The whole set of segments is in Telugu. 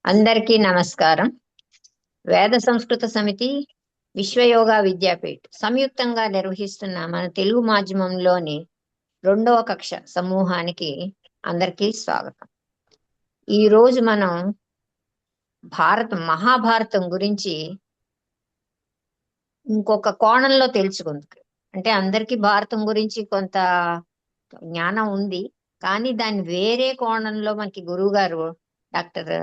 అందరికీ నమస్కారం. వేద సంస్కృత సమితి, విశ్వయోగా విద్యాపీఠ్ సంయుక్తంగా నిర్వహిస్తున్న మన తెలుగు మాధ్యమంలోని 2వ కక్ష సమూహానికి అందరికీ స్వాగతం. ఈ రోజు మనం మహాభారతం గురించి ఇంకొక కోణంలో తెలుసుకుందాం. అంటే అందరికీ భారతం గురించి కొంత జ్ఞానం ఉంది, కానీ దాన్ని వేరే కోణంలో మనకి గురువు గారు డాక్టర్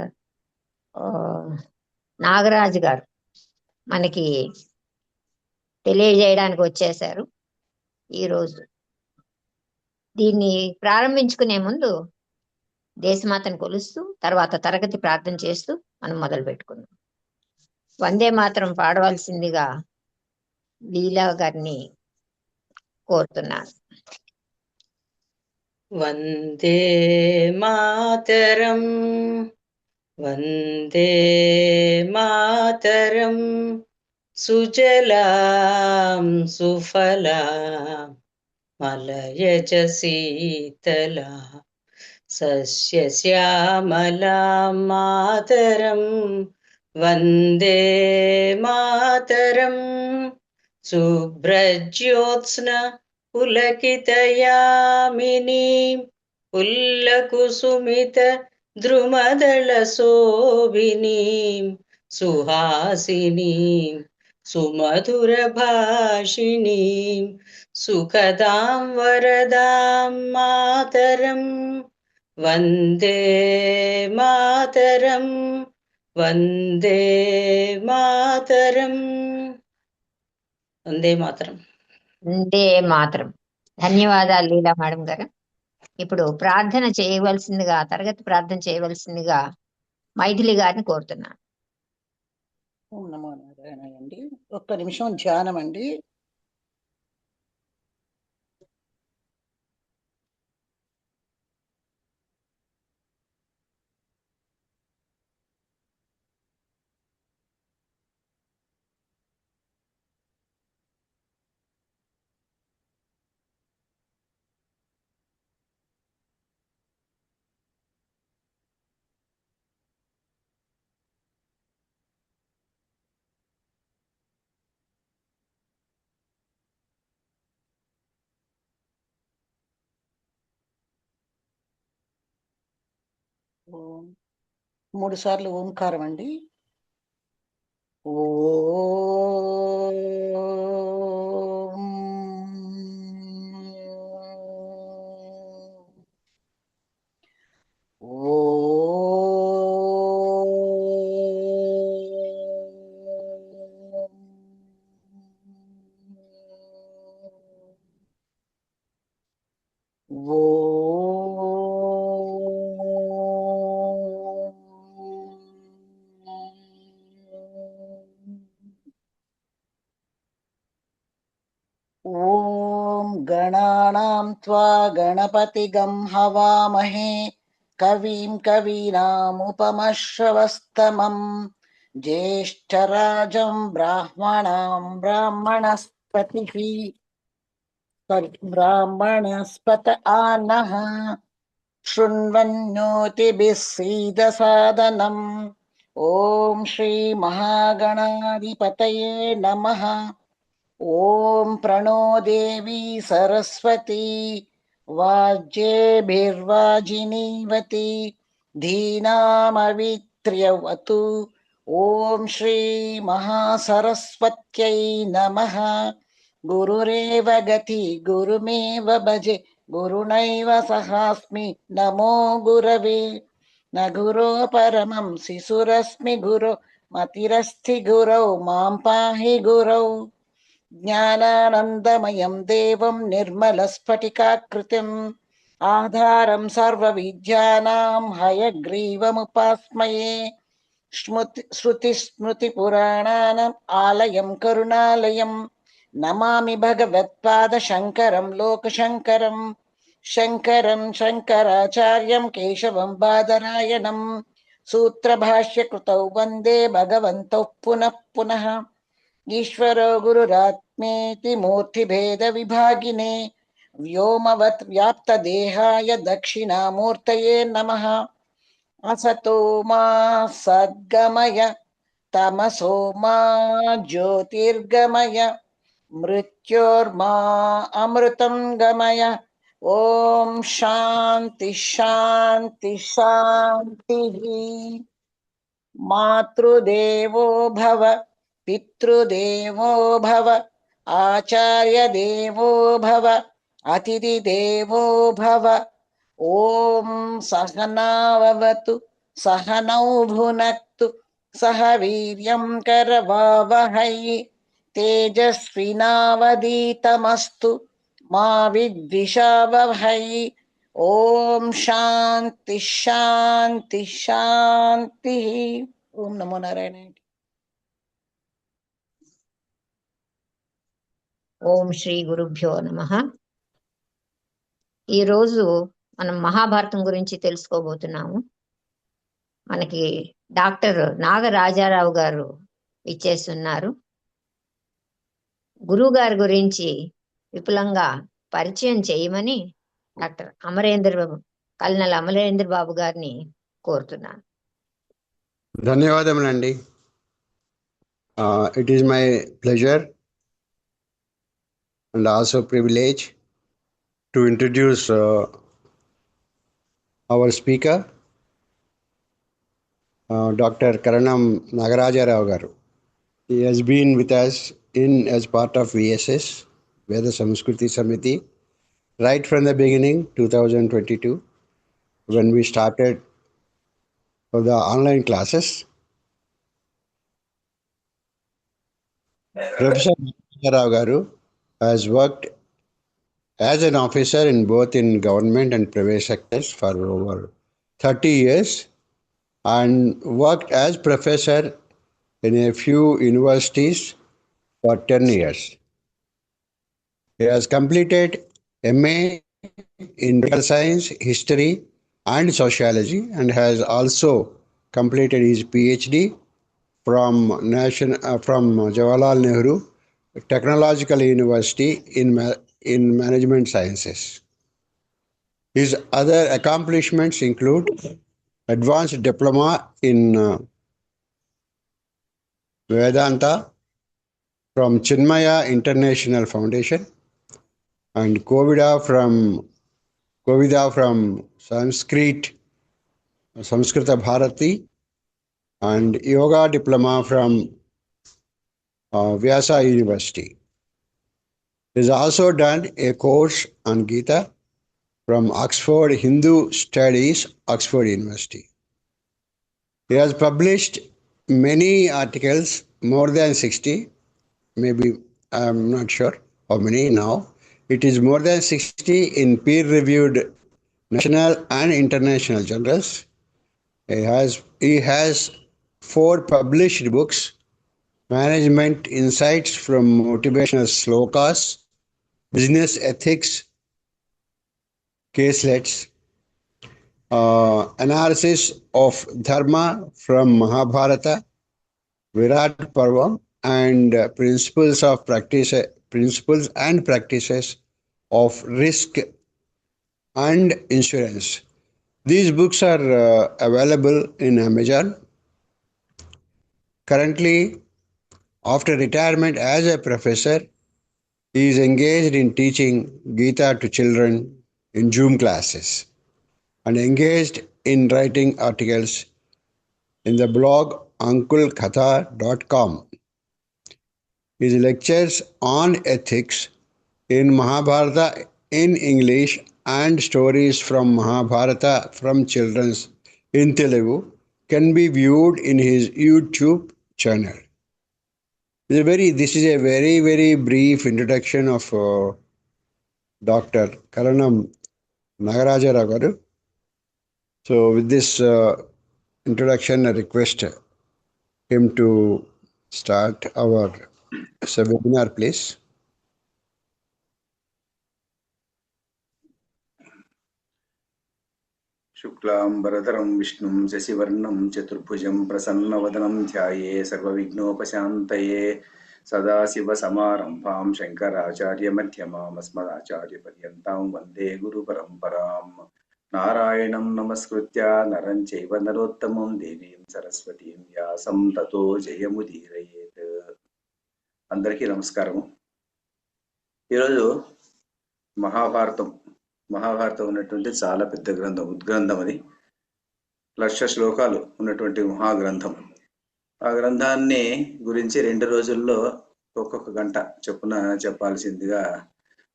నాగరాజు గారు మనకి తెలియజేయడానికి వచ్చేశారు. ఈరోజు దీన్ని ప్రారంభించుకునే ముందు దేశమాతను కొలుస్తూ తర్వాత తరగతి ప్రార్థన చేస్తూ మనం మొదలు పెట్టుకుందాం. వందే మాతరం పాడవలసిందిగా లీలా గారిని కోరుతున్నాను. వందే మాతరం వందే మాతరం సుజలాం సుఫలాం మలయజ శీతలా సస్యశ్యామలాం మాతరం వందే మాతరం శుభ్రజ్యోత్స్న పులకితయామినీం పుల్లకుసుమిత ద్రుమదళశోభినీం సుహాసినీం సుమధురభాషిణీం సుఖదాం వరదాం మాతరం వందే మాతరం వందే మాతరం వందే మాతరం. వందే మాతరం. ధన్యవాదాలు లీలా మేడం గారు. ఇప్పుడు తరగతి ప్రార్థన చేయవలసిందిగా మైథిలి గారిని కోరుతున్నాను. ఓం నమో నారాయణ అండి. ఒక్క నిమిషం ధ్యానం అండి. ఓం 3 సార్లు ఓంకారం అండి. ఓం ఓం గణానాం త్వా గణపతిగం హవామహే కవిం కవీనాముపమశ్రవస్తమం జ్యేష్ఠరాజం బ్రాహ్మణస్పత ఆనః శృణ్వన్నోతిభిः సీదసాదనం. ఓం శ్రీ మహాగణాధిపతయే నమః. ఓం ప్రణో దేవీ సరస్వతి వాజ్యేభిర్వాజినీవతి ధీనామవిత్ర్యవతు. ఓం శ్రీ మహాసరస్వత్యై నమః. గురురేవ గతి గురుమేవ భజే గురునైవ సహాస్మి నమో గురవే. న గురో పరమం శిశురస్మి గురో మతిరస్తి గురౌ మాం పాహి గురౌ. జ్ఞానానందమయం దేవం నిర్మలస్ఫటికాకృతిం ఆధారం సర్వవిద్యానాం హయగ్రీవముపాస్మయే. శృతిస్మృతిపురాణానాం ఆలయం కరుణాలయం నమామి భగవత్పాద శంకరం లోకశంకరం. శంకరం శంకరాచార్యం కేశవం బాదరాయణం సూత్రభాష్యకృతౌ వందే భగవంతౌ పునః పునః. ఈశ్వరో గురురాత్మేతి మూర్తిభేద విభాగినే వ్యోమవత్ వ్యాప్తదేహాయ దక్షిణామూర్తయే నమః. असतो मा सद्गमय तमसो मा ज्योतिर्गमय मृत्योर्मा अमृतं गमय। ओम शांति शांति शांति। मातृदेवो भव पितृदेवो भव आचार्य देवो भव अतिथिदेवो भव। ओम सहनाववतु सहनौ भुनक्तु सह वीर्यं करवावहै तेजस्विनावधीतमस्तु मा विद्विषावहै। ओम शांति शांति शांति। ओम नमो नारायण। ఓం శ్రీ గురుభ్యో నమః. ఈరోజు మనం మహాభారతం గురించి తెలుసుకోబోతున్నాము. మనకి డాక్టర్ నాగరాజారావు గారు ఇచ్చేస్తున్నారు. గురువు గారి గురించి విపులంగా పరిచయం చేయమని డాక్టర్ కల్నల్ అమరేంద్ర బాబు గారిని కోరుతున్నాను. ధన్యవాదములండి. It is my pleasure and also privilege to introduce our speaker, Dr. Karanam Nagarajaravu garu. He has been with us as part of VSS, Veda Samskriti Samiti, right from the beginning, 2022, when we started for the online classes. Professor Nagarajaravu garu has worked as an officer in both in government and private sectors for over 30 years and worked as professor in a few universities for 10 years. He has completed MA in Political Science, History and Sociology and has also completed his PhD from Jawaharlal Nehru Technological University in Management Sciences. His other accomplishments include Advanced Diploma in Vedanta from Chinmaya International Foundation and Kovida from Samskrita Bharati and Yoga Diploma from Vyasa University. He has also done a course on Gita from Oxford Hindu Studies, Oxford University. He has published many articles, more than 60, maybe I'm not sure how many now. It is more than 60 in peer-reviewed national and international journals. He has 4 published books: Management Insights from Motivational Slokas, Business Ethics Caselets, Analysis of Dharma from Mahabharata, Virat Parva, and Principles and Practices of Risk and Insurance. These books are available in Amazon. Currently, after retirement as a professor, he is engaged in teaching Gita to children in Zoom classes and engaged in writing articles in the blog ankulkatha.com. His lectures on ethics in Mahabharata in English and stories from Mahabharata from children in Telugu can be viewed in his YouTube channel. This is a very, very brief introduction of Dr. Karanam Nagarajaravu garu. So with this introduction, I request him to start our webinar, please. शुक्लांबरधरं विष्णुं शशिवर्णं चतुर्भुजं प्रसन्नवदनं ध्याये सर्वविघ्नोपशान्तये सदाशिवसमारम्भां शङ्कराचार्यमध्यमाम् अस्मदाचार्यपर्यन्तां वन्दे गुरुपरम्पराम्। నారాయణం నమస్కృత్య నరం చైవ నరోత్తమం దేవీం సరస్వతీం వ్యాసం తతో జయముదీరయేత్. అందరికీ నమస్కారము. ఈరోజు మహాభారతం ఉన్నటువంటి చాలా పెద్ద గ్రంథం, ఉద్గ్రంథం. అది 1,00,000 శ్లోకాలు ఉన్నటువంటి మహాగ్రంథం. ఆ గ్రంథాన్ని గురించి 2 రోజుల్లో ఒక్కొక్క గంట చొప్పున చెప్పాల్సిందిగా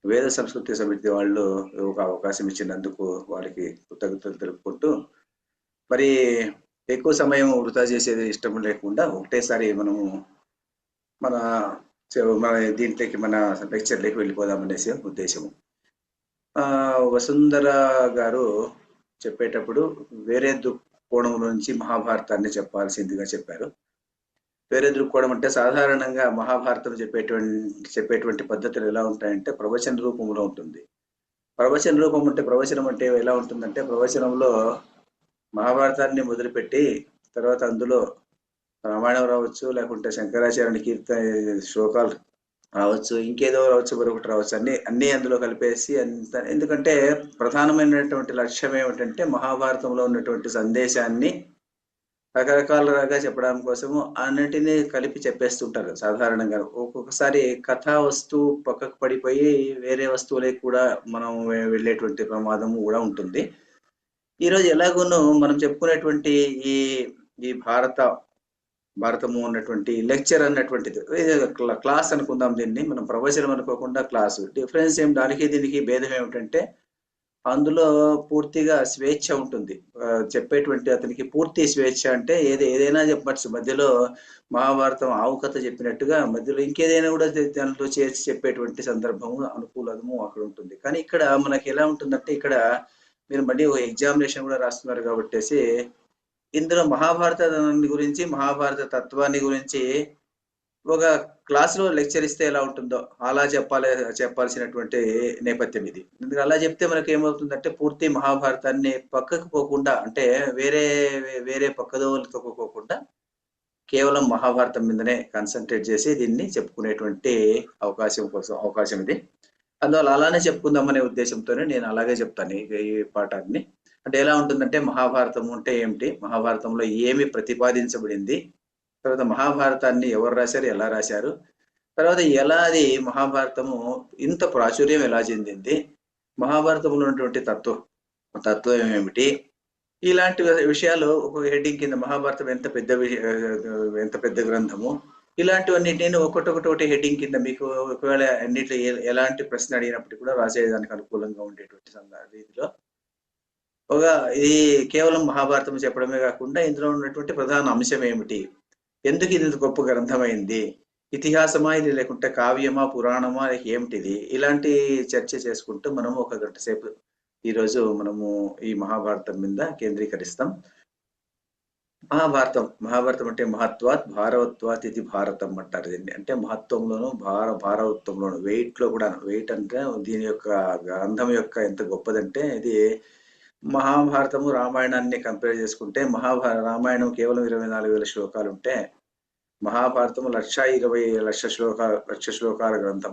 వేద సంస్కృతి సమితి వాళ్ళు ఒక అవకాశం ఇచ్చినందుకు వాళ్ళకి కృతజ్ఞతలు తెలుపుకుంటూ, మరి ఎక్కువ సమయం వృధా చేసేది ఇష్టం లేకుండా ఒకటేసారి మనము మన దీంట్లోకి మన లెక్చర్లోకి వెళ్ళిపోదామనేసి ఉద్దేశము. వసుంధర గారు చెప్పేటప్పుడు వేరే దృక్కోణం నుంచి మహాభారతాన్ని చెప్పాల్సిందిగా చెప్పారు. వేరే దృక్కోణం అంటే సాధారణంగా మహాభారతం చెప్పేటువంటి పద్ధతులు ఎలా ఉంటాయంటే ప్రవచన రూపంలో ఉంటుంది. ప్రవచన రూపం అంటే ప్రవచనం అంటే ఎలా ఉంటుందంటే, ప్రవచనంలో మహాభారతాన్ని మొదలుపెట్టి తర్వాత అందులో రామాయణం రావచ్చు, లేకుంటే శంకరాచార్యుని కీర్తన శ్లోకాలు రావచ్చు, ఇంకేదో రావచ్చు, మరొకటి రావచ్చు, అన్ని అందులో కలిపేసి ఎందుకంటే ప్రధానమైనటువంటి లక్ష్యం ఏమిటంటే మహాభారతంలో ఉన్నటువంటి సందేశాన్ని రకరకాలుగా చెప్పడం కోసము అన్నిటినీ కలిపి చెప్పేస్తుంటారు సాధారణంగా. ఒక్కొక్కసారి కథా వస్తువు పక్కకు పడిపోయి వేరే వస్తువులకి కూడా మనం వెళ్ళేటువంటి ప్రమాదము కూడా ఉంటుంది. ఈరోజు ఎలాగోనూ మనం చెప్పుకునేటువంటి ఈ భారతము ఉన్నటువంటి లెక్చర్ అన్నటువంటిది క్లాస్ అనుకుందాం. దీన్ని మనం ప్రవచనం అనుకోకుండా క్లాసు. డిఫరెన్స్ ఏం, దానికి దీనికి భేదం ఏమిటంటే అందులో పూర్తిగా స్వేచ్ఛ ఉంటుంది. చెప్పేటువంటి అతనికి పూర్తి స్వేచ్ఛ. అంటే ఏదైనా చెప్పచ్చు. మధ్యలో మహాభారతం ఆవు కథ చెప్పినట్టుగా మధ్యలో ఇంకేదైనా కూడా దాంట్లో చేర్చి చెప్పేటువంటి సందర్భము, అనుకూలము అక్కడ ఉంటుంది. కానీ ఇక్కడ మనకి ఎలా ఉంటుందంటే, ఇక్కడ మీరు మళ్ళీ ఒక ఎగ్జామినేషన్ కూడా రాస్తున్నారు కాబట్టేసి ఇందులో మహాభారతాన్ని గురించి, మహాభారత తత్వాన్ని గురించి ఒక క్లాసులో లెక్చర్ ఇస్తే ఎలా ఉంటుందో అలా చెప్పాల్సినటువంటి నేపథ్యం ఇది. ఎందుకంటే అలా చెప్తే మనకి ఏమవుతుందంటే పూర్తి మహాభారతాన్ని పక్కకు పోకుండా, అంటే వేరే పక్కదోవలతో పోకుండా కేవలం మహాభారతం మీదనే కాన్సన్ట్రేట్ చేసి దీన్ని చెప్పుకునేటువంటి అవకాశం ఇది. అందువల్ల అలానే చెప్పుకుందామనే ఉద్దేశంతోనే నేను అలాగే చెప్తాను ఈ పాఠాన్ని. అంటే ఎలా ఉంటుందంటే మహాభారతం అంటే ఏమిటి, మహాభారతంలో ఏమి ప్రతిపాదించబడింది, తర్వాత మహాభారతాన్ని ఎవరు రాశారు, ఎలా రాశారు, తర్వాత ఎలా అది మహాభారతము ఇంత ప్రాచుర్యం ఎలా చెందింది, మహాభారతంలో ఉన్నటువంటి తత్వం ఏమిటి, ఇలాంటి విషయాలు ఒక హెడ్డింగ్ కింద మహాభారతం ఎంత పెద్ద గ్రంథము, ఇలాంటివన్నీ నేను ఒకటి హెడ్డింగ్ కింద మీకు ఒకవేళ అన్నిట్లో ఎలాంటి ప్రశ్న అడిగినప్పటికీ కూడా రాసేదానికి అనుకూలంగా ఉండేటువంటి రీతిలో ఇది కేవలం మహాభారతం చెప్పడమే కాకుండా ఇందులో ఉన్నటువంటి ప్రధాన అంశం ఏమిటి, ఎందుకు ఇది గొప్ప గ్రంథమైంది, ఇతిహాసమా ఇది లేకుంటే కావ్యమా, పురాణమా, ఏమిటిది, ఇలాంటి చర్చ చేసుకుంటూ మనము ఒక గంట సేపు ఈరోజు మనము ఈ మహాభారతం మీద కేంద్రీకరిస్తాం. మహాభారతం అంటే మహత్వాత్ భారవత్వాత్ ఇది భారతం అంటారు దీన్ని. అంటే మహత్వంలోను భారవత్వంలోను, వెయిట్ లో కూడా. వెయిట్ అంటే దీని యొక్క గ్రంథం యొక్క ఎంత గొప్పదంటే, ఇది మహాభారతము రామాయణాన్ని కంపేర్ చేసుకుంటే రామాయణం కేవలం 24,000 శ్లోకాలు ఉంటే మహాభారతము 1,20,000 శ్లోకాల గ్రంథం.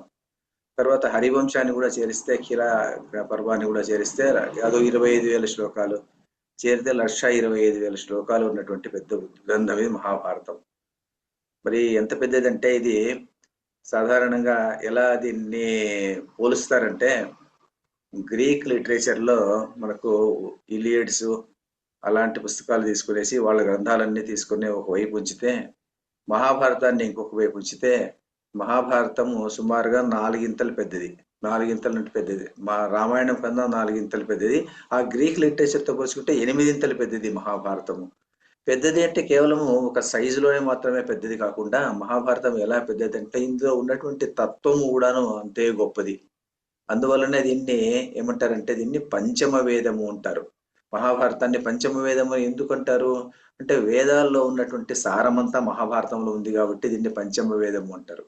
తర్వాత హరివంశాన్ని కూడా చేరిస్తే, కిల పర్వాన్ని కూడా చేరిస్తే అదో 25,000 శ్లోకాలు చేరితే 1,25,000 శ్లోకాలు ఉన్నటువంటి పెద్ద గ్రంథం ఇది మహాభారతం. మరి ఎంత పెద్దదంటే ఇది సాధారణంగా ఎలా దీన్ని పోలుస్తారంటే, గ్రీక్ లిటరేచర్లో మనకు ఇలియడ్స్ అలాంటి పుస్తకాలు తీసుకునేసి వాళ్ళ గ్రంథాలన్నీ తీసుకుని ఒకవైపు ఉంచితే, మహాభారతాన్ని ఇంకొక వైపు ఉంచితే, మహాభారతము సుమారుగా 4 ఇంతలు పెద్దది. 4 ఇంతల నుండి పెద్దది. రామాయణం కన్నా 4 ఇంతలు పెద్దది. ఆ గ్రీక్ లిటరేచర్తో పోల్చుకుంటే 8 ఇంతలు పెద్దది మహాభారతము. పెద్దది అంటే కేవలము ఒక సైజులోనే మాత్రమే పెద్దది కాకుండా, మహాభారతం ఎలా పెద్దది అంటే ఇందులో ఉన్నటువంటి తత్వము కూడాను అంతే గొప్పది. అందువల్లనే దీన్ని ఏమంటారంటే, దీన్ని పంచమ వేదము అంటారు. మహాభారతాన్ని పంచమ వేదము ఎందుకు అంటారు అంటే, వేదాల్లో ఉన్నటువంటి సారమంతా మహాభారతంలో ఉంది కాబట్టి దీన్ని పంచమ వేదము అంటారు.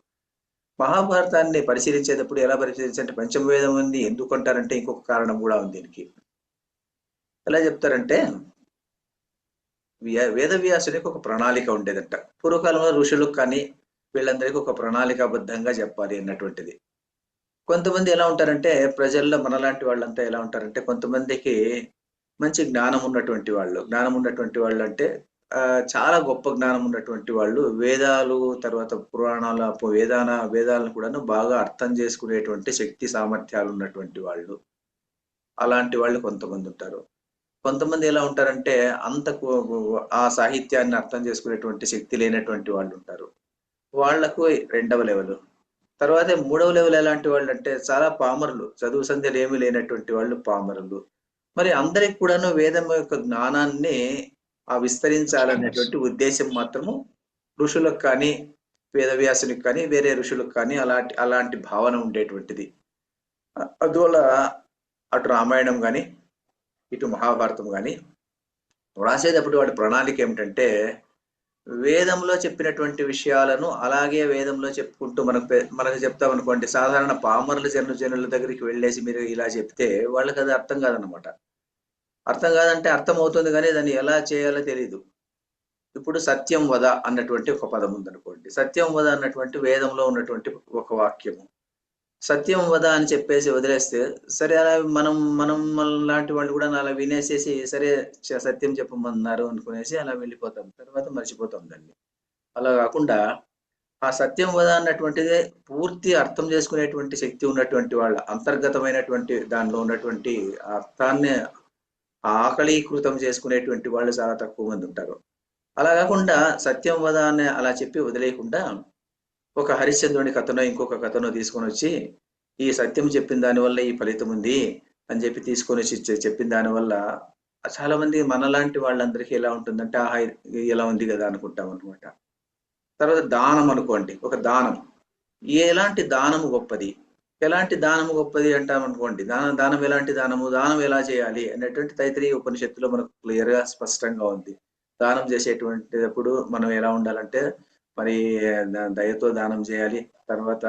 మహాభారతాన్ని పరిశీలించేటప్పుడు ఎలా పరిశీలించాలంటే, పంచమ వేదం ఉంది ఎందుకు అంటారంటే ఇంకొక కారణం కూడా ఉంది దీనికి. ఎలా చెప్తారంటే, వేదవ్యాసునికి ఒక ప్రణాళిక ఉండేదంట. పూర్వకాలంలో ఋషులకు కానీ వీళ్ళందరికీ ఒక ప్రణాళికాబద్ధంగా చెప్పాలి అన్నటువంటిది. కొంతమంది ఎలా ఉంటారంటే, ప్రజల్లో మనలాంటి వాళ్ళంతా ఎలా ఉంటారంటే, కొంతమందికి మంచి జ్ఞానం ఉన్నటువంటి వాళ్ళు అంటే చాలా గొప్ప జ్ఞానం ఉన్నటువంటి వాళ్ళు, వేదాలు తర్వాత పురాణాల వేదాలను కూడాను బాగా అర్థం చేసుకునేటువంటి శక్తి సామర్థ్యాలు ఉన్నటువంటి వాళ్ళు, అలాంటి వాళ్ళు కొంతమంది ఉంటారు. కొంతమంది ఎలా ఉంటారంటే ఆ సాహిత్యాన్ని అర్థం చేసుకునేటువంటి శక్తి లేనటువంటి వాళ్ళు ఉంటారు. వాళ్లకు 2వ లెవెల్. తర్వాత 3వ లెవెల్ ఎలాంటి వాళ్ళు అంటే చాలా పామరులు, చదువు సంధ్యలు ఏమీ లేనటువంటి వాళ్ళు పామరులు. మరి అందరికి కూడాను వేదం యొక్క జ్ఞానాన్ని విస్తరించాలనేటువంటి ఉద్దేశం మాత్రము ఋషులకు కానీ, వేదవ్యాసునికి కానీ, వేరే ఋషులకు కానీ అలాంటి భావన ఉండేటువంటిది. అందువల్ల అటు రామాయణం కానీ ఇటు మహాభారతం కానీ వ్రాసేటప్పుడు వాడి ప్రణాళిక ఏమిటంటే, వేదంలో చెప్పినటువంటి విషయాలను అలాగే వేదంలో చెప్పుకుంటూ మనకు చెప్తాం అనుకోండి, సాధారణ పామరుల జనుల దగ్గరికి వెళ్ళేసి మీరు ఇలా చెప్తే వాళ్ళకి అది అర్థం కాదనమాట. అర్థం కాదంటే అర్థం అవుతుంది కానీ దాన్ని ఎలా చేయాలో తెలీదు. ఇప్పుడు సత్యం వద అన్నటువంటి ఒక పదం ఉందనుకోండి. సత్యం వద అన్నటువంటి వేదంలో ఉన్నటువంటి ఒక వాక్యము. సత్యం వద అని చెప్పేసి వదిలేస్తే సరే, అలా మనం లాంటి వాళ్ళు కూడా అలా వినేసేసి సరే సత్యం చెప్పమన్నారు అనుకునేసి అలా వెళ్ళిపోతాం, తర్వాత మర్చిపోతాం దాన్ని. అలా కాకుండా ఆ సత్యం వద అన్నటువంటిదే పూర్తి అర్థం చేసుకునేటువంటి శక్తి ఉన్నటువంటి వాళ్ళ అంతర్గతమైనటువంటి దానిలో ఉన్నటువంటి అర్థాన్ని ఆకళీకృతం చేసుకునేటువంటి వాళ్ళు చాలా తక్కువ మంది ఉంటారు. అలా కాకుండా సత్యం వద అని అలా చెప్పి వదిలేయకుండా ఒక హరిశ్చంద్రుని కథనో ఇంకొక కథనో తీసుకొని వచ్చి, ఈ సత్యం చెప్పిన దానివల్ల ఈ ఫలితం ఉంది అని చెప్పి తీసుకొని వచ్చి చెప్పిన దానివల్ల చాలా మంది మనలాంటి వాళ్ళందరికీ ఎలా ఉంటుందంటే ఆహా ఇలా ఉంది కదా అనుకుంటాం అనమాట. తర్వాత దానం అనుకోండి, ఒక దానం, ఎలాంటి దానము గొప్పది, ఎలాంటి దానము గొప్పది అంటాం అనుకోండి. దానం ఎలాంటి దానం ఎలా చేయాలి అనేటువంటి తైత్రీయ ఉపనిషత్తులో మనకు క్లియర్ గా స్పష్టంగా ఉంది. దానం చేసేటువంటిప్పుడు మనం ఎలా ఉండాలంటే మరి దయతో దానం చేయాలి. తర్వాత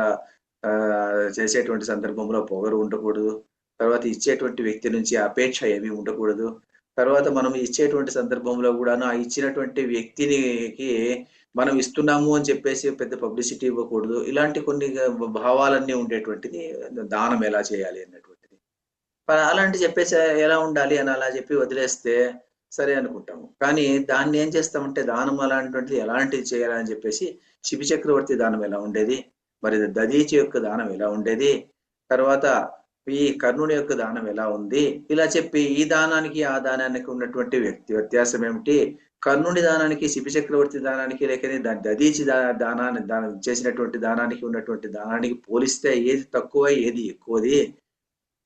చేసేటువంటి సందర్భంలో పొగరు ఉండకూడదు. తర్వాత ఇచ్చేటువంటి వ్యక్తి నుంచి అపేక్ష ఏమీ ఉండకూడదు. తర్వాత మనం ఇచ్చేటువంటి సందర్భంలో కూడాను ఆ ఇచ్చినటువంటి వ్యక్తికి మనం ఇస్తున్నాము అని చెప్పేసి పెద్ద పబ్లిసిటీ ఇవ్వకూడదు. ఇలాంటి కొన్ని భావాలన్నీ ఉండేటువంటిది దానం ఎలా చేయాలి అన్నటువంటిది. అలాంటి చెప్పేసి ఎలా ఉండాలి అని అలా చెప్పి వదిలేస్తే సరే అనుకుంటాము. కానీ దాన్ని ఏం చేస్తామంటే దానం అలాంటిది ఎలాంటిది చేయాలని చెప్పేసి శిబి చక్రవర్తి దానం ఎలా ఉండేది, మరి దదీచి యొక్క దానం ఎలా ఉండేది, తర్వాత ఈ కర్ణుని యొక్క దానం ఎలా ఉంది, ఇలా చెప్పి ఈ దానానికి ఆ దానానికి ఉన్నటువంటి వ్యత్యాసం ఏమిటి, కర్ణుని దానానికి శిబి చక్రవర్తి దానానికి లేకనే దదీచి దానం చేసినటువంటి దానానికి ఉన్నటువంటి దానానికి పోలిస్తే ఏది తక్కువ ఏది ఎక్కువది,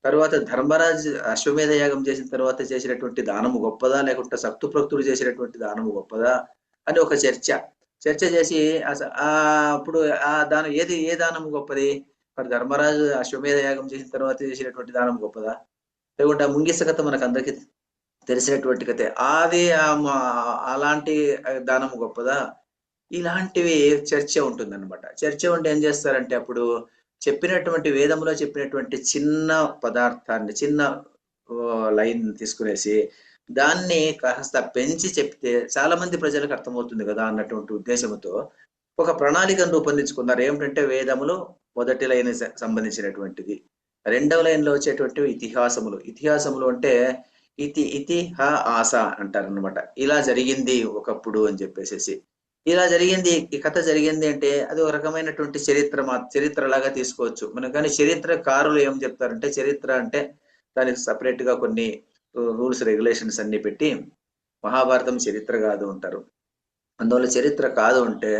తర్వాత ధర్మరాజు అశ్వమేధ యాగం చేసిన తర్వాత చేసినటువంటి దానము గొప్పదా లేకుంటే సప్తప్రక్తుడు చేసినటువంటి దానము గొప్పదా అని ఒక చర్చ చేసి అప్పుడు ఆ దానం ఏ దానము గొప్పది, మరి ధర్మరాజు అశ్వమేధ యాగం చేసిన తర్వాత చేసినటువంటి దానం గొప్పదా, లేకుంటే ముంగిస కథ మనకు అందరికీ తెలిసినటువంటి కథే అది అలాంటి దానము గొప్పదా, ఇలాంటివి చర్చ ఉంటుంది అనమాట. చర్చ ఉంటే ఏం చేస్తారంటే అప్పుడు చెప్పినటువంటి వేదంలో చెప్పినటువంటి చిన్న పదార్థాన్ని చిన్న లైన్ తీసుకునేసి దాన్ని కాస్త పెంచి చెప్తే చాలా మంది ప్రజలకు అర్థమవుతుంది కదా అన్నటువంటి ఉద్దేశంతో ఒక ప్రణాళికను రూపొందించుకున్నారు. ఏమిటంటే వేదములు మొదటి లైన్ సంబంధించినటువంటిది, 2వ లైన్లో వచ్చేటువంటి ఇతిహాసములు అంటే ఇతి హ ఆస అంటారనమాట. ఇలా జరిగింది ఒకప్పుడు అని చెప్పేసి, ఇలా జరిగింది ఈ కథ జరిగింది అంటే అది ఒక రకమైనటువంటి చరిత్ర లాగా తీసుకోవచ్చు మనం. కానీ చరిత్రకారులు ఏం చెప్తారంటే చరిత్ర అంటే దానికి సపరేట్ గా కొన్ని రూల్స్ రెగ్యులేషన్స్ అన్ని పెట్టి మహాభారతం చరిత్ర కాదు అంటారు. అందువల్ల చరిత్ర కాదు అంటే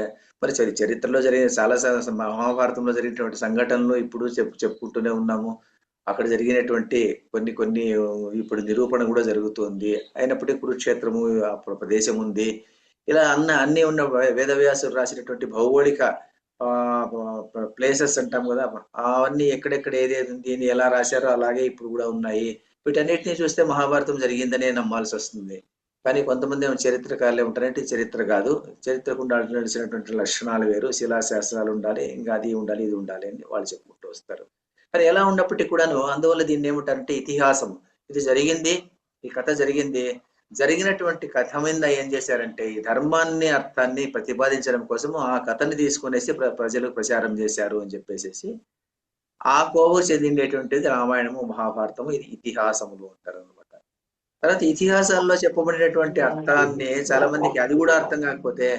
మరి చరిత్రలో జరిగిన చాలా మహాభారతంలో జరిగినటువంటి సంఘటనలు ఇప్పుడు చెప్పుకుంటూనే ఉన్నాము. అక్కడ జరిగినటువంటి కొన్ని ఇప్పుడు నిరూపణ కూడా జరుగుతుంది. అయినప్పటికీ కురుక్షేత్రము ప్రదేశం ఉంది. ఇలా అన్ని ఉన్న వేదవ్యాసుడు రాసినటువంటి భౌగోళిక ప్లేసెస్ అంటాం కదా, అవన్నీ ఎక్కడెక్కడ ఏదేది ఉంది ఎలా రాశారో అలాగే ఇప్పుడు కూడా ఉన్నాయి. వీటన్నిటిని చూస్తే మహాభారతం జరిగిందనే నమ్మాల్సి వస్తుంది. కానీ కొంతమంది చరిత్రకారులు ఏమంటారంటే చరిత్ర కాదు, చరిత్రకు ఉండాల్సినటువంటి లక్షణాలు వేరు, శిలాశాస్త్రాలు ఉండాలి, ఇంకా అది ఉండాలి ఇది ఉండాలి అని వాళ్ళు చెప్పుకుంటూ వస్తారు. కానీ ఎలా ఉన్నప్పటికీ కూడాను అందువల్ల దీన్ని ఏమంటారంటే ఇతిహాసం. ఇది జరిగింది, ఈ కథ జరిగినటువంటి కథ మీద ఏం చేశారంటే ఈ ధర్మాన్ని అర్థాన్ని ప్రతిపాదించడం కోసం ఆ కథని తీసుకునేసి ప్రజలకు ప్రచారం చేశారు అని చెప్పేసి ఆ కోవ చెందినటువంటిది రామాయణము మహాభారతము, ఇది ఇతిహాసములు అంటారు అనమాట. తర్వాత ఇతిహాసాల్లో చెప్పబడినటువంటి అర్థాన్ని చాలా మందికి అది కూడా అర్థం కాకపోతే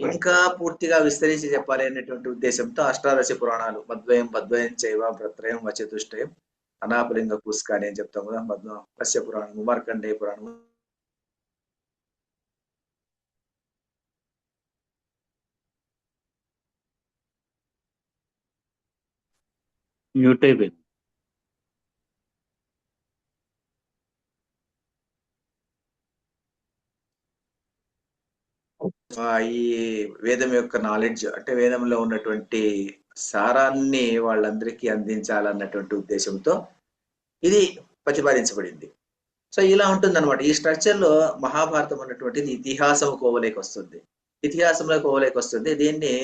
ఇంకా పూర్తిగా విస్తరించి చెప్పాలి అనేటువంటి ఉద్దేశంతో అష్టాదశ పురాణాలు మద్వయం చైవ భ్రత్రయం వచతుష్టయం అనాపలింగ పుష్కాని అని చెప్తాం కదా. మత్స్య పురాణము, మార్కండేయ పురాణము, మ్యూట్ అయిపోయింది. ఈ వేదం యొక్క నాలెడ్జ్ అంటే వేదంలో ఉన్నటువంటి సారాన్ని వాళ్ళందరికీ అందించాలన్నటువంటి ఉద్దేశంతో ఇది ప్రతిపాదించబడింది. సో ఇలా ఉంటుంది అనమాట. ఈ స్ట్రక్చర్ లో మహాభారతం అన్నటువంటిది ఇతిహాసం కోవలేకి వస్తుంది. ఇతిహాసంలో కోవలేకి వస్తుంది. దీన్ని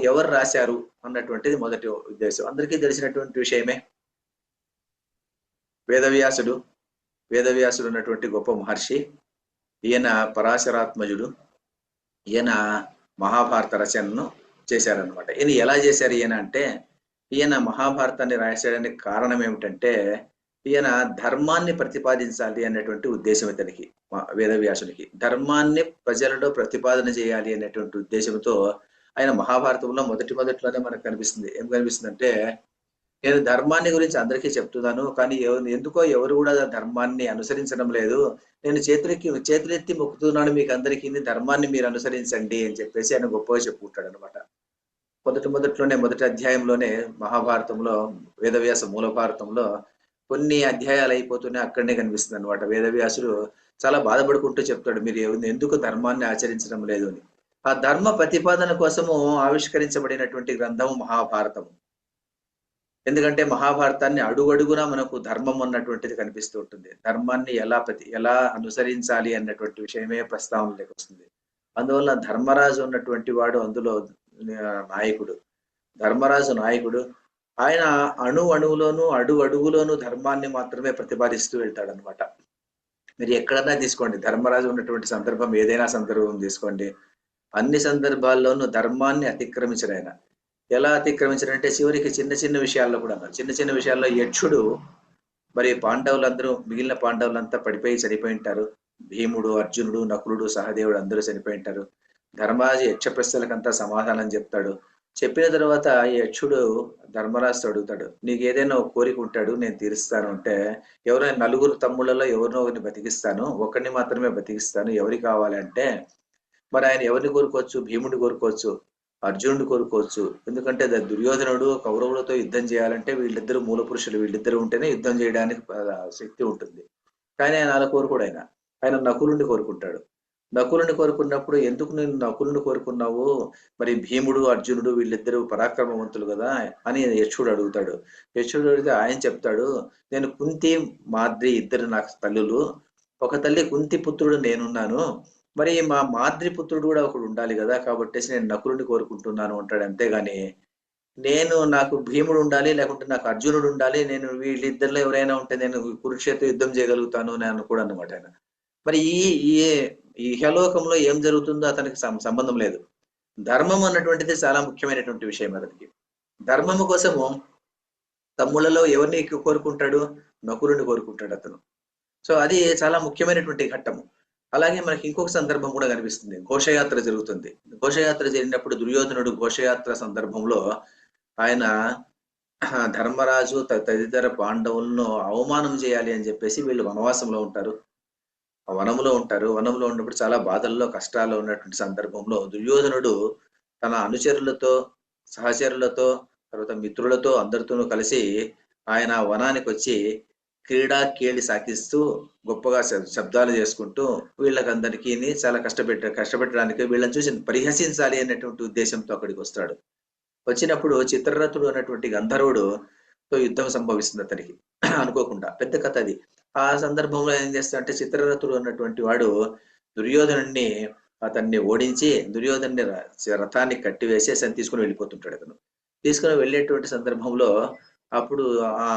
ఎవరు రాశారు అన్నటువంటిది మొదటి ఉద్దేశం. అందరికీ తెలిసినటువంటి విషయమే. వేదవ్యాసుడు ఉన్నటువంటి గొప్ప మహర్షి. ఈయన పరాశరాత్మజుడు. ఈయన మహాభారత రచనను చేశారనమాట. ఈయన ఎలా చేశారు ఈయన అంటే, ఈయన మహాభారతాన్ని రాసేయడానికి కారణం ఏమిటంటే, ఈయన ధర్మాన్ని ప్రతిపాదించాలి అనేటువంటి ఉద్దేశం ఇతనికి, వేదవ్యాసునికి. ధర్మాన్ని ప్రజలలో ప్రతిపాదన చేయాలి అనేటువంటి ఉద్దేశంతో ఆయన మహాభారతంలో మొదట్లోనే మనకు కనిపిస్తుంది. ఏం కనిపిస్తుంది అంటే, నేను ధర్మాన్ని గురించి అందరికీ చెప్తున్నాను, కానీ ఎందుకో ఎవరు కూడా ధర్మాన్ని అనుసరించడం లేదు. నేను చేతులెత్తి మొక్కుతున్నాను మీకు అందరికీ, ధర్మాన్ని మీరు అనుసరించండి అని చెప్పేసి ఆయన గొప్పగా చెప్పుకుంటాడు అనమాట. మొదటి అధ్యాయంలోనే మహాభారతంలో, వేదవ్యాస మూల భారతంలో కొన్ని అధ్యాయాలు అయిపోతూనే అక్కడనే కనిపిస్తుంది అనమాట. వేదవ్యాసుడు చాలా బాధపడుకుంటూ చెప్తాడు, మీరు ఎందుకు ధర్మాన్ని ఆచరించడం లేదు అని. ఆ ధర్మ ప్రతిపాదన కోసము ఆవిష్కరించబడినటువంటి గ్రంథము మహాభారతము. ఎందుకంటే మహాభారతాన్ని అడుగడుగునా మనకు ధర్మం అన్నటువంటిది కనిపిస్తూ ఉంటుంది. ధర్మాన్ని ఎలా అనుసరించాలి అన్నటువంటి విషయమే ప్రస్తావనలోకి వస్తుంది. అందువల్ల ధర్మరాజు ఉన్నటువంటి వాడు అందులో నాయకుడు. ధర్మరాజు నాయకుడు. ఆయన అణువులోను అడుగులోను ధర్మాన్ని మాత్రమే ప్రతిపాదిస్తూ వెళ్తాడు అనమాట. మీరు ఎక్కడన్నా తీసుకోండి, ధర్మరాజు ఉన్నటువంటి సందర్భం ఏదైనా సందర్భం తీసుకోండి, అన్ని సందర్భాల్లోనూ ధర్మాన్ని అతిక్రమించడు ఆయన. ఎలా అతిక్రమించారంటే చివరికి చిన్న విషయాల్లో కూడా, చిన్న విషయాల్లో యక్షుడు, మరి పాండవులందరూ, మిగిలిన పాండవులంతా పడిపోయి చనిపోయి ఉంటారు. భీముడు, అర్జునుడు, నకులుడు, సహదేవుడు అందరూ చనిపోయి ఉంటారు. ధర్మరాజు యక్ష ప్రశ్నలకంతా సమాధానం చెప్తాడు. చెప్పిన తర్వాత యక్షుడు ధర్మరాజుతో అడుగుతాడు, నీకు ఏదైనా కోరిక ఉంటాడు, నేను తీరుస్తాను అంటే, ఎవరైనా నలుగురు తమ్ముళ్ళలో ఎవరినో ఒకరిని బతికిస్తాను, ఒకరిని మాత్రమే బతికిస్తాను, ఎవరికి కావాలంటే, మరి ఆయన ఎవరిని కోరుకోవచ్చు? భీముడిని కోరుకోవచ్చు, అర్జునుడు కోరుకోవచ్చు. ఎందుకంటే దుర్యోధనుడు కౌరవులతో యుద్ధం చేయాలంటే వీళ్ళిద్దరు మూల పురుషులు, వీళ్ళిద్దరు ఉంటేనే యుద్ధం చేయడానికి శక్తి ఉంటుంది. కానీ ఆయన అలా కోరుకోడు. ఆయన నకులుని కోరుకుంటాడు. నకులుని కోరుకున్నప్పుడు, ఎందుకు నేను నకులుని కోరుకున్నావు, మరి భీముడు అర్జునుడు వీళ్ళిద్దరూ పరాక్రమవంతులు కదా అని యక్షుడు అడుగుతాడు. యక్షుడు అడిగితే ఆయన చెప్తాడు, నేను కుంతి మాద్రి ఇద్దరు నాకు తల్లులు, ఒక తల్లి కుంతి పుత్రుడు నేనున్నాను, మరి మా మాద్రి పుత్రుడు కూడా ఒకడు ఉండాలి కదా, కాబట్టి నేను నకులుని కోరుకుంటున్నాను అంటాడు. అంతేగాని నాకు భీముడు ఉండాలి, లేకుంటే నాకు అర్జునుడు ఉండాలి, నేను వీళ్ళిద్దరిలో ఎవరైనా ఉంటే నేను కురుక్షేత్ర యుద్ధం చేయగలుగుతాను అని అనుకోడు అనమాట ఆయన. మరి ఈ ఇహలోకంలో ఏం జరుగుతుందో అతనికి సంబంధం లేదు. ధర్మం అన్నటువంటిది చాలా ముఖ్యమైనటువంటి విషయం అతనికి. ధర్మము కోసము తమ్ముళ్ళలో ఎవరిని కోరుకుంటాడు? నకులుని కోరుకుంటాడు అతను. సో అది చాలా ముఖ్యమైనటువంటి ఘట్టము. అలాగే మనకి ఇంకొక సందర్భం కూడా కనిపిస్తుంది. ఘోషయాత్ర జరుగుతుంది. ఘోషయాత్ర జరిగినప్పుడు దుర్యోధనుడు ఘోషయాత్ర సందర్భంలో ఆయన ధర్మరాజు తదితర పాండవులను అవమానం చేయాలి అని చెప్పేసి వీళ్ళు వనవాసంలో ఉంటారు, వనంలో ఉన్నప్పుడు చాలా బాధల్లో కష్టాల్లో ఉన్నటువంటి సందర్భంలో దుర్యోధనుడు తన అనుచరులతో, సహచరులతో, తర్వాత మిత్రులతో అందరితోనూ కలిసి ఆయన వనానికి వచ్చి కేళి సాగిస్తూ గొప్పగా శబ్దాలు చేసుకుంటూ వీళ్ళకందరికీ చాలా కష్టపెట్టడానికి, వీళ్ళని చూసి పరిహసించాలి అనేటువంటి ఉద్దేశంతో అక్కడికి వస్తాడు. వచ్చినప్పుడు చిత్రరథుడు అనేటువంటి గంధర్వుడుతో యుద్ధం సంభవిస్తుంది అతనికి అనుకోకుండా. పెద్ద కథ అది. ఆ సందర్భంలో ఏం చేస్తాడంటే, చిత్రరథుడు అన్నటువంటి వాడు అతన్ని ఓడించి దుర్యోధన్ని రథాన్ని కట్టివేసి అతను తీసుకుని వెళ్ళిపోతుంటాడు. అతను తీసుకుని వెళ్ళేటువంటి సందర్భంలో అప్పుడు ఆ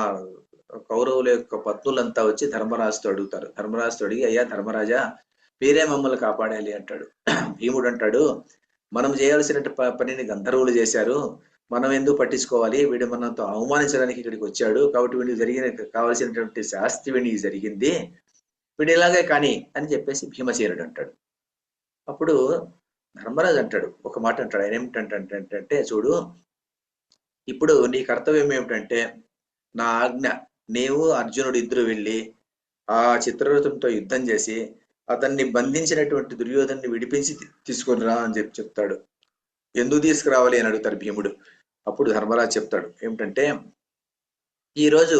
కౌరవుల యొక్క పత్నులంతా వచ్చి ధర్మరాజుతో అడుగుతారు. ధర్మరాజుతో అడిగి, అయ్యా ధర్మరాజా, మీరే మమ్మల్ని కాపాడాలి అంటాడు. భీముడు అంటాడు, మనం చేయాల్సిన పనిని గంధర్వులు చేశారు, మనం ఎందుకు పట్టించుకోవాలి, వీడు మనతో అవమానించడానికి ఇక్కడికి వచ్చాడు, కాబట్టి వీడికి కావాల్సినటువంటి శాస్తి వీడికి జరిగింది, వీడు ఇలాగే కానీ అని చెప్పేసి భీమసేనుడు అంటాడు. అప్పుడు ధర్మరాజు అంటాడు, ఒక మాట అంటాడు. ఆయన ఏమిటంటే, చూడు, ఇప్పుడు నీ కర్తవ్యం ఏమిటంటే, నా ఆజ్ఞ, నీవు అర్జునుడు ఇద్దరు వెళ్ళి ఆ చిత్రరథంతో యుద్ధం చేసి అతన్ని బంధించినటువంటి దుర్యోధన్ని విడిపించి తీసుకొని రా అని చెప్తాడు. ఎందుకు తీసుకురావాలి అని అడుగుతాడు భీముడు. అప్పుడు ధర్మరాజు చెప్తాడు ఏమిటంటే, ఈరోజు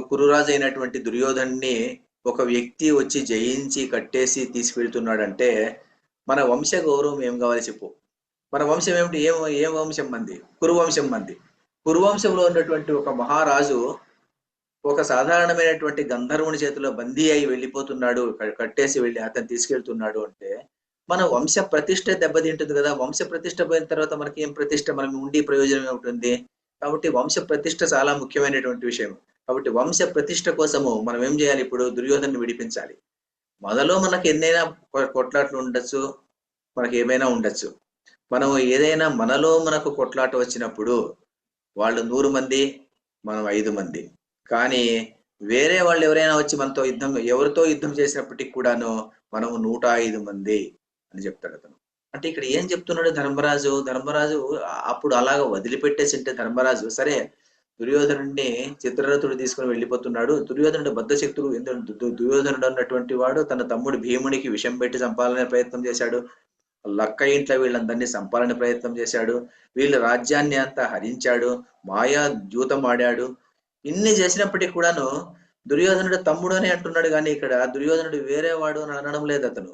కురురాజు అయినటువంటి దుర్యోధన్ని ఒక వ్యక్తి వచ్చి జయించి కట్టేసి తీసుకెళ్తున్నాడంటే మన వంశ గౌరవం ఏం కావాలి చెప్పు. మన వంశం ఏమిటి? ఏం వంశం మంది? కురువంశం మంది. కురువంశంలో ఉన్నటువంటి ఒక మహారాజు ఒక సాధారణమైనటువంటి గంధర్వుని చేతిలో బందీ అయి వెళ్ళిపోతున్నాడు, కట్టేసి వెళ్ళి అతను తీసుకెళ్తున్నాడు అంటే మన వంశ ప్రతిష్ట దెబ్బతింటుంది కదా. వంశ ప్రతిష్ట పోయిన తర్వాత మనకి ఏం ప్రతిష్ట, మనం ఉండి ప్రయోజనం ఏమిటి? కాబట్టి వంశ ప్రతిష్ట చాలా ముఖ్యమైనటువంటి విషయం. కాబట్టి వంశ ప్రతిష్ట కోసము మనం ఏం చేయాలి? ఇప్పుడు దుర్యోధన్ని విడిపించాలి. మొదలో మనకి ఎన్నైనా కొట్లాట్లు ఉండొచ్చు, మనకి ఏమైనా ఉండొచ్చు. మనం ఏదైనా మనలో మనకు కొట్లాట వచ్చినప్పుడు వాళ్ళు 100 మంది, మనం 5 మంది. కానీ వేరే వాళ్ళు ఎవరైనా వచ్చి మనతో ఎవరితో యుద్ధం చేసినప్పటికీ కూడాను మనము 105 మంది అని చెప్తాడు అతను. అంటే ఇక్కడ ఏం చెప్తున్నాడు ధర్మరాజు అప్పుడు అలాగా వదిలిపెట్టేసి ఉంటే ధర్మరాజు, సరే దుర్యోధనుడిని చిత్రరథుడు తీసుకుని వెళ్ళిపోతున్నాడు. దుర్యోధనుడు బద్ధశక్తుడు. దుర్యోధనుడు అన్నటువంటి వాడు తన తమ్ముడు భీమునికి విషం పెట్టి చంపాలనే ప్రయత్నం చేశాడు. లక్క ఇంట్లో వీళ్ళందరినీ చంపాలనే ప్రయత్నం చేశాడు. వీళ్ళ రాజ్యాన్ని అంతా హరించాడు, మాయా ద్యూతం ఆడాడు. ఇన్ని చేసినప్పటికీ కూడాను దుర్యోధనుడు తమ్ముడు అని అంటున్నాడు. కానీ ఇక్కడ దుర్యోధనుడు వేరే వాడు అని అనడం లేదు. అతను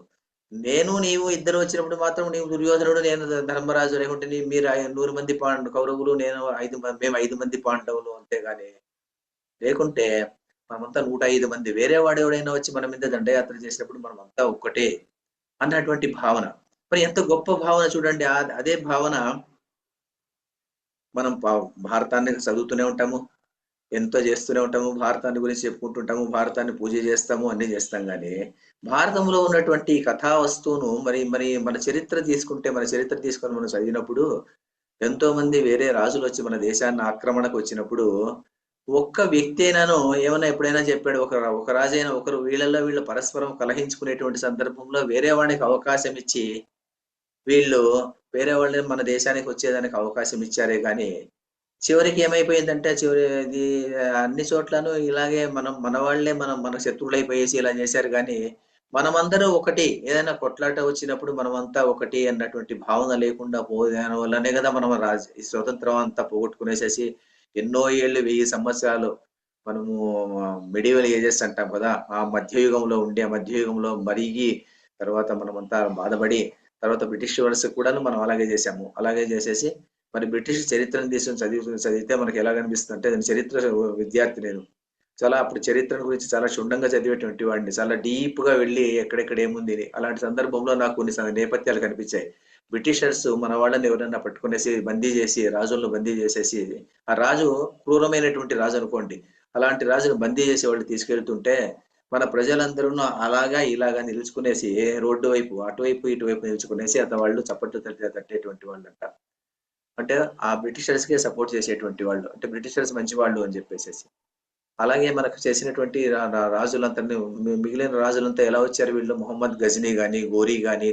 నేను నీవు ఇద్దరు వచ్చినప్పుడు మాత్రం నీవు దుర్యోధనుడు, నేను ధర్మరాజు, లేకుంటే మీరు 100 మంది కౌరవులు, మేము 5 మంది పాండవులు, అంతేగాని లేకుంటే మనమంతా 105 మంది. వేరే వాడు ఎవడైనా వచ్చి మన మీద దండయాత్ర చేసినప్పుడు మనం అంతా ఒక్కటే అన్నటువంటి భావన. మరి ఎంత గొప్ప భావన చూడండి. అదే భావన మనం భారతాన్ని చదువుతూనే ఉంటాము, ఎంతో చేస్తూనే ఉంటాము, భారతాన్ని గురించి చెప్పుకుంటుంటాము, భారతాన్ని పూజ చేస్తాము, అన్ని చేస్తాం. కానీ భారతంలో ఉన్నటువంటి కథా వస్తువును మరి మన చరిత్ర తీసుకొని మనం చదివినప్పుడు ఎంతో మంది వేరే రాజులు వచ్చి మన దేశాన్ని ఆక్రమణకు వచ్చినప్పుడు ఒక్క వ్యక్తి అయినాను ఏమైనా ఎప్పుడైనా చెప్పాడు? ఒక రాజైనా ఒకరు వీళ్ళ పరస్పరం కలహించుకునేటువంటి సందర్భంలో వేరే వాడికి అవకాశం ఇచ్చి వీళ్ళు వేరే వాళ్ళని మన దేశానికి వచ్చేదానికి అవకాశం ఇచ్చారే కానీ చివరికి ఏమైపోయిందంటే ఇది అన్ని చోట్లను ఇలాగే మన వాళ్ళే మన శత్రువులైపోయేసి ఇలా చేశారు. కానీ మనమందరూ ఒకటి, ఏదైనా కొట్లాట వచ్చినప్పుడు మనమంతా ఒకటి అన్నటువంటి భావన లేకుండా పోదాని వల్లనే కదా మనం ఈ స్వతంత్రం అంతా పోగొట్టుకునేసేసి ఎన్నో ఏళ్ళు 1000 సంవత్సరాలు మనము మిడివల్ ఏజెస్ అంటాం కదా, ఆ మధ్యయుగంలో మరిగి తర్వాత మనమంతా బాధపడి తర్వాత బ్రిటిష్ వాళ్ళకి కూడా మనం అలాగే చేసాము. అలాగే చేసేసి మరి బ్రిటిష్ చరిత్రను తీసుకుని చదివితే మనకి ఎలా కనిపిస్తుంది అంటే, నేను చరిత్ర విద్యార్థి, నేను చాలా అప్పుడు చరిత్ర గురించి చాలా క్షుణ్ణంగా చదివేటువంటి వాడిని, చాలా డీప్ గా వెళ్ళి ఎక్కడెక్కడ ఏముంది. అలాంటి సందర్భంలో నాకు కొన్ని నేపథ్యాలు కనిపించాయి. బ్రిటిషర్స్ మన వాళ్ళని ఎవరైనా పట్టుకునేసి బందీ చేసి రాజులను బందీ చేసేసి, ఆ రాజు క్రూరమైనటువంటి రాజు అనుకోండి, అలాంటి రాజును బందీ చేసి వాళ్ళు తీసుకెళ్తుంటే మన ప్రజలందరూ అలాగా ఇలాగా నిలుచుకునేసి రోడ్డు వైపు అటువైపు ఇటువైపు నిలుచుకునేసి వాళ్ళు చప్పట్లు తట్టేటువంటి వాళ్ళు అంట. అంటే ఆ బ్రిటిషర్స్ కే సపోర్ట్ చేసేటువంటి వాళ్ళు, అంటే బ్రిటిషర్స్ మంచి వాళ్ళు అని చెప్పేసి. అలాగే మనకు చేసినటువంటి రాజులంతా, మిగిలిన రాజులంతా ఎలా వచ్చారు? వీళ్ళు మొహమ్మద్ గజనీ గాని, గోరీ గాని,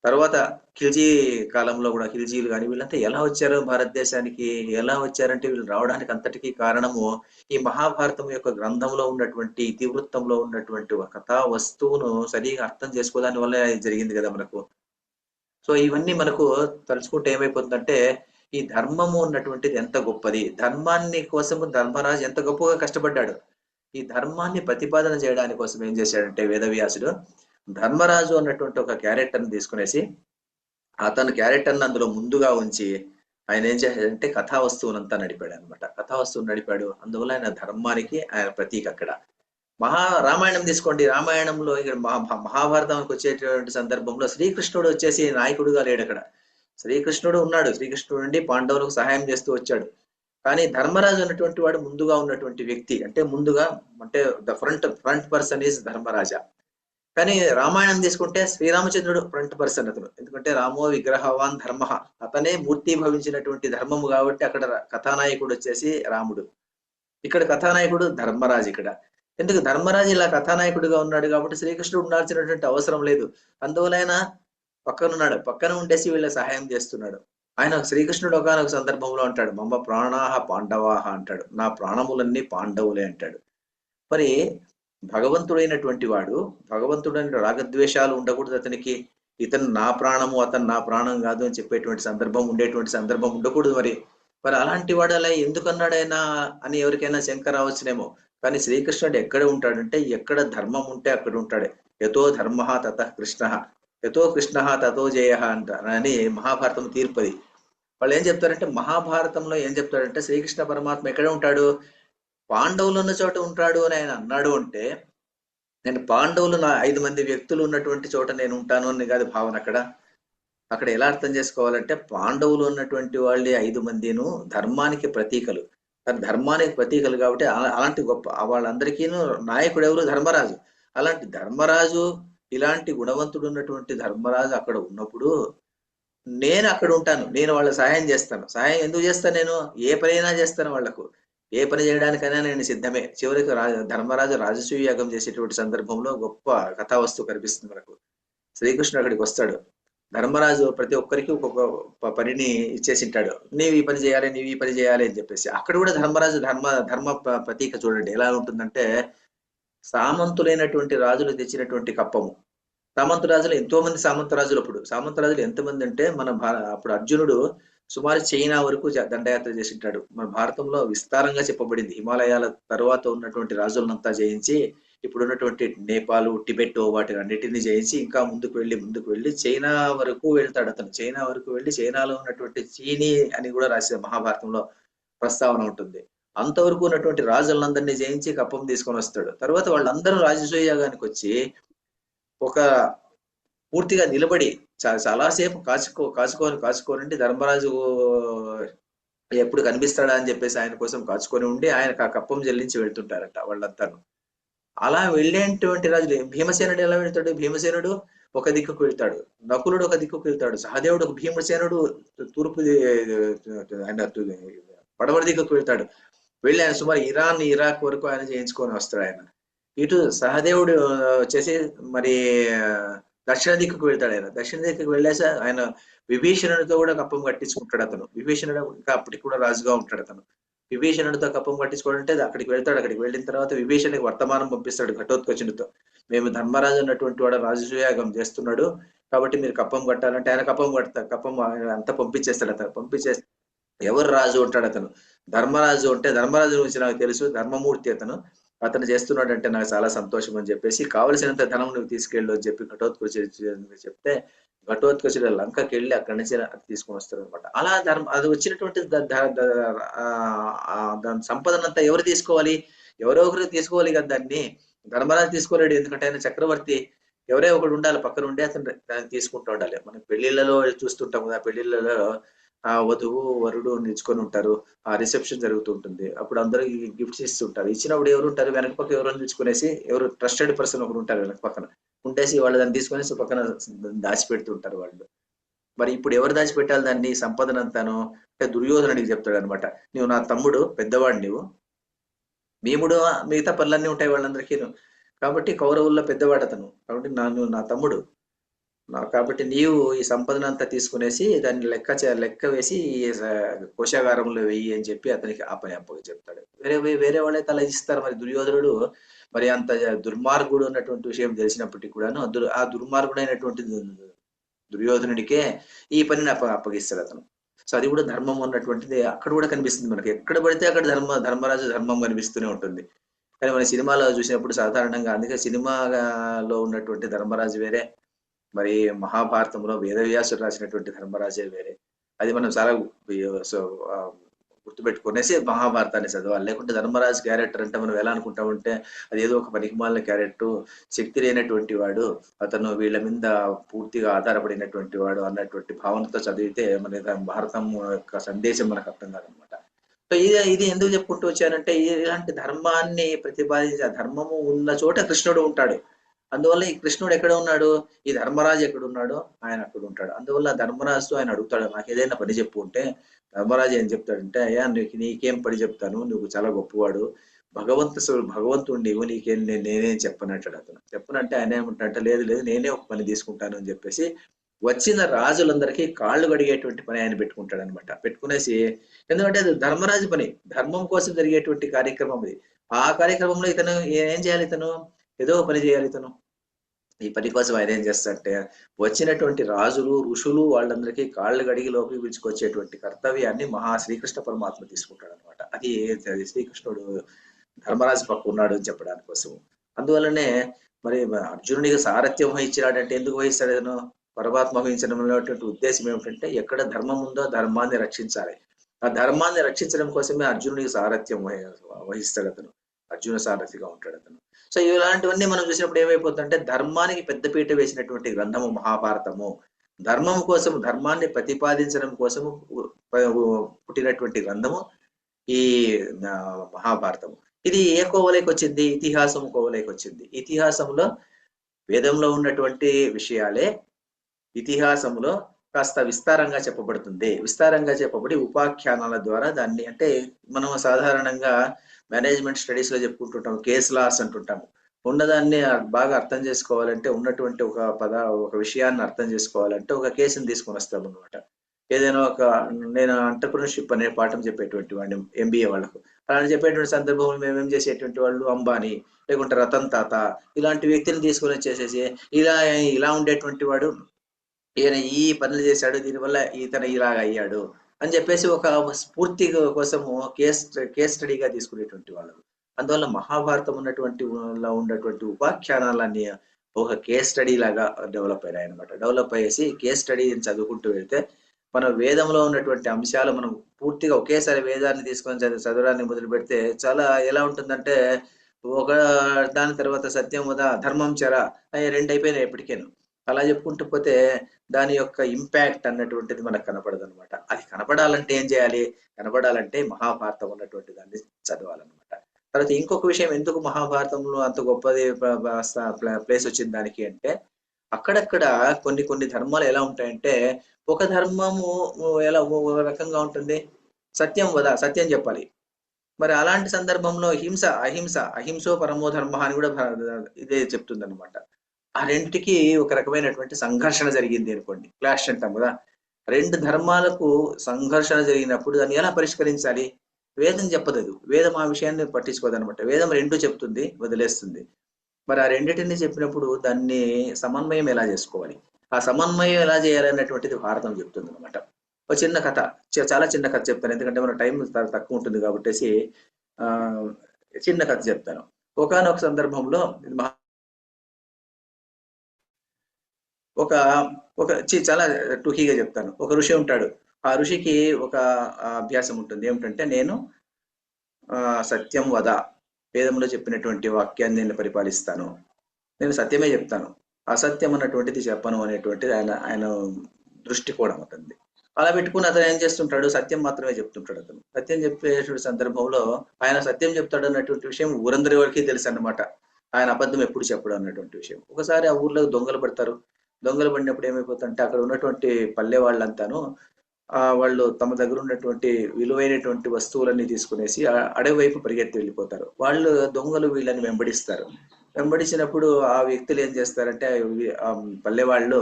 తర్వాత ఖిల్జీ కాలంలో కూడా ఖిల్జీలు కానీ వీళ్ళంతా ఎలా వచ్చారు భారతదేశానికి? ఎలా వచ్చారంటే వీళ్ళు రావడానికి అంతటికీ కారణము ఈ మహాభారతం యొక్క గ్రంథంలో ఉన్నటువంటి ఇతివృత్తంలో ఉన్నటువంటి ఒక కథా వస్తువును సరిగా అర్థం చేసుకోవడాని వల్ల జరిగింది కదా మనకు. సో ఇవన్నీ మనకు తలుచుకుంటే ఏమైపోతుందంటే, ఈ ధర్మము ఉన్నటువంటిది ఎంత గొప్పది, ధర్మాన్ని కోసము ధర్మరాజు ఎంత గొప్పగా కష్టపడ్డాడు. ఈ ధర్మాన్ని ప్రతిపాదన చేయడానికి కోసం ఏం చేశాడంటే వేదవ్యాసుడు ధర్మరాజు అన్నటువంటి ఒక క్యారెక్టర్ని తీసుకునేసి అతని క్యారెక్టర్ని అందులో ముందుగా ఉంచి ఆయన ఏం చేశాడంటే కథా వస్తువునంతా నడిపాడు అనమాట. కథా వస్తువును నడిపాడు, అందువల్ల ఆయన ధర్మానికి ఆయన ప్రతీక. అక్కడ రామాయణం తీసుకోండి, రామాయణంలో ఇక్కడ మహాభారతానికి వచ్చేటువంటి సందర్భంలో శ్రీకృష్ణుడు వచ్చేసి నాయకుడుగా లేడు. అక్కడ శ్రీకృష్ణుడు ఉన్నాడు, శ్రీకృష్ణుడు నుండి పాండవులకు సహాయం చేస్తూ వచ్చాడు. కానీ ధర్మరాజు అన్నటువంటి వాడు ముందుగా ఉన్నటువంటి వ్యక్తి, అంటే the front person is Dharmaraja. కానీ రామాయణం తీసుకుంటే శ్రీరామచంద్రుడు ఫ్రంట్ పర్సన్ అతను, ఎందుకంటే రామో విగ్రహవాన్ ధర్మ, అతనే మూర్తి భవించినటువంటి ధర్మము కాబట్టి అక్కడ కథానాయకుడు వచ్చేసి రాముడు, ఇక్కడ కథానాయకుడు ధర్మరాజు. ఇక్కడ ఎందుకు ధర్మరాజు ఇలా కథానాయకుడిగా ఉన్నాడు కాబట్టి శ్రీకృష్ణుడు ఉండాల్సినటువంటి అవసరం లేదు. అందువలన పక్కనున్నాడు, పక్కన ఉండేసి వీళ్ళ సహాయం చేస్తున్నాడు. ఆయన శ్రీకృష్ణుడు ఒకనొక సందర్భంలో అంటాడు, మమ్మ ప్రాణాహ పాండవాహ అంటాడు, నా ప్రాణములన్నీ పాండవులే అంటాడు. మరి భగవంతుడైనటువంటి వాడు, భగవంతుడైన రాగద్వేషాలు ఉండకూడదు అతనికి. ఇతను నా ప్రాణము, అతను నా ప్రాణం కాదు అని చెప్పేటువంటి సందర్భం ఉండేటువంటి సందర్భం ఉండకూడదు. మరి మరి అలాంటి వాడు అలా ఎందుకన్నాడైనా అని ఎవరికైనా శంక రావచ్చునేమో. కానీ శ్రీకృష్ణుడు ఎక్కడ ఉంటాడంటే ఎక్కడ ధర్మం ఉంటే అక్కడ ఉంటాడు. యతో ధర్మ తత కృష్ణ, యతో కృష్ణ తతో జయ అని మహాభారతం తీర్పది. వాళ్ళు ఏం చెప్తారంటే, మహాభారతంలో ఏం చెప్తాడంటే శ్రీకృష్ణ పరమాత్మ ఎక్కడ ఉంటాడు, పాండవులు ఉన్న చోట ఉంటాడు అని ఆయన అన్నాడు. అంటే నేను పాండవులు, నా 5 మంది వ్యక్తులు ఉన్నటువంటి చోట నేను ఉంటాను అని కాదు భావన. అక్కడ ఎలా అర్థం చేసుకోవాలంటే, పాండవులు ఉన్నటువంటి వాళ్ళే 5 మందిను ధర్మానికి ప్రతీకలు. ధర్మానికి ప్రతీకలు కాబట్టి అలాంటి గొప్ప వాళ్ళందరికీ నాయకుడు ఎవరు, ధర్మరాజు. అలాంటి ధర్మరాజు, ఇలాంటి గుణవంతుడు ఉన్నటువంటి ధర్మరాజు అక్కడ ఉన్నప్పుడు నేను అక్కడ ఉంటాను, నేను వాళ్ళ సహాయం చేస్తాను. సహాయం ఎందుకు చేస్తాను, నేను ఏ పనైనా చేస్తాను, వాళ్లకు ఏ పని చేయడానికైనా నేను సిద్ధమే. చివరికి ధర్మరాజు రాజసూయ యాగం చేసేటువంటి సందర్భంలో గొప్ప కథా వస్తువు కనిపిస్తుంది మనకు. శ్రీకృష్ణుడు అక్కడికి వస్తాడు. ధర్మరాజు ప్రతి ఒక్కరికి ఒక్కొక్క పనిని ఇచ్చేసింటాడు, నీవు ఈ పని చేయాలి, నీవు ఈ పని చేయాలి అని చెప్పేసి. అక్కడ కూడా ధర్మరాజు ధర్మ ప్రతీక చూడండి ఎలా ఉంటుందంటే, సామంతులైనటువంటి రాజులు తెచ్చినటువంటి కప్పము. సామంతరాజులు ఎంతో మంది సామంతరాజులు. అప్పుడు సామంతరాజులు ఎంతమంది అంటే అప్పుడు అర్జునుడు సుమారు చైనా వరకు దండయాత్ర చేసింటాడు. మన భారతంలో విస్తారంగా చెప్పబడింది. హిమాలయాల తర్వాత ఉన్నటువంటి రాజులనంతా జయించి, ఇప్పుడున్నటువంటి నేపాల్, టిబెట్ వాటి అన్నిటిని జయించి ఇంకా ముందుకు వెళ్ళి చైనా వరకు వెళ్తాడు అతను. చైనా వరకు వెళ్ళి చైనాలో ఉన్నటువంటి చీనీ అని కూడా రాసే మహాభారతంలో ప్రస్తావన ఉంటుంది. అంతవరకు ఉన్నటువంటి రాజులందరినీ జయించి కప్పం తీసుకొని వస్తాడు. తర్వాత వాళ్ళందరూ రాజసూయ యాగానికి వచ్చి ఒక పూర్తిగా నిలబడి చాలాసేపు కాచుకోనండి. ధర్మరాజు ఎప్పుడు కనిపిస్తాడా అని చెప్పేసి ఆయన కోసం కాచుకొని ఉండి ఆయనకు ఆ కప్పం చెల్లించి వెళ్తుంటారట వాళ్ళంతాను. అలా వెళ్ళేటువంటి రాజులు. భీమసేనుడు ఎలా వెళ్తాడు, భీమసేనుడు ఒక దిక్కుకు వెళ్తాడు, నకులుడు ఒక దిక్కుకు వెళ్తాడు, సహదేవుడు ఒక, భీమసేనుడు తూర్పు ఆయన పడమటి దిక్కుకు వెళ్తాడు. వెళ్ళి ఆయన సుమారు ఇరాక్ వరకు ఆయన చేయించుకొని వస్తాడు. ఆయన ఇటు సహదేవుడు వచ్చేసి మరి దక్షిణ దిక్కుకు వెళ్తాడు. ఆయన దక్షిణ దిక్కుకు వెళ్ళేసి ఆయన విభీషణుడితో కూడా కప్పం కట్టించుకుంటాడు అతను. విభీషణుడు ఇంకా అప్పటికి కూడా రాజుగా ఉంటాడు అతను. విభీషణుడితో కప్పం కట్టించుకోవాలంటే అక్కడికి వెళ్తాడు. అక్కడికి వెళ్ళిన తర్వాత విభీషణుడికి వర్తమానం పంపిస్తాడు ఘటోత్కచునితో, మేము ధర్మరాజు అన్నటువంటి వాడు రాజసూయాగం చేస్తున్నాడు కాబట్టి మీరు కప్పం కట్టాలంటే ఆయన కప్పం కడతాడు. కప్పం అంతా పంపించేస్తాడు. అతను పంపించేస్తే ఎవరు రాజు ఉంటాడు అతను, ధర్మరాజు. అంటే ధర్మరాజు గురించి నాకు తెలుసు, ధర్మమూర్తి అతను చేస్తున్నాడు అంటే నాకు చాలా సంతోషం అని చెప్పేసి, కావలసినంత ధనం నువ్వు తీసుకెళ్ళు అని చెప్పి ఘటోత్కచుడు చెప్తే, ఘటోత్కచుడు లంకకి వెళ్ళి అక్కడి నుంచి తీసుకొని వస్తాడు అనమాట. అలా అది వచ్చినటువంటి దాని సంపదనంతా ఎవరు తీసుకోవాలి, ఎవరో ఒకరు తీసుకోవాలి కదా దాన్ని. ధర్మరాజు తీసుకోలేడు, ఎందుకంటే ఆయన చక్రవర్తి. ఎవరే ఒకడు ఉండాలి పక్కన ఉండి అతను దాన్ని తీసుకుంటూ ఉండాలి. మనం పెళ్లిళ్లలో చూస్తుంటాం కదా, పెళ్లిళ్లలో ఆ వధువు వరుడు నిల్చుకొని ఉంటారు, ఆ రిసెప్షన్ జరుగుతూ ఉంటుంది. అప్పుడు అందరూ గిఫ్ట్స్ ఇస్తుంటారు. ఇచ్చినప్పుడు ఎవరు ఉంటారు, వెనక పక్క ఎవరు నిల్చుకునేసి, ఎవరు ట్రస్టెడ్ పర్సన్ ఒకరు ఉంటారు వెనక పక్కన ఉండేసి వాళ్ళు దాన్ని తీసుకునేసి పక్కన దాచిపెడుతుంటారు వాళ్ళు. మరి ఇప్పుడు ఎవరు దాచిపెట్టాలి దాన్ని, సంపదనంతాను అంటే దుర్యోధనుడికి చెప్తాడు అనమాట, నువ్వు నా తమ్ముడు, పెద్దవాడు నీవు, భీముడు మిగతా పనులన్నీ ఉంటాయి వాళ్ళందరికీ, కాబట్టి కౌరవుల్లో పెద్దవాడు అతను, కాబట్టి నా తమ్ముడు కాబట్టి నీవు ఈ సంపదనంతా తీసుకునేసి దాన్ని లెక్క వేసి కోశాగారంలో వెయ్యి అని చెప్పి అతనికి ఆ పని అప్పగా చెప్తాడు. వేరే వాళ్ళైతే అలా ఇస్తారు. మరి దుర్యోధనుడు మరి అంత దుర్మార్గుడు అన్నటువంటి విషయం తెలిసినప్పటికీ కూడాను ఆ దుర్మార్గుడైనటువంటి దుర్యోధనుడికే ఈ పనిని అప్పగిస్తాడు అతను. సో అది కూడా ధర్మం అన్నటువంటిది అక్కడ కూడా కనిపిస్తుంది మనకి. ఎక్కడ పడితే అక్కడ ధర్మరాజు ధర్మం కనిపిస్తూనే ఉంటుంది. కానీ మన సినిమాలో చూసినప్పుడు సాధారణంగా, అందుకే సినిమాలో ఉన్నటువంటి ధర్మరాజు వేరే, మరి మహాభారతంలో వేదవ్యాసుడు రాసినటువంటి ధర్మరాజే వేరే. అది మనం చాలా గుర్తుపెట్టుకునేసి మహాభారతాన్ని చదవాలి. లేకుంటే ధర్మరాజు క్యారెక్టర్ అంటే మనం ఎలా అనుకుంటామంటే అది ఏదో ఒక పనికిమాలిన క్యారెక్టర్, శక్తి లేనటువంటి వాడు, అతను వీళ్ళ మీద పూర్తిగా ఆధారపడినటువంటి వాడు అన్నటువంటి భావనతో చదివితే మన భారతం యొక్క సందేశం మనకు అర్థం కాదనమాట. సో ఇది ఎందుకు చెప్పుకుంటూ వచ్చానంటే, ఇలాంటి ధర్మాన్ని ప్రతిపాదించే, ధర్మము ఉన్న చోట కృష్ణుడు ఉంటాడు. అందువల్ల ఈ కృష్ణుడు ఎక్కడ ఉన్నాడు, ఈ ధర్మరాజు ఎక్కడ ఉన్నాడో ఆయన అక్కడ ఉంటాడు. అందువల్ల ధర్మరాజుతో ఆయన అడుగుతాడు, నాకు ఏదైనా పని చెప్పు అంటే ధర్మరాజు ఏం చెప్తాడంటే, అయ్యా నీకేం పని చెప్తాను, నువ్వు చాలా గొప్పవాడు, భగవంతుడు నీవు, నీకేం నేనేం చెప్పనంటాడు అతను. చెప్పనంటే ఆయన ఏమంటాడంటే, లేదు లేదు నేనే ఒక పని తీసుకుంటాను అని చెప్పేసి వచ్చిన రాజులందరికీ కాళ్ళు కడిగేటువంటి పని ఆయన పెట్టుకుంటాడు అనమాట. పెట్టుకునేసి, ఎందుకంటే అది ధర్మరాజు పని, ధర్మం కోసం జరిగేటువంటి కార్యక్రమం అది. ఆ కార్యక్రమంలో ఇతను ఏం చేయాలి? ఇతను ఏదో పని చేయాలి. ఇతను ఈ పని కోసం ఆయన ఏం చేస్తాడంటే, వచ్చినటువంటి రాజులు ఋషులు వాళ్ళందరికీ కాళ్ళు గడిగి లోపలికి పిలుచుకొచ్చేటువంటి కర్తవ్యాన్ని శ్రీకృష్ణ పరమాత్మ తీసుకుంటాడు అనమాట. అది శ్రీకృష్ణుడు ధర్మరాజు పక్క ఉన్నాడు అని చెప్పడానికి కోసం. అందువల్లనే మరి అర్జునుడికి సారథ్యం వహించినాడంటే ఎందుకు వహిస్తాడు? అతను పరమాత్మ వహించడం ఉద్దేశం ఏమిటంటే, ఎక్కడ ధర్మం ఉందో ధర్మాన్ని రక్షించాలి. ఆ ధర్మాన్ని రక్షించడం కోసమే అర్జునుడికి సారథ్యం వహిస్తాడు అతను. అర్జున సారథిగా ఉంటాడు అతను. సో ఇలాంటివన్నీ మనం చూసినప్పుడు ఏమైపోతుందంటే, ధర్మానికి పెద్దపీట వేసినటువంటి గ్రంథము మహాభారతము. ధర్మం కోసం, ధర్మాన్ని ప్రతిపాదించడం కోసము పుట్టినటువంటి గ్రంథము ఈ మహాభారతము. ఇది ఏ కోవలోకి వచ్చింది? ఇతిహాసం కోవలోకి వచ్చింది. ఇతిహాసంలో వేదంలో ఉన్నటువంటి విషయాలే ఇతిహాసంలో కాస్త విస్తారంగా చెప్పబడుతుంది. విస్తారంగా చెప్పబడి ఉపాఖ్యానాల ద్వారా దాన్ని, అంటే మనం సాధారణంగా మేనేజ్మెంట్ స్టడీస్ లో చెప్పుకుంటుంటాం, కేస్ లాస్ అంటుంటాము. ఉన్నదాన్ని బాగా అర్థం చేసుకోవాలంటే, ఉన్నటువంటి ఒక విషయాన్ని అర్థం చేసుకోవాలంటే ఒక కేసుని తీసుకొని వస్తాం అనమాట. ఏదైనా నేను ఎంటర్‌ప్రెన్యూర్‌షిప్ అనే పాఠం చెప్పేటువంటి వాడిని ఎంబీఏ వాళ్ళకు. అలాంటి చెప్పేటువంటి సందర్భంలో మేమేం చేసేటువంటి వాళ్ళు, అంబానీ లేకుంటే రతన్ టాట ఇలాంటి వ్యక్తిని తీసుకొని వచ్చేసేసి, ఇలా ఉండేటువంటి వాడు ఈయన ఈ పనులు చేశాడు, దీనివల్ల ఇతను ఇలాగ అయ్యాడు అని చెప్పేసి ఒక స్ఫూర్తి కోసము కేస్ స్టడీగా తీసుకునేటువంటి వాళ్ళు. అందువల్ల మహాభారతం ఉన్నటువంటి ఉపాఖ్యానాలన్నీ ఒక కేస్ స్టడీ లాగా డెవలప్ అయ్యాయి అనమాట. డెవలప్ అయ్యేసి కేస్ స్టడీ చదువుకుంటూ వెళ్తే మన వేదంలో ఉన్నటువంటి అంశాలు మనం పూర్తిగా ఒకేసారి వేదాన్ని తీసుకొని చదవడాన్ని మొదలు పెడితే చాలా ఎలా ఉంటుందంటే, ఒక దాని తర్వాత సత్యం వద, ధర్మం చర, అవి 2 అయిపోయినాయి ఎప్పటికేను. అలా చెప్పుకుంటూ పోతే దాని యొక్క ఇంపాక్ట్ అన్నటువంటిది మనకు కనపడదు అనమాట. అది కనపడాలంటే ఏం చేయాలి? కనపడాలంటే మహాభారతం ఉన్నటువంటి దాన్ని చదవాలన్నమాట. తర్వాత ఇంకొక విషయం, ఎందుకు మహాభారతంలో అంత గొప్పది ప్లేస్ వచ్చింది దానికి అంటే, అక్కడక్కడ కొన్ని ధర్మాలు ఎలా ఉంటాయంటే, ఒక ధర్మము ఎలా ఒక రకంగా ఉంటుంది, సత్యం వద, సత్యం చెప్పాలి. మరి అలాంటి సందర్భంలో అహింసో పరమో ధర్మ అని కూడా ఇదే చెప్తుంది అనమాట. ఆ రెండిటికి ఒక రకమైనటువంటి సంఘర్షణ జరిగింది అనుకోండి, క్లాష్ అంటాం కదా. 2 ధర్మాలకు సంఘర్షణ జరిగినప్పుడు దాన్ని ఎలా పరిష్కరించాలి? వేదం చెప్పదు. వేదం ఆ విషయాన్ని పట్టించుకోదు అనమాట. వేదం 2 చెప్తుంది, వదిలేస్తుంది. మరి ఆ రెండింటిని చెప్పినప్పుడు దాన్ని సమన్వయం ఎలా చేసుకోవాలి, ఆ సమన్వయం ఎలా చేయాలన్నటువంటిది భారతం చెప్తుంది అనమాట. ఒక చిన్న కథ, చాలా చిన్న కథ చెప్తాను, ఎందుకంటే మన టైం తక్కువ ఉంటుంది కాబట్టి చిన్న కథ చెప్తాను. ఒకానొక సందర్భంలో చాలా టూకీగా చెప్తాను. ఒక ఋషి ఉంటాడు. ఆ ఋషికి ఒక అభ్యాసం ఉంటుంది. ఏమిటంటే, నేను సత్యం వద, వేదంలో చెప్పినటువంటి వాక్యాన్ని నేను పరిపాలిస్తాను, నేను సత్యమే చెప్తాను, అసత్యం అన్నటువంటిది చెప్పను అనేటువంటిది ఆయన దృష్టికోణం అవుతుంది. అలా పెట్టుకుని అతను ఏం చేస్తుంటాడు? సత్యం మాత్రమే చెప్తుంటాడు. అతను సత్యం చెప్పేటువంటి సందర్భంలో ఆయన సత్యం చెప్తాడు అన్నటువంటి విషయం ఊరందరి వరకు తెలుసు అన్నమాట. ఆయన అబద్ధం ఎప్పుడు చెప్పడు అన్నటువంటి విషయం. ఒకసారి ఆ ఊర్లో దొంగలు పడతారు. దొంగలు పడినప్పుడు ఏమైపోతుందంటే, అక్కడ ఉన్నటువంటి పల్లె వాళ్ళంతాను వాళ్ళు తమ దగ్గర ఉన్నటువంటి విలువైనటువంటి వస్తువులన్నీ తీసుకునేసి అడవి వైపు పరిగెత్తి వెళ్ళిపోతారు. వాళ్ళు దొంగలు వీళ్ళని వెంబడిస్తారు. వెంబడించినప్పుడు ఆ వ్యక్తులు ఏం చేస్తారంటే, పల్లె వాళ్ళు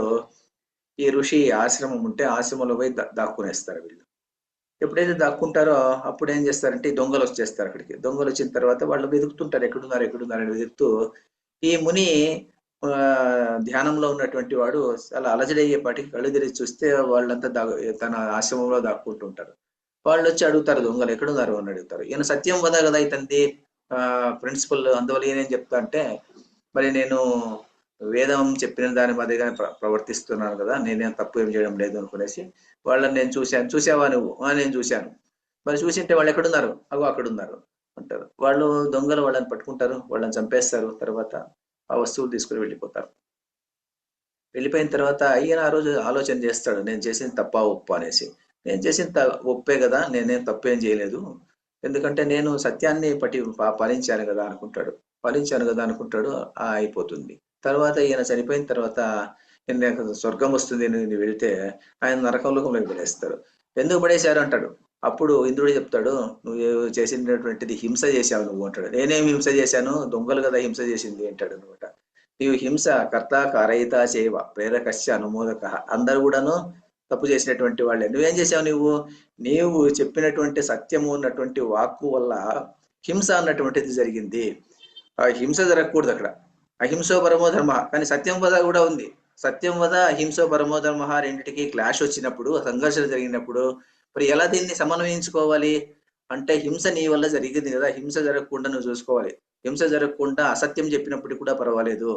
ఈ ఋషి ఆశ్రమం ఉంటే ఆశ్రమంలో పోయి దాక్కునేస్తారు. వీళ్ళు ఎప్పుడైతే దాక్కుంటారో అప్పుడు ఏం చేస్తారంటే, ఈ దొంగలు వచ్చేస్తారు అక్కడికి. దొంగలు వచ్చిన తర్వాత వాళ్ళు వెతుకుతుంటారు, ఎక్కడున్నారని వెతుకుతూ ఈ ముని ధ్యానంలో ఉన్నటువంటి వాడు చాలా అలజడయ్యేపాటికి కళ్ళు తెరిచి చూస్తే వాళ్ళంతా తన ఆశ్రమంలో దాక్కుంటుంటారు. వాళ్ళు వచ్చి అడుగుతారు, దొంగలు ఎక్కడున్నారు అని అడుగుతారు. ఈయన సత్యం వద కదా ఇతనిది ప్రిన్సిపల్, అందువల్ల ఈయన ఏం చెప్తా అంటే, మరి నేను వేదం చెప్పిన దాని మాదిరిగా ప్రవర్తిస్తున్నాను కదా, నేనేం తప్పు ఏం చేయడం లేదు అనుకునేసి వాళ్ళని నేను చూసావా నువ్వు? నేను చూశాను. మరి చూసింటే వాళ్ళు ఎక్కడున్నారు? అక్కడున్నారు అంటారు. వాళ్ళు దొంగలు వాళ్ళని పట్టుకుంటారు, వాళ్ళని చంపేస్తారు. తర్వాత ఆ వస్తువులు తీసుకుని వెళ్ళిపోతారు. వెళ్ళిపోయిన తర్వాత ఈయన ఆ రోజు ఆలోచన చేస్తాడు, నేను చేసిన తప్ప ఒప్పు అనేసి. నేను చేసిన ఒప్పే కదా, నేనేం తప్పేం చేయలేదు, ఎందుకంటే నేను సత్యాన్ని పాలించాను కదా అనుకుంటాడు. అయిపోతుంది. తర్వాత ఈయన చనిపోయిన తర్వాత స్వర్గం వస్తుంది నేను వెళ్తే ఆయన నరకంలోకి పడేస్తారు. ఎందుకు పడేశారు అంటాడు. అప్పుడు ఇంద్రుడు చెప్తాడు, నువ్వు చేసినటువంటిది హింస చేశావు నువ్వు అంటాడు. నేనేం హింస చేశాను, దొంగలు కదా హింస చేసింది అంటాడు అనమాట. నీవు హింస కర్త కారయిత చేవ ప్రేరకస్య అనుమోదక, అందరు కూడాను తప్పు చేసినటువంటి వాళ్ళే. నువ్వేం చేసావు, నీవు చెప్పినటువంటి సత్యము ఉన్నటువంటి వాక్కు వల్ల హింస అన్నటువంటిది జరిగింది. ఆ హింస జరగకూడదు అక్కడ, అహింసో పరమో ధర్మ, కానీ సత్యం వద కూడా ఉంది. సత్యం వద అహింసో పరమో ధర్మ రెండింటికి క్లాష్ వచ్చినప్పుడు, సంఘర్షణ జరిగినప్పుడు మరి ఎలా దీన్ని సమన్వయించుకోవాలి అంటే, హింస నీ వల్ల జరిగింది కదా, హింస జరగకుండా నువ్వు చూసుకోవాలి. హింస జరగకుండా అసత్యం చెప్పినప్పటికీ కూడా పర్వాలేదు.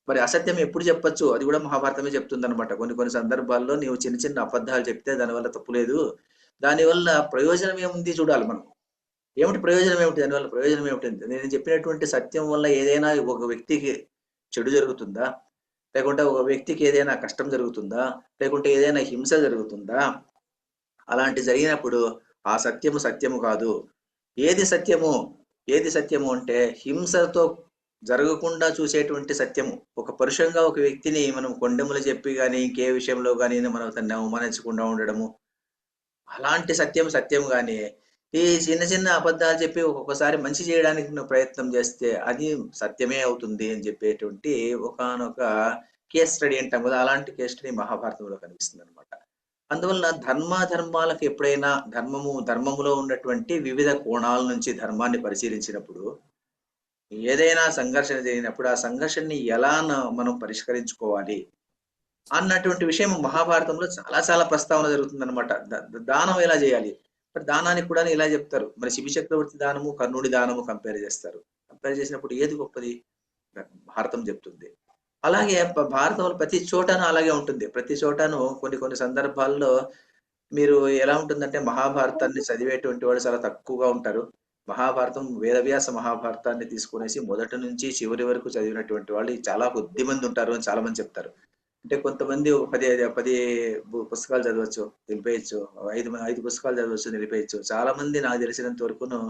మరి అసత్యం ఎప్పుడు చెప్పొచ్చు, అది కూడా మహాభారతమే చెప్తుంది అనమాట. కొన్ని సందర్భాల్లో నీవు చిన్న చిన్న అబద్ధాలు చెప్తే దానివల్ల తప్పు లేదు, దానివల్ల ప్రయోజనం ఏముంది చూడాలి మనం. ఏమిటి ప్రయోజనం, ఏమిటి దానివల్ల ప్రయోజనం ఏమిటి? నేను చెప్పినటువంటి సత్యం వల్ల ఏదైనా ఒక వ్యక్తికి చెడు జరుగుతుందా, లేకుంటే ఒక వ్యక్తికి ఏదైనా కష్టం జరుగుతుందా, లేకుంటే ఏదైనా హింస జరుగుతుందా? అలాంటి జరిగినప్పుడు ఆ సత్యము సత్యము కాదు. ఏది సత్యము అంటే హింసతో జరగకుండా చూసేటువంటి సత్యము. ఒక పరుషంగా ఒక వ్యక్తిని మనం కొండెములు చెప్పి కానీ ఇంకే విషయంలో కానీ మనం తన్ని అవమానించకుండా ఉండడము, అలాంటి సత్యం కానీ ఈ చిన్న చిన్న అబద్ధాలు చెప్పి ఒక్కొక్కసారి మంచి చేయడానికి నువ్వు ప్రయత్నం చేస్తే అది సత్యమే అవుతుంది అని చెప్పేటువంటి ఒకానొక కేస్ స్టడీ అంటాం కదా, అలాంటి కేస్ స్టడీ మహాభారతంలో కనిపిస్తుంది అనమాట. అందువల్ల ధర్మాలకు ఎప్పుడైనా ధర్మములో ఉన్నటువంటి వివిధ కోణాల నుంచి ధర్మాన్ని పరిశీలించినప్పుడు, ఏదైనా సంఘర్షణ జరిగినప్పుడు ఆ సంఘర్షణని ఎలా మనం పరిష్కరించుకోవాలి అన్నటువంటి విషయం మహాభారతంలో చాలా ప్రస్తావన జరుగుతుంది అనమాట. దానం ఎలా చేయాలి, మరి దానానికి కూడా ఇలా చెప్తారు. మరి శిబి చక్రవర్తి దానము కర్ణుడి దానము కంపేర్ చేసినప్పుడు ఏది గొప్పది భారతం చెప్తుంది. అలాగే భారతంలో ప్రతి చోటను అలాగే ఉంటుంది. ప్రతి చోటను కొన్ని సందర్భాల్లో మీరు ఎలా ఉంటుందంటే, మహాభారతాన్ని చదివేటువంటి వాళ్ళు చాలా తక్కువగా ఉంటారు. మహాభారతం వేదవ్యాస మహాభారతాన్ని తీసుకునేసి మొదటి నుంచి చివరి వరకు చదివినటువంటి వాళ్ళు చాలా కొద్ది మంది ఉంటారు అని చాలా మంది చెప్తారు. అంటే కొంతమంది 10 పుస్తకాలు చదవచ్చు, నిలిపేయచ్చు. 5 పుస్తకాలు చదవచ్చు, నిలిపేయచ్చు. చాలా మంది నాకు తెలిసినంత వరకును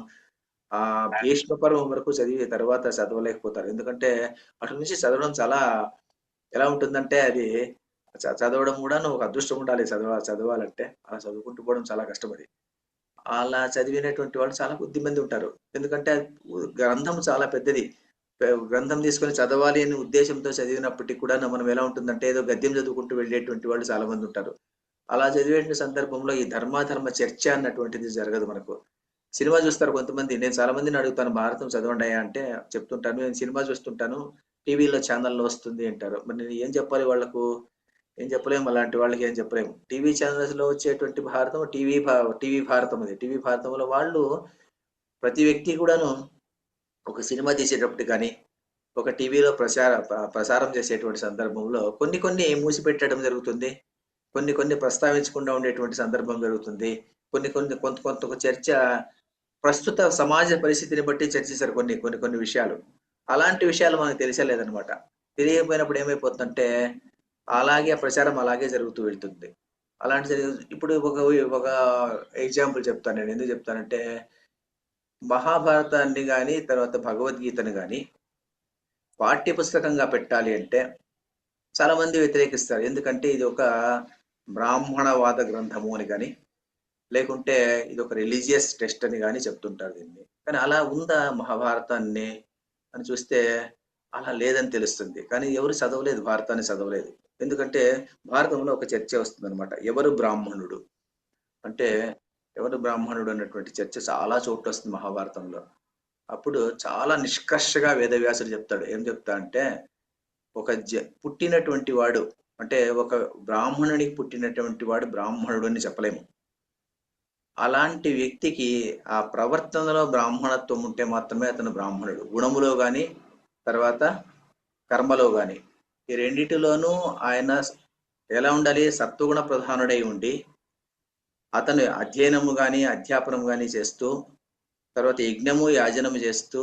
ఆ భీష్మ పర్వం వరకు చదివి తర్వాత చదవలేకపోతారు. ఎందుకంటే అటు నుంచి చదవడం చాలా ఎలా ఉంటుందంటే, అది చదవడం కూడా ఒక అదృష్టం ఉండాలి. చదవాలంటే అలా చదువుకుంటూ పోవడం చాలా కష్టం. అది అలా చదివినటువంటి వాళ్ళు చాలా కొద్ది మంది ఉంటారు. ఎందుకంటే గ్రంథం చాలా పెద్దది. గ్రంథం తీసుకొని చదవాలి అనే ఉద్దేశంతో చదివినప్పటికీ కూడా మనం ఎలా ఉంటుందంటే, ఏదో గద్యం చదువుకుంటూ వెళ్ళేటువంటి వాళ్ళు చాలా మంది ఉంటారు. అలా చదివే సందర్భంలో ఈ ధర్మ చర్చ అన్నటువంటిది జరగదు మనకు. సినిమా చూస్తారు కొంతమంది. నేను చాలా మందిని అడుగుతాను, భారతం చదవండి అంటే చెప్తుంటాను, నేను సినిమా చూస్తుంటాను, టీవీలో ఛానల్లో వస్తుంది అంటారు. మరి నేను ఏం చెప్పాలి వాళ్లకు? ఏం చెప్పలేము, అలాంటి వాళ్ళకి ఏం చెప్పలేము. టీవీ ఛానల్స్ లో వచ్చేటువంటి భారతం టీవీ భారతం. అది టీవీ భారతంలో వాళ్ళు ప్రతి వ్యక్తి కూడాను ఒక సినిమా తీసేటప్పుడు కానీ ఒక టీవీలో ప్రసారం చేసేటువంటి సందర్భంలో కొన్ని మూసిపెట్టడం జరుగుతుంది, కొన్ని ప్రస్తావించకుండా ఉండేటువంటి సందర్భం జరుగుతుంది. కొంత చర్చ ప్రస్తుత సమాజ పరిస్థితిని బట్టి చర్చిస్తారు కొన్ని విషయాలు. అలాంటి విషయాలు మనకు తెలిసేలేదనమాట. తెలియకపోయినప్పుడు ఏమైపోతుందంటే అలాగే ప్రచారం అలాగే జరుగుతూ వెళ్తుంది. అలాంటి ఇప్పుడు ఒక ఎగ్జాంపుల్ చెప్తాను. నేను ఎందుకు చెప్తానంటే, మహాభారతాన్ని కానీ తర్వాత భగవద్గీతను కానీ పాఠ్య పుస్తకంగా పెట్టాలి అంటే చాలా మంది వ్యతిరేకిస్తారు. ఎందుకంటే ఇది ఒక బ్రాహ్మణవాద గ్రంథము అని కానీ, లేకుంటే ఇది ఒక రిలీజియస్ టెస్ట్ అని కానీ చెప్తుంటారు దీన్ని. కానీ అలా ఉందా మహాభారతాన్ని అని చూస్తే అలా లేదని తెలుస్తుంది. కానీ ఎవరు చదవలేదు, భారతాన్ని చదవలేదు. ఎందుకంటే భారతంలో ఒక చర్చ వస్తుంది అనమాట, ఎవరు బ్రాహ్మణుడు అన్నటువంటి చర్చ చాలా చోట్ల వస్తుంది మహాభారతంలో. అప్పుడు చాలా నిష్కర్షగా వేదవ్యాసుడు చెప్తాడు. ఏం చెప్తా అంటే, పుట్టినటువంటి వాడు అంటే ఒక బ్రాహ్మణునికి పుట్టినటువంటి వాడు బ్రాహ్మణుడు అని చెప్పలేము. అలాంటి వ్యక్తికి ఆ ప్రవర్తనలో బ్రాహ్మణత్వం ఉంటే మాత్రమే అతను బ్రాహ్మణుడు. గుణములో గాని తర్వాత కర్మలో గాని ఈ రెండిటిలోనూ ఆయన ఎలా ఉండాలి? సత్వగుణ ప్రధానుడై ఉండి అతను అధ్యయనము గాని అధ్యాపనం గాని చేస్తూ, తర్వాత యజ్ఞము యాజనము చేస్తూ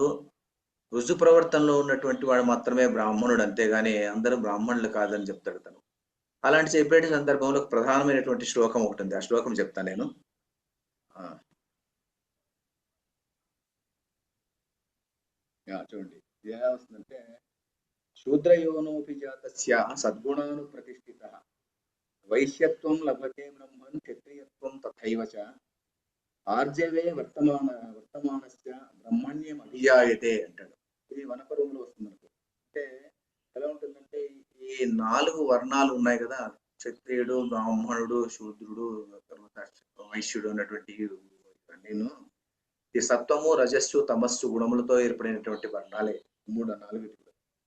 రుజు ప్రవర్తనలో ఉన్నటువంటి వాడు మాత్రమే బ్రాహ్మణుడు, అంతేగాని అందరూ బ్రాహ్మణులు కాదని చెప్తాడు తను. అలాంటి చెప్పే సందర్భంలో ప్రధానమైనటువంటి శ్లోకం ఒకటి ఉంది. ఆ శ్లోకం చెప్తాను నేను. చూడండి, ఎలా వస్తుందంటే, శూద్రయోనోపి జాతస్య సద్గుణాను ప్రతిష్ఠిత వైశ్యత్వం లభతే బ్రహ్మన్ క్షత్రియత్వం తథైవ చ ఆర్జవే వర్తమానస్య బ్రహ్మణ్యం అభిజాయతే అంటాడు. ఇది వనపర్వంలో వస్తుంది మనకు. అంటే ఎలా ఉంటుందంటే ఈ 4 వర్ణాలు ఉన్నాయి కదా, క్షత్రియుడు, బ్రాహ్మణుడు, శూద్రుడు, తర్వాత వైశ్యుడు అన్నటువంటి నేను ఈ సత్వము, రజస్సు, తమస్సు గుణములతో ఏర్పడినటువంటి వర్ణాలే 3 4.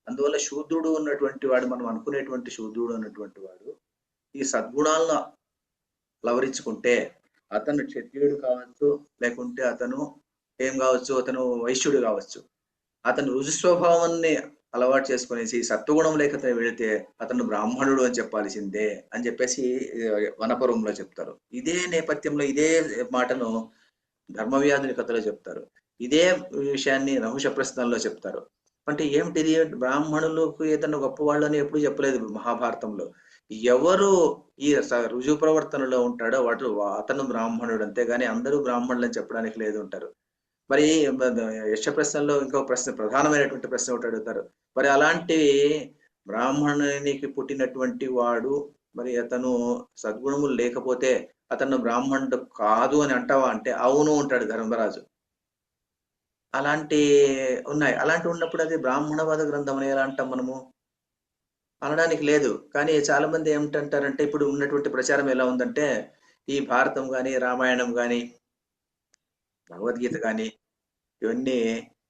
అందువల్ల శూద్రుడు ఉన్నటువంటి వాడు, మనం అనుకునేటువంటి శూద్రుడు అన్నటువంటి వాడు ఈ సద్గుణాలను లవరించుకుంటే అతను క్షత్రియుడు కావచ్చు, లేకుంటే అతను ఏం కావచ్చు, అతను వైశ్యుడు కావచ్చు. అతను రుజుస్వభావాన్ని అలవాటు చేసుకునేసి సత్వగుణం లేకపోతే వెళితే అతను బ్రాహ్మణుడు అని చెప్పాల్సిందే అని చెప్పేసి వనపర్వంలో చెప్తారు. ఇదే నేపథ్యంలో ఇదే మాటను ధర్మవ్యాధుని కథలో చెప్తారు. ఇదే విషయాన్ని నహుష ప్రశ్నల్లో చెప్తారు. అంటే ఏమిటిది, బ్రాహ్మణులకు ఏదైనా గొప్పవాళ్ళు అని ఎప్పుడు చెప్పలేదు మహాభారతంలో. ఎవరు ఈ రుజు ప్రవర్తనలో ఉంటాడో వాడు అతను బ్రాహ్మణుడు, అంతేగాని అందరూ బ్రాహ్మణులు అని చెప్పడానికి లేదు ఉంటారు. మరి యక్ష ప్రశ్నలో ఇంకో ప్రశ్న, ప్రధానమైనటువంటి ప్రశ్న ఒకటి అడుగుతారు. మరి అలాంటి బ్రాహ్మణునికి పుట్టినటువంటి వాడు మరి అతను సద్గుణములు లేకపోతే అతను బ్రాహ్మణుడు కాదు అని అంటావా అంటే అవును అంటాడు ధర్మరాజు. అలాంటి ఉన్నాయి. అలాంటి ఉన్నప్పుడు అది బ్రాహ్మణవాద గ్రంథం అని ఎలా అంటాం మనము? అనడానికి లేదు. కానీ చాలా మంది ఏమిటంటారంటే, ఇప్పుడు ఉన్నటువంటి ప్రచారం ఎలా ఉందంటే, ఈ భారతం కానీ, రామాయణం కానీ, భగవద్గీత కానీ, ఇవన్నీ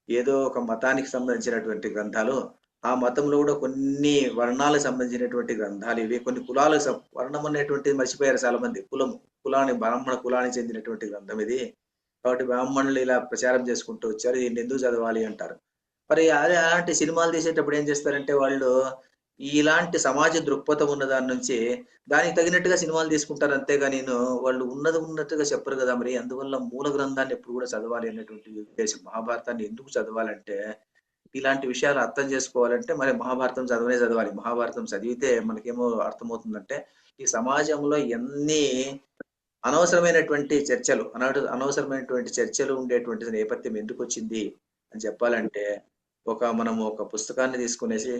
ఏదో ఒక మతానికి సంబంధించినటువంటి గ్రంథాలు. ఆ మతంలో కూడా కొన్ని వర్ణాలకు సంబంధించినటువంటి గ్రంథాలు ఇవి. కొన్ని కులాలకు వర్ణం అనేటువంటిది మర్చిపోయారు చాలా మంది. బ్రాహ్మణ కులానికి చెందినటువంటి గ్రంథం ఇది. కాబట్టి బ్రాహ్మణులు ఇలా ప్రచారం చేసుకుంటూ వచ్చారు, దీన్ని ఎందుకు చదవాలి అంటారు. మరి అదే అలాంటి సినిమాలు తీసేటప్పుడు ఏం చేస్తారంటే, వాళ్ళు ఇలాంటి సమాజ దృక్పథం ఉన్న దాని నుంచి దానికి తగినట్టుగా సినిమాలు తీసుకుంటారు, అంతేగాని వాళ్ళు ఉన్నట్టుగా చెప్పరు కదా. మరి అందువల్ల మూల గ్రంథాన్ని ఎప్పుడు కూడా చదవాలి అనేటువంటి ఉద్దేశం. మహాభారతాన్ని ఎందుకు చదవాలంటే, ఇలాంటి విషయాలు అర్థం చేసుకోవాలంటే మరి మహాభారతం చదవాలి. మహాభారతం చదివితే మనకేమో అర్థమవుతుందంటే, ఈ సమాజంలో ఎన్ని అనవసరమైనటువంటి చర్చలు ఉండేటువంటి నేపథ్యం ఎందుకు వచ్చింది అని చెప్పాలంటే, మనం ఒక పుస్తకాన్ని తీసుకునేసి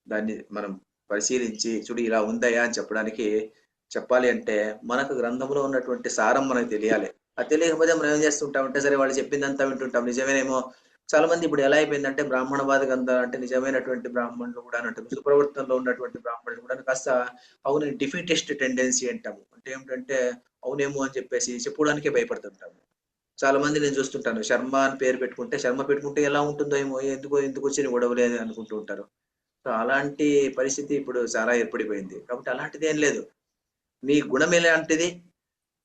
దాన్ని మనం పరిశీలించి చూడు ఇలా ఉందయా అని చెప్పాలి అంటే మనకు గ్రంథంలో ఉన్నటువంటి సారం మనకు తెలియాలి. అది తెలియకపోతే మనం ఏం చేస్తుంటామంటే, సరే వాళ్ళు చెప్పిందంతా వింటుంటాం, నిజమేనేమో. చాలా మంది ఇప్పుడు ఎలా అయిపోయిందంటే, బ్రాహ్మణవాద గ్రంథాలు అంటే నిజమైనటువంటి బ్రాహ్మణులు కూడా అంటే సుప్రవర్తనలో ఉన్నటువంటి బ్రాహ్మణులు కూడా కాస్త అవును డిఫీటెస్ట్ టెండెన్సీ అంటాము. అంటే ఏమిటంటే అవునేమో అని చెప్పేసి చెప్పుకోవడానికే భయపడుతుంటాము. చాలా మంది నేను చూస్తుంటాను, శర్మ అని పేరు పెట్టుకుంటే ఎలా ఉంటుందో ఏమో, ఎందుకు వచ్చిన గొడవలే అని అనుకుంటూ ఉంటారు. సో అలాంటి పరిస్థితి ఇప్పుడు చాలా ఏర్పడిపోయింది. కాబట్టి అలాంటిది ఏం లేదు, నీ గుణం ఎలాంటిది.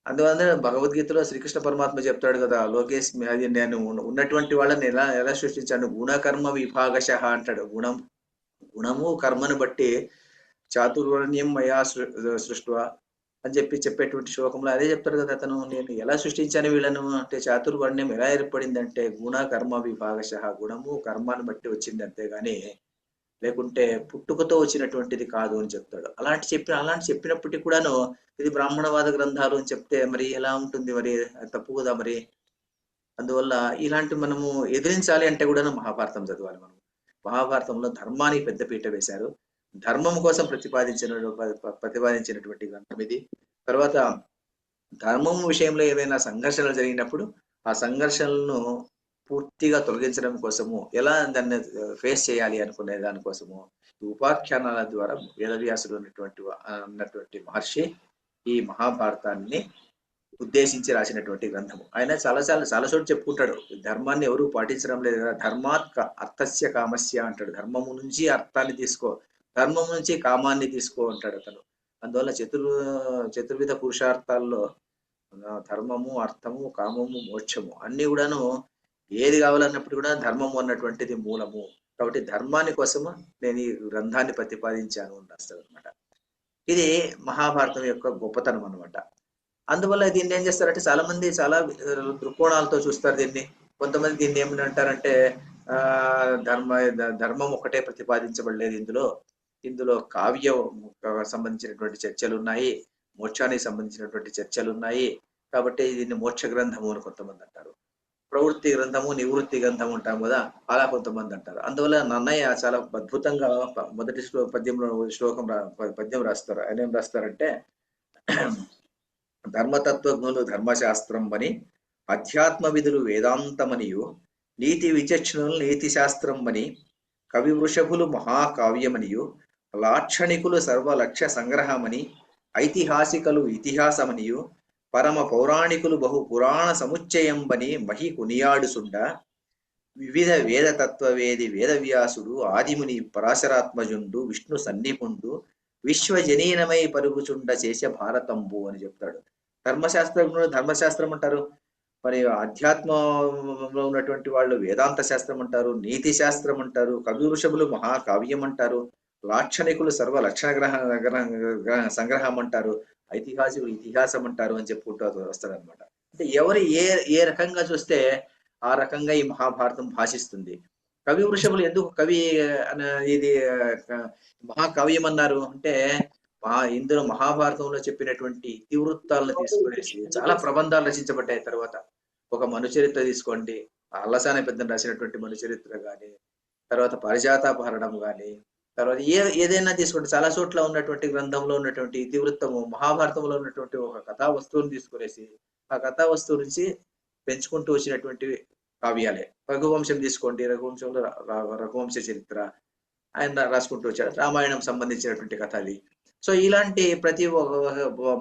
అందువల్ల భగవద్గీతలో శ్రీకృష్ణ పరమాత్మ చెప్తాడు కదా, లోకేష్ అది నేను ఉన్నటువంటి వాళ్ళని ఎలా సృష్టించాను, గుణకర్మ విభాగశ అంటాడు. గుణము కర్మను బట్టి చాతుర్వర్ణ్యం మయా సృష్టి అని చెప్పేటువంటి శ్లోకంలో అదే చెప్తాడు కదా అతను. నేను ఎలా సృష్టించాను వీళ్ళను అంటే, చాతుర్వర్ణ్యం ఎలా ఏర్పడిందంటే గుణ కర్మ విభాగశ, గుణము కర్మను బట్టి వచ్చింది, అంతేగాని లేకుంటే పుట్టుకతో వచ్చినటువంటిది కాదు అని చెప్తాడు. అలాంటి చెప్పినప్పటికీ కూడాను ఇది బ్రాహ్మణవాద గ్రంథాలు అని చెప్తే మరి ఎలా ఉంటుంది, మరి తప్పు కదా మరి. అందువల్ల ఇలాంటి మనము ఎదిరించాలి అంటే కూడా మహాభారతం చదవాలి. మనం మహాభారతంలో ధర్మానికి పెద్దపీట వేశారు. ధర్మం కోసం ప్రతిపాదించినటువంటి గ్రంథం ఇది. తర్వాత ధర్మం విషయంలో ఏవైనా సంఘర్షణలు జరిగినప్పుడు ఆ సంఘర్షణలను పూర్తిగా తొలగించడం కోసము ఎలా దాన్ని ఫేస్ చేయాలి అనుకునే దానికోసము ఉపాఖ్యానాల ద్వారా వేదవ్యాసుడు ఉన్నటువంటి మహర్షి ఈ మహాభారతాన్ని ఉద్దేశించి రాసినటువంటి గ్రంథము. ఆయన చాలా చోట్ల చెప్పుకుంటాడు, ధర్మాన్ని ఎవరు పాటించడం లేదు కదా, ధర్మాత్ అర్థస్య కామస్య అంటాడు. ధర్మము నుంచి అర్థాన్ని తీసుకో, ధర్మం నుంచి కామాన్ని తీసుకో అంటాడు అతను. అందువల్ల చతుర్విధ పురుషార్థాల్లో ధర్మము, అర్థము, కామము, మోక్షము అన్ని కూడాను ఏది కావాలన్నప్పుడు కూడా ధర్మము అన్నటువంటిది మూలము. కాబట్టి ధర్మాన్ని కోసము నేను ఈ గ్రంథాన్ని ప్రతిపాదించాను అని రాస్తాడు అనమాట. ఇది మహాభారతం యొక్క గొప్పతనం అనమాట. అందువల్ల దీన్ని ఏం చేస్తారంటే, చాలా మంది చాలా దృక్కోణాలతో చూస్తారు దీన్ని. కొంతమంది దీన్ని ఏమంటారంటే ధర్మం ఒకటే ప్రతిపాదించబడలేదు, ఇందులో కావ్యం సంబంధించినటువంటి చర్చలు ఉన్నాయి, మోక్షానికి సంబంధించినటువంటి చర్చలు ఉన్నాయి, కాబట్టి దీన్ని మోక్ష గ్రంథము అని కొంతమంది అంటారు. ప్రవృత్తి గ్రంథము, నివృత్తి గ్రంథము అంటాం కదా, అలా కొంతమంది అంటారు. అందువల్ల నన్నయ్య చాలా అద్భుతంగా మొదటి పద్యం రాస్తారు. ఆయన ఏం రాస్తారంటే, ధర్మతత్వజ్ఞులు ధర్మశాస్త్రం అని అధ్యాత్మ విధులు వేదాంతమనియు నీతి విచక్షణులు నీతి శాస్త్రమని కవి వృషభులు మహాకావ్యమనియు లాక్షణికులు సర్వలక్ష్య సంగ్రహమని ఐతిహాసికలు ఇతిహాసమనియు పరమ పౌరాణికులు బహు పురాణ సముచ్చయంబని మహి కొనియాడుసుండ వివిధ వేద తత్వవేది వేదవ్యాసుడు ఆదిముని పరాశరాత్మజుండు విష్ణు సన్నిపుండు విశ్వజనీనమై పరుగుచుండ చేసే భారతంబు అని చెప్తాడు. ధర్మశాస్త్రజ్ఞుడు ధర్మశాస్త్రం అంటారు, మరి ఆధ్యాత్మంలో ఉన్నటువంటి వాళ్ళు వేదాంత శాస్త్రం అంటారు, నీతి శాస్త్రం అంటారు, కవి వృషభులు మహాకావ్యం అంటారు, లాక్షణికులు సర్వ లక్షణ సంగ్రహం అంటారు, ఐతిహాసికులు ఇతిహాసం అంటారు అని చెప్పుకుంటూ వస్తారు అనమాట. అంటే ఎవరు ఏ రకంగా చూస్తే ఆ రకంగా ఈ మహాభారతం భాషిస్తుంది. కవి వృషభులు ఎందుకు కవి ఇది మహాకావ్యం అన్నారు అంటే ఇందులో మహాభారతంలో చెప్పినటువంటి ఇతివృత్తాలను తీసుకునేసి చాలా ప్రబంధాలు రచించబడ్డాయి. తర్వాత ఒక మనుచరిత్ర తీసుకోండి, అల్లసాని పెద్దని రాసినటువంటి మనుచరిత్ర కానీ, తర్వాత పారిజాతాపహరణం కానీ, తర్వాత ఏదైనా తీసుకోండి, చాలా చోట్ల ఉన్నటువంటి గ్రంథంలో ఉన్నటువంటి ఇతివృత్తము మహాభారతంలో ఉన్నటువంటి ఒక కథా వస్తువుని తీసుకునేసి ఆ కథా వస్తువు నుంచి పెంచుకుంటూ వచ్చినటువంటి కావ్యాలే. రఘువంశం తీసుకోండి, రఘువంశంలో రఘువంశ చరిత్ర ఆయన రాసుకుంటూ వచ్చాడు, రామాయణం సంబంధించినటువంటి కథ అది. సో ఇలాంటి ప్రతి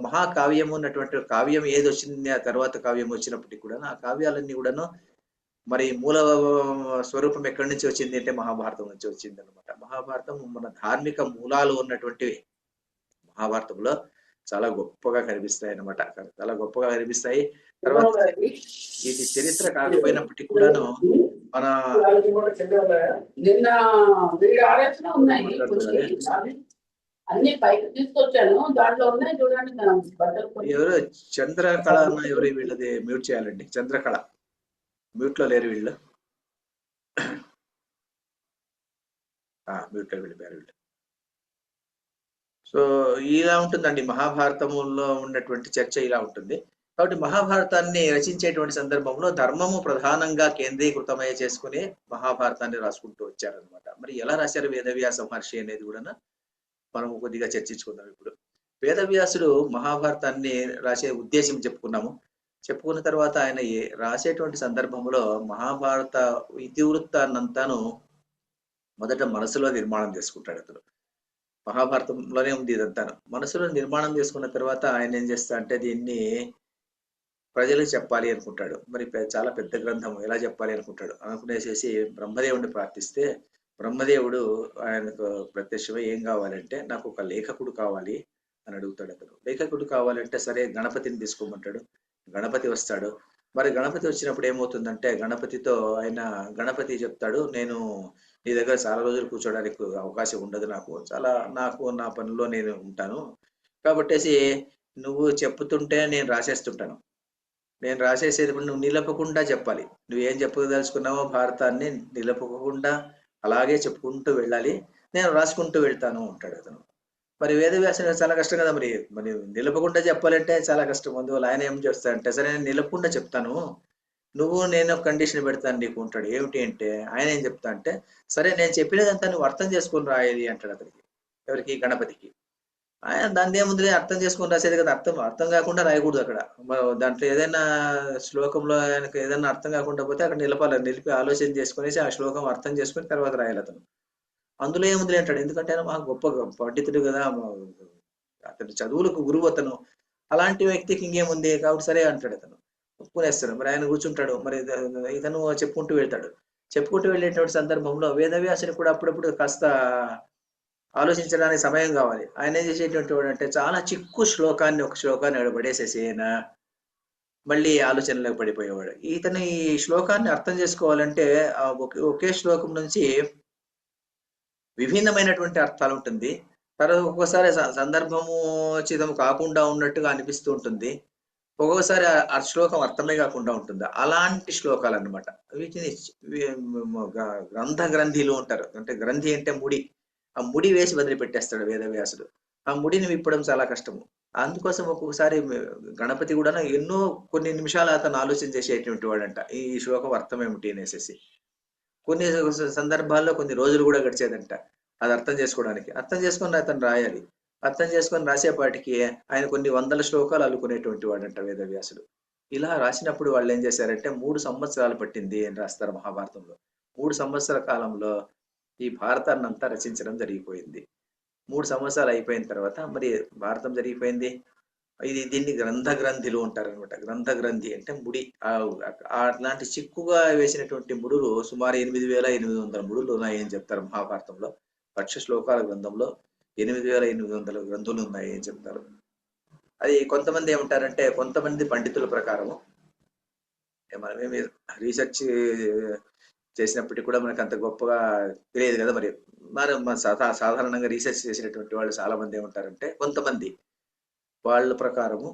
మహాకావ్యము ఉన్నటువంటి కావ్యం ఏది వచ్చింది, ఆ తర్వాత కావ్యం వచ్చినప్పటికీ కూడా ఆ కావ్యాలన్నీ కూడాను మరి మూల స్వరూపం ఎక్కడి నుంచి వచ్చింది అంటే మహాభారతం నుంచి వచ్చింది అనమాట. మహాభారతం మన ధార్మిక మూలాలు ఉన్నటువంటి మహాభారతంలో చాలా గొప్పగా కనిపిస్తాయి అనమాట, చాలా గొప్పగా కనిపిస్తాయి. తర్వాత ఇది చరిత్ర కాకపోయినప్పటికీ కూడాను మన అన్ని పైకి తీసుకొచ్చాను, దాంట్లో ఉన్నాయి చూడండి. ఎవరు చంద్రకళ అన్న ఎవరు, వీళ్ళది మ్యూట్ చేయాలండి. చంద్రకళ మ్యూట్ లో లేరు వీళ్ళు, మ్యూట్ లో వెళ్ళిపోయారు వీళ్ళు. సో ఇలా ఉంటుందండి మహాభారతంలో ఉన్నటువంటి చర్చ, ఇలా ఉంటుంది. కాబట్టి మహాభారతాన్ని రచించేటువంటి సందర్భంలో ధర్మము ప్రధానంగా కేంద్రీకృతమై చేసుకుని మహాభారతాన్ని రాసుకుంటూ వచ్చారనమాట. మరి ఎలా రాశారు వేదవ్యాస మహర్షి అనేది కూడా మనం కొద్దిగా చర్చించుకుందాం. ఇప్పుడు వేదవ్యాసుడు మహాభారతాన్ని రాసే ఉద్దేశం చెప్పుకున్న తర్వాత ఆయన రాసేటువంటి సందర్భంలో మహాభారత ఇతివృత్తాన్నంతాను మొదట మనసులో నిర్మాణం చేసుకుంటాడు. అతను మహాభారతంలోనే ఉంది ఇదంతాను. మనసులో నిర్మాణం చేసుకున్న తర్వాత ఆయన ఏం చేస్తా అంటే దీన్ని ప్రజలకు చెప్పాలి అనుకుంటాడు. మరి చాలా పెద్ద గ్రంథం ఎలా చెప్పాలి అనుకునేసేసి బ్రహ్మదేవుడిని ప్రార్థిస్తే బ్రహ్మదేవుడు ఆయనకు ప్రత్యక్షమై ఏం కావాలంటే నాకు ఒక లేఖకుడు కావాలి అని అడుగుతాడు. అతను లేఖకుడు కావాలంటే సరే గణపతిని తీసుకోమంటాడు. గణపతి వస్తాడు. మరి గణపతి వచ్చినప్పుడు ఏమవుతుందంటే గణపతితో గణపతి చెప్తాడు, నేను నీ దగ్గర చాలా రోజులు కూర్చోడానికి అవకాశం ఉండదు, నాకు నా పనిలో నేను ఉంటాను కాబట్టేసి నువ్వు చెప్తుంటే నేను రాసేస్తుంటాను. నేను రాసేసేటప్పుడు నువ్వు నిలపకుండా చెప్పాలి. నువ్వేం చెప్పదలుచుకున్నావో భారతాన్ని నిలపకుండా అలాగే చెప్పుకుంటూ వెళ్ళాలి, నేను రాసుకుంటూ వెళ్తాను అంటాడు అతను. మరి వేదవ్యాసుడు చాలా కష్టం కదా, మరి నిలపకుండా చెప్పాలంటే చాలా కష్టం. అందువల్ల ఆయన ఏం చేస్తాడంటే సరే నేను నిలపకుండా చెప్తాను, నేను ఒక కండిషన్ పెడతాను నీకు అంటాడు. ఏమిటి అంటే ఆయన ఏం చెప్తా అంటే సరే నేను చెప్పినదంతా నువ్వు అర్థం చేసుకుని రాయాలి అంటాడు అతనికి. ఎవరికి? గణపతికి. ఆయన దాని ఏముంది, అర్థం చేసుకుని రాసేది కదా, అర్థం కాకుండా రాయకూడదు అక్కడ. దాంట్లో ఏదైనా శ్లోకంలో ఆయనకు ఏదైనా అర్థం కాకుండా పోతే అక్కడ నిలిపి ఆలోచన చేసుకునేసి ఆ శ్లోకం అర్థం చేసుకుని తర్వాత రాయాలి అతను. అందులో ఏముంది అంటాడు, ఎందుకంటే ఆయన మాకు గొప్ప పండితుడు కదా, అతను చదువులకు గురువు అతను. అలాంటి వ్యక్తికి ఇంకేముంది కాబట్టి సరే అంటాడు అతను, ఒప్పుకునేస్తాడు. మరి ఆయన కూర్చుంటాడు. మరి ఇతను చెప్పుకుంటూ వెళ్ళేటువంటి సందర్భంలో వేదవ్యాసుని కూడా అప్పుడప్పుడు కాస్త ఆలోచించడానికి సమయం కావాలి. ఆయన ఏం చేసేటువంటి వాడు అంటే చాలా చిక్కు ఒక శ్లోకాన్ని పడేసేసి ఆయన మళ్ళీ ఆలోచనలోకి పడిపోయేవాడు. ఇతను ఈ శ్లోకాన్ని అర్థం చేసుకోవాలంటే ఒకే శ్లోకం నుంచి విభిన్నమైనటువంటి అర్థాలు ఉంటుంది. తర్వాత ఒక్కోసారి సందర్భముచితం కాకుండా ఉన్నట్టుగా అనిపిస్తూ ఉంటుంది, ఒక్కొక్కసారి ఆ శ్లోకం అర్థమే కాకుండా ఉంటుంది. అలాంటి శ్లోకాలు అన్నమాట. వీటిని గ్రంథిలు అంటారు. అంటే గ్రంథి అంటే ముడి, ఆ ముడి వేసి వదిలిపెట్టేస్తాడు వేదవ్యాసుడు. ఆ ముడిని విప్పడం చాలా కష్టము. అందుకోసం ఒక్కొక్కసారి గణపతి కూడా కొన్ని నిమిషాలు అతను ఆలోచన చేసేటువంటి వాడంట ఈ శ్లోకం అర్థం ఏమిటి అనేసి. కొన్ని సందర్భాల్లో కొన్ని రోజులు కూడా గడిచేదంట అది అర్థం చేసుకోవడానికి. అర్థం చేసుకొని అతను రాయాలి. అర్థం చేసుకొని రాసేపాటికి ఆయన కొన్ని వందల శ్లోకాలు అల్లుకునేటువంటి వాడంట వేదవ్యాసుడు. ఇలా రాసినప్పుడు వాళ్ళు ఏం చేశారంటే 3 సంవత్సరాలు పట్టింది అని రాస్తారు మహాభారతంలో. 3 సంవత్సరాల కాలంలో ఈ భారతాన్ని అంతా రచించడం జరిగిపోయింది. 3 సంవత్సరాలు అయిపోయిన తర్వాత మరి భారతం జరిగిపోయింది. దీన్ని గ్రంథిలు అంటారనమాట. గ్రంథ గ్రంథి అంటే ముడి. అట్లాంటి చిక్కుగా వేసినటువంటి ముడులు సుమారు 8,800 ముడులు ఉన్నాయని చెప్తారు మహాభారతంలో. 1,00,000 శ్లోకాల గ్రంథంలో 8,800 గ్రంథులు ఉన్నాయి అని చెప్తారు. అది కొంతమంది ఏమంటారంటే, కొంతమంది పండితుల ప్రకారము, మనమేమి రీసెర్చ్ చేసినప్పటికీ కూడా మనకు అంత గొప్పగా తెలియదు కదా. మరి సాధారణంగా రీసెర్చ్ చేసినటువంటి వాళ్ళు చాలా మంది ఏమంటారంటే, కొంతమంది వాళ్ళ ప్రకారము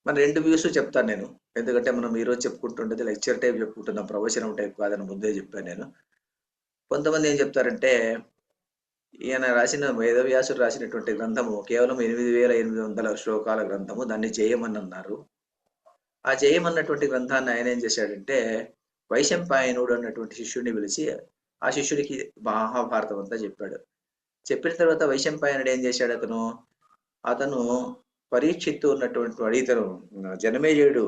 మన 2 వ్యూస్ చెప్తాను నేను. ఎందుకంటే మనం ఈరోజు చెప్పుకుంటుండేది లెక్చర్ టైప్ చెప్పుకుంటున్నాం, ప్రవచనం టైప్ కాదని ముందే చెప్పాను నేను. కొంతమంది ఏం చెప్తారంటే, ఈయన రాసిన వేదవ్యాసుడు రాసినటువంటి గ్రంథము కేవలం 8,800 శ్లోకాల గ్రంథము, దాన్ని చేయమని అన్నారు. ఆ చేయమన్నటువంటి గ్రంథాన్ని ఆయన ఏం చేశాడంటే, వైశంపాయనుడు అన్నటువంటి శిష్యుడిని పిలిచి ఆ శిష్యుడికి మహాభారతం అంతా చెప్పాడు. చెప్పిన తర్వాత వైశంపాయనుడు ఏం చేశాడు, అతను పరీక్షిత్తు ఉన్నటువంటి వాడు, ఇతను జనమేజయుడు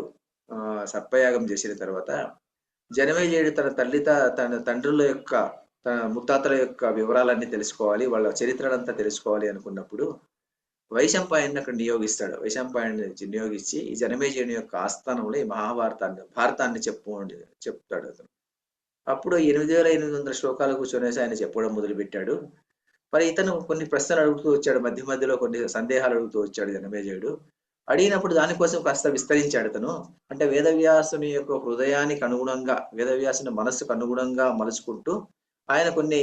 సర్పయాగం చేసిన తర్వాత జనమేజయుడు తన తండ్రుల యొక్క, తన ముత్తాతల యొక్క వివరాలన్నీ తెలుసుకోవాలి, వాళ్ళ చరిత్రలంతా తెలుసుకోవాలి అనుకున్నప్పుడు వైశంపాయన్ని అక్కడ నియోగిస్తాడు. వైశంపాయన్ని నియోగించి ఈ జనమేజయుని యొక్క ఆస్థానంలో ఈ భారతాన్ని చెప్తాడు అతను. అప్పుడు 8,800 శ్లోకాలు కూర్చొనేసి ఆయన చెప్పడం మొదలుపెట్టాడు. మరి ఇతను కొన్ని ప్రశ్నలు అడుగుతూ వచ్చాడు, మధ్య మధ్యలో కొన్ని సందేహాలు అడుగుతూ వచ్చాడు జనమేజయుడు. అడిగినప్పుడు దానికోసం కాస్త విస్తరించాడు అతను. అంటే వేదవ్యాసుని యొక్క హృదయానికి అనుగుణంగా, వేదవ్యాసుని మనస్సుకు అనుగుణంగా మలుచుకుంటూ ఆయన కొన్ని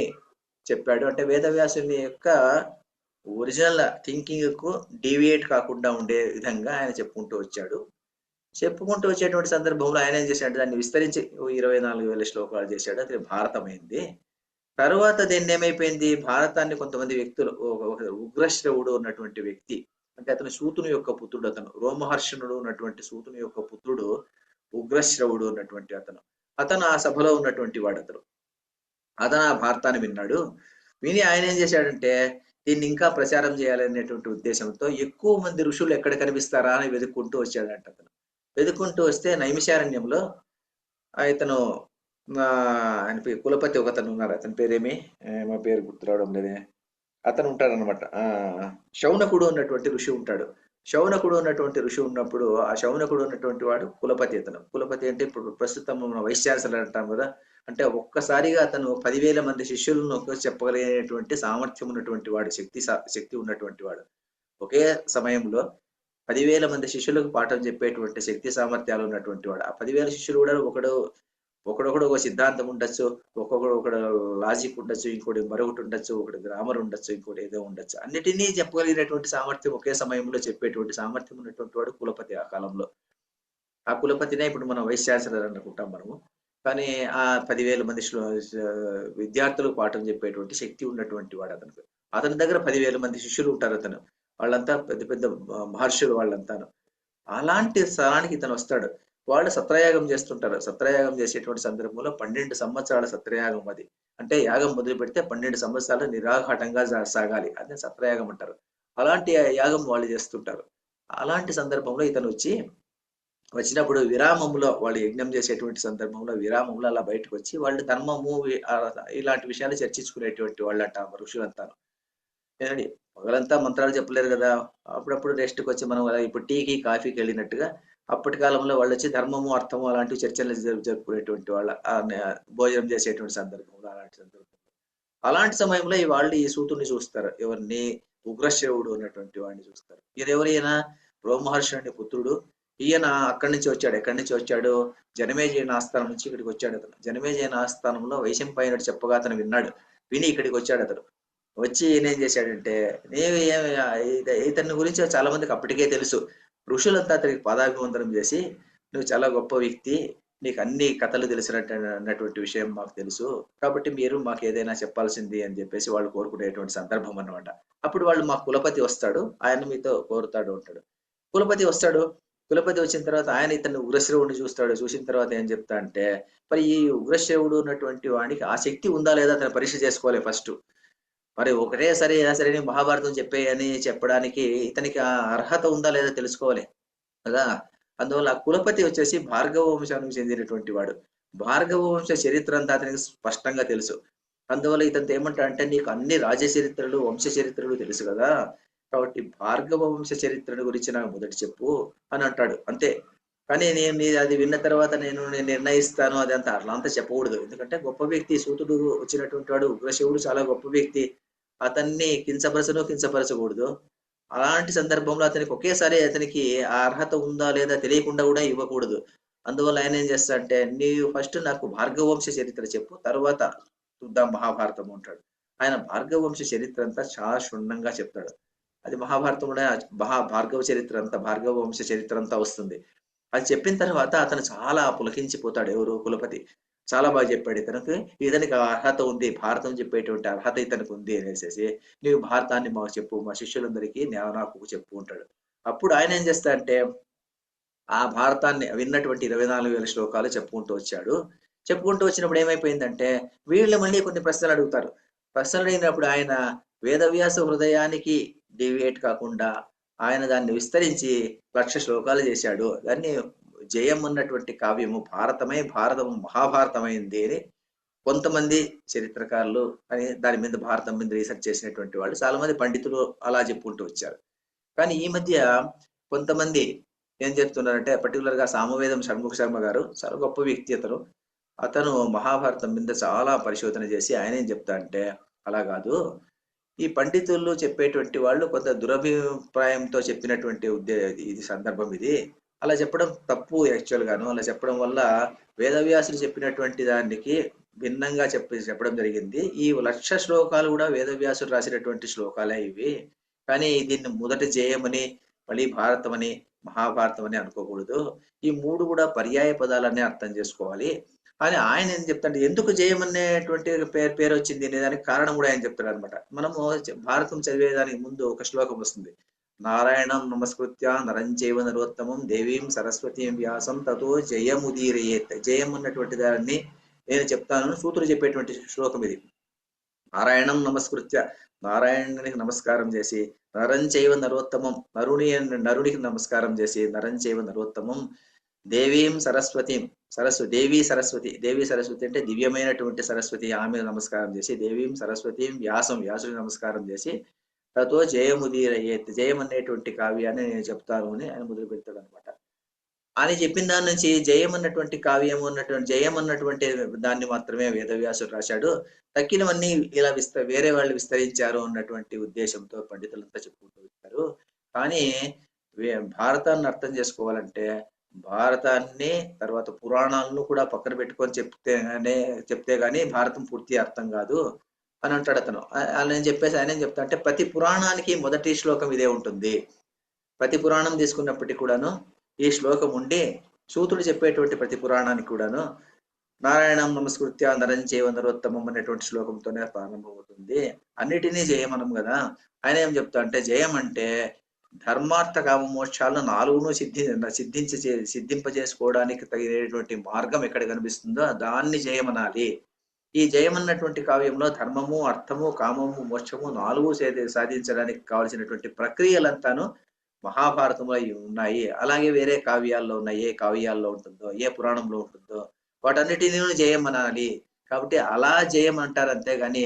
చెప్పాడు. అంటే వేదవ్యాసుని యొక్క ఒరిజినల్ థింకింగ్ కు డీవియేట్ కాకుండా ఉండే విధంగా ఆయన చెప్పుకుంటూ వచ్చాడు. చెప్పుకుంటూ వచ్చేటువంటి సందర్భంలో ఆయన ఏం చేశాడు, దాన్ని విస్తరించి 24,000 శ్లోకాలు చేశాడు. అది భారతమైంది. తరువాత దీన్ని ఏమైపోయింది, భారతాన్ని కొంతమంది వ్యక్తులు, ఉగ్రశ్రవుడు ఉన్నటువంటి వ్యక్తి, అంటే అతను సూతుని యొక్క పుత్రుడు, అతను రోమహర్షణుడు ఉన్నటువంటి సూతుని యొక్క పుత్రుడు ఉగ్రశ్రవుడు ఉన్నటువంటి అతను ఆ సభలో ఉన్నటువంటి వాడు. అతను ఆ భారతాన్ని విన్నాడు. విని ఆయన ఏం చేశాడంటే, దీన్ని ఇంకా ప్రచారం చేయాలనేటువంటి ఉద్దేశంతో ఎక్కువ మంది ఋషులు ఎక్కడ కనిపిస్తారా అని వెతుక్కుంటూ వచ్చాడంట. అతను వెతుక్కుంటూ వస్తే నైమిషారణ్యంలో ఇతను ఆయన కులపతి ఒకతను ఉన్నారు. అతని పేరేమి, మా పేరు గుర్తురావడం లేదే, అతను ఉంటాడనమాట. శౌనకుడు ఉన్నటువంటి ఋషి ఉంటాడు. శౌనకుడు ఉన్నటువంటి ఋషి ఉన్నప్పుడు ఆ శౌనకుడు ఉన్నటువంటి వాడు కులపతి. అతను కులపతి అంటే ఇప్పుడు ప్రస్తుతం మనం వైస్ ఛాన్సలర్ అంటాం కదా. అంటే ఒక్కసారిగా అతను 10,000 మంది శిష్యులను చెప్పగలిగేటువంటి సామర్థ్యం ఉన్నటువంటి వాడు, శక్తి ఉన్నటువంటి వాడు. ఒకే సమయంలో 10,000 మంది శిష్యులకు పాఠం చెప్పేటువంటి శక్తి సామర్థ్యాలు ఉన్నటువంటి వాడు. ఆ 10,000 శిష్యులు కూడా ఒకడొకడు ఒక సిద్ధాంతం ఉండొచ్చు, ఒకడు లాజిక్ ఉండొచ్చు, ఇంకోటి మరొకటి ఉండొచ్చు, ఒకటి గ్రామర్ ఉండొచ్చు, ఇంకోటి ఏదో ఉండొచ్చు. అన్నిటినీ చెప్పగలిగినటువంటి సామర్థ్యం, ఒకే సమయంలో చెప్పేటువంటి సామర్థ్యం ఉన్నటువంటి వాడు కులపతి ఆ కాలంలో. ఆ కులపతినే ఇప్పుడు మనం వైస్ ఛాన్సలర్ అనుకుంటాం మనము. కానీ ఆ 10,000 మంది విద్యార్థులకు పాఠం చెప్పేటువంటి శక్తి ఉన్నటువంటి వాడు అతనికి. అతని దగ్గర 10,000 మంది శిష్యులు ఉంటారు. వాళ్ళంతా పెద్ద పెద్ద మహర్షులు వాళ్ళంతాను. అలాంటి స్థలానికి ఇతను వస్తాడు. వాళ్ళు సత్రయాగం చేస్తుంటారు. సత్రయాగం చేసేటువంటి సందర్భంలో 12 సంవత్సరాల సత్రయాగం అది. అంటే యాగం మొదలు పెడితే 12 సంవత్సరాలు నిరాఘాటంగా సాగాలి, అదే సత్రయాగం అంటారు. అలాంటి యాగం వాళ్ళు చేస్తుంటారు. అలాంటి సందర్భంలో ఇతను వచ్చినప్పుడు విరామంలో, వాళ్ళు యజ్ఞం చేసేటువంటి సందర్భంలో విరామంలో అలా బయటకు వచ్చి వాళ్ళు ధర్మము ఇలాంటి విషయాలు చర్చించుకునేటువంటి వాళ్ళంట ఋషులంతాను. ఏనండి, పగలంతా మంత్రాలు చెప్పలేరు కదా, అప్పుడప్పుడు రెస్ట్కి వచ్చి మనం ఇప్పుడు టీకి కాఫీకి వెళ్ళినట్టుగా అప్పటి కాలంలో వాళ్ళు వచ్చి ధర్మము అర్థము అలాంటి చర్చలు జరుపుకునేటువంటి వాళ్ళ భోజనం చేసేటువంటి సందర్భంలో, అలాంటి సమయంలో వాళ్ళు ఈ సూతుని చూస్తారు. ఎవరిని? ఉగ్రశ్రవుడు ఉన్నటువంటి వాడిని చూస్తారు. ఈయన ఎవరైనా రోమహర్షుని పుత్రుడు. ఈయన అక్కడి నుంచి వచ్చాడు. ఎక్కడి నుంచి వచ్చాడు? జనమేజయుని ఆస్థానం నుంచి ఇక్కడికి వచ్చాడు అతను. జనమేజయుని ఆస్థానంలో వైశంపాయనుడు చెప్పగా అతను విన్నాడు. విని ఇక్కడికి వచ్చాడు అతను. వచ్చి ఈయన ఏం చేశాడంటే, ఇతని గురించి చాలా మందికి అప్పటికే తెలుసు. ఋషులంతా అతనికి పాదాభివందనం చేసి, నువ్వు చాలా గొప్ప వ్యక్తి, నీకు అన్ని కథలు తెలిసినటువంటి విషయం మాకు తెలుసు, కాబట్టి మీరు మాకు ఏదైనా చెప్పాల్సింది అని చెప్పేసి వాళ్ళు కోరుకునేటువంటి సందర్భం అన్నమాట. అప్పుడు వాళ్ళు, మా కులపతి వస్తాడు, ఆయన మీతో కోరుతాడు ఉంటాడు. కులపతి వస్తాడు. కులపతి వచ్చిన తర్వాత ఆయన ఇతను ఉగ్రశ్రవుడిని చూస్తాడు. చూసిన తర్వాత ఏం చెప్తా అంటే, మరి ఈ ఉగ్రశ్రవుడు ఉన్నటువంటి వాడికి ఆ శక్తి ఉందా లేదా అతను పరీక్ష చేసుకోవాలి ఫస్ట్. మరి ఒకటే సరే మహాభారతం చెప్పని చెప్పడానికి ఇతనికి ఆ అర్హత ఉందా లేదా తెలుసుకోవాలి కదా. అందువల్ల ఆ కులపతి వచ్చేసి భార్గవ వంశానికి చెందినటువంటి వాడు. భార్గవ వంశ చరిత్ర అంతా అతనికి స్పష్టంగా తెలుసు. అందువల్ల ఇతనితో ఏమంటాడంటే, నీకు అన్ని రాజ్య చరిత్రలు, వంశ చరిత్రలు తెలుసు కదా, కాబట్టి భార్గవ వంశ చరిత్రను గురించి నాకు మొదటి చెప్పు అని అంటాడు. అంతే. కానీ అది విన్న తర్వాత నేను నిర్ణయిస్తాను అదంతా అట్లా అంతా చెప్పకూడదు. ఎందుకంటే గొప్ప వ్యక్తి, సూతుడు వచ్చినటువంటి వాడు, ఉగ్రశివుడు చాలా గొప్ప వ్యక్తి. అతన్ని కించపరచకూడదు. అలాంటి సందర్భంలో అతనికి ఒకేసారి అతనికి ఆ అర్హత ఉందా లేదా తెలియకుండా కూడా ఇవ్వకూడదు. అందువల్ల ఆయన ఏం చేస్తాడంటే, నీవు ఫస్ట్ నాకు భార్గవ వంశ చరిత్ర చెప్పు, తర్వాత చూద్దాం మహాభారతం అంటాడు. ఆయన భార్గవ వంశ చరిత్ర అంతా చాలా క్షుణ్ణంగా చెప్తాడు. అది మహాభారతంలో భార్గవ వంశ చరిత్ర అంతా వస్తుంది. అది చెప్పిన తర్వాత అతను చాలా పులకించిపోతాడు. ఎవరు? కులపతి. చాలా బాగా చెప్పాడు ఇతనికి అర్హత ఉంది, భారతం చెప్పేటువంటి అర్హత ఇతనికి ఉంది అనేసి, నీవు భారతాన్ని మాకు చెప్పు, మా శిష్యులందరికీ నాకు చెప్పు అంటాడు. అప్పుడు ఆయన ఏం చేస్తాడంటే, ఆ భారతాన్ని విన్నటువంటి 24,000 శ్లోకాలు చెప్పుకుంటూ వచ్చాడు. చెప్పుకుంటూ వచ్చినప్పుడు ఏమైపోయిందంటే, వీళ్ళు మళ్ళీ కొన్ని ప్రశ్నలు అడుగుతారు. ప్రశ్నలు అడిగినప్పుడు ఆయన వేదవ్యాస హృదయానికి డివియేట్ కాకుండా ఆయన దాన్ని విస్తరించి 1,00,000 శ్లోకాలు చేశాడు. దాన్ని జయం అన్నటువంటి కావ్యము భారతము మహాభారతమైంది అని కొంతమంది చరిత్రకారులు అని దాని మీద భారతం మీద రీసెర్చ్ చేసినటువంటి వాళ్ళు చాలా మంది పండితులు అలా చెప్పుకుంటూ వచ్చారు. కానీ ఈ మధ్య కొంతమంది ఏం చెప్తున్నారంటే, పర్టికులర్ గా సామవేదం షణ్ముఖ శర్మ గారు చాలా గొప్ప వ్యక్తి. అతను మహాభారతం మీద చాలా పరిశోధన చేసి ఆయన ఏం చెప్తా అంటే, అలా కాదు, ఈ పండితులు చెప్పేటువంటి వాళ్ళు కొంత దురభిప్రాయంతో చెప్పినటువంటి ఇది సందర్భం ఇది. అలా చెప్పడం తప్పు. యాక్చువల్ గాను అలా చెప్పడం వల్ల వేదవ్యాసుడు చెప్పినటువంటి దానికి భిన్నంగా చెప్పడం జరిగింది. ఈ 1,00,000 శ్లోకాలు కూడా వేదవ్యాసుడు రాసినటువంటి శ్లోకాలే ఇవి. కానీ దీన్ని మొదట జయమని, మళ్ళీ భారతం అని, మహాభారతం అని అనుకోకూడదు. ఈ 3 కూడా పర్యాయ పదాలనే అర్థం చేసుకోవాలి అని ఆయన ఏం చెప్తాడు. ఎందుకు జయం అనేటువంటి పేరు వచ్చింది అనే దానికి కారణం కూడా ఆయన చెప్తాడు అనమాట. మనము భారతం చదివేదానికి ముందు ఒక శ్లోకం వస్తుంది. నారాయణం నమస్కృత్య నరంచైవ నరోత్తమం దేవీం సరస్వతీం వ్యాసం తతో జయముదీరయేత్. జయం అన్నటువంటి దాన్ని నేను చెప్తాను, సూతుడు చెప్పేటువంటి శ్లోకం ఇది. నారాయణం నమస్కృత్య, నారాయణునికి నమస్కారం చేసి, నరంచైవ నరోత్తమం, నరునికి నమస్కారం చేసి, నరంచైవ నరోత్తమం, దేవీం సరస్వతీం, దేవి సరస్వతి అంటే దివ్యమైనటువంటి సరస్వతి, ఆమె నమస్కారం చేసి, దేవీం సరస్వతీం వ్యాసుడికి నమస్కారం చేసి, తతో జయముదీరయేత్, జయం అనేటువంటి కావ్యాన్ని నేను చెప్తాను అని ఆయన మొదలు పెడతాడు అనమాట. అని చెప్పిన దాని నుంచి జయం అన్నటువంటి కావ్యం జయం అన్నటువంటి దాన్ని మాత్రమే వేదవ్యాసుడు రాశాడు, తక్కినవన్నీ ఇలా వేరే వాళ్ళు విస్తరించారు అన్నటువంటి ఉద్దేశంతో పండితులంతా చెప్పుకుంటూ వచ్చారు. కానీ భారతాన్ని అర్థం చేసుకోవాలంటే భారతాన్ని తర్వాత పురాణాలను కూడా పక్కన పెట్టుకొని చెప్తే గానీ భారతం పూర్తి అర్థం కాదు అని అంటాడు అతను. ఆయన ఏం చెప్తా అంటే, ప్రతి పురాణానికి మొదటి శ్లోకం ఇదే ఉంటుంది. ప్రతి పురాణం తీసుకున్నప్పటికీ కూడాను ఈ శ్లోకం ఉండి, సూతుడు చెప్పేటువంటి ప్రతి పురాణానికి కూడాను నారాయణం నమస్కృత్య నరంచైవ నరోత్తమం అనేటువంటి శ్లోకంతోనే ప్రారంభమవుతుంది. అన్నిటినీ జయమనం కదా. ఆయన ఏం చెప్తా అంటే, జయం అంటే ధర్మార్థ కామ మోక్షాలను 4ను సిద్ధింపజేసుకోవడానికి తగినటువంటి మార్గం ఎక్కడ కనిపిస్తుందో దాన్ని జయమనాలి. ఈ జయమన్నటువంటి కావ్యంలో ధర్మము, అర్థము, కామము, మోక్షము 4 సాధించడానికి కావలసినటువంటి ప్రక్రియలంతాను మహాభారతంలో ఉన్నాయి. అలాగే వేరే కావ్యాల్లో ఉన్నాయి. ఏ కావ్యాల్లో ఉంటుందో, ఏ పురాణంలో ఉంటుందో వాటన్నిటిని జయం అనాలి. కాబట్టి అలా జయం అంటారు, అంతేగాని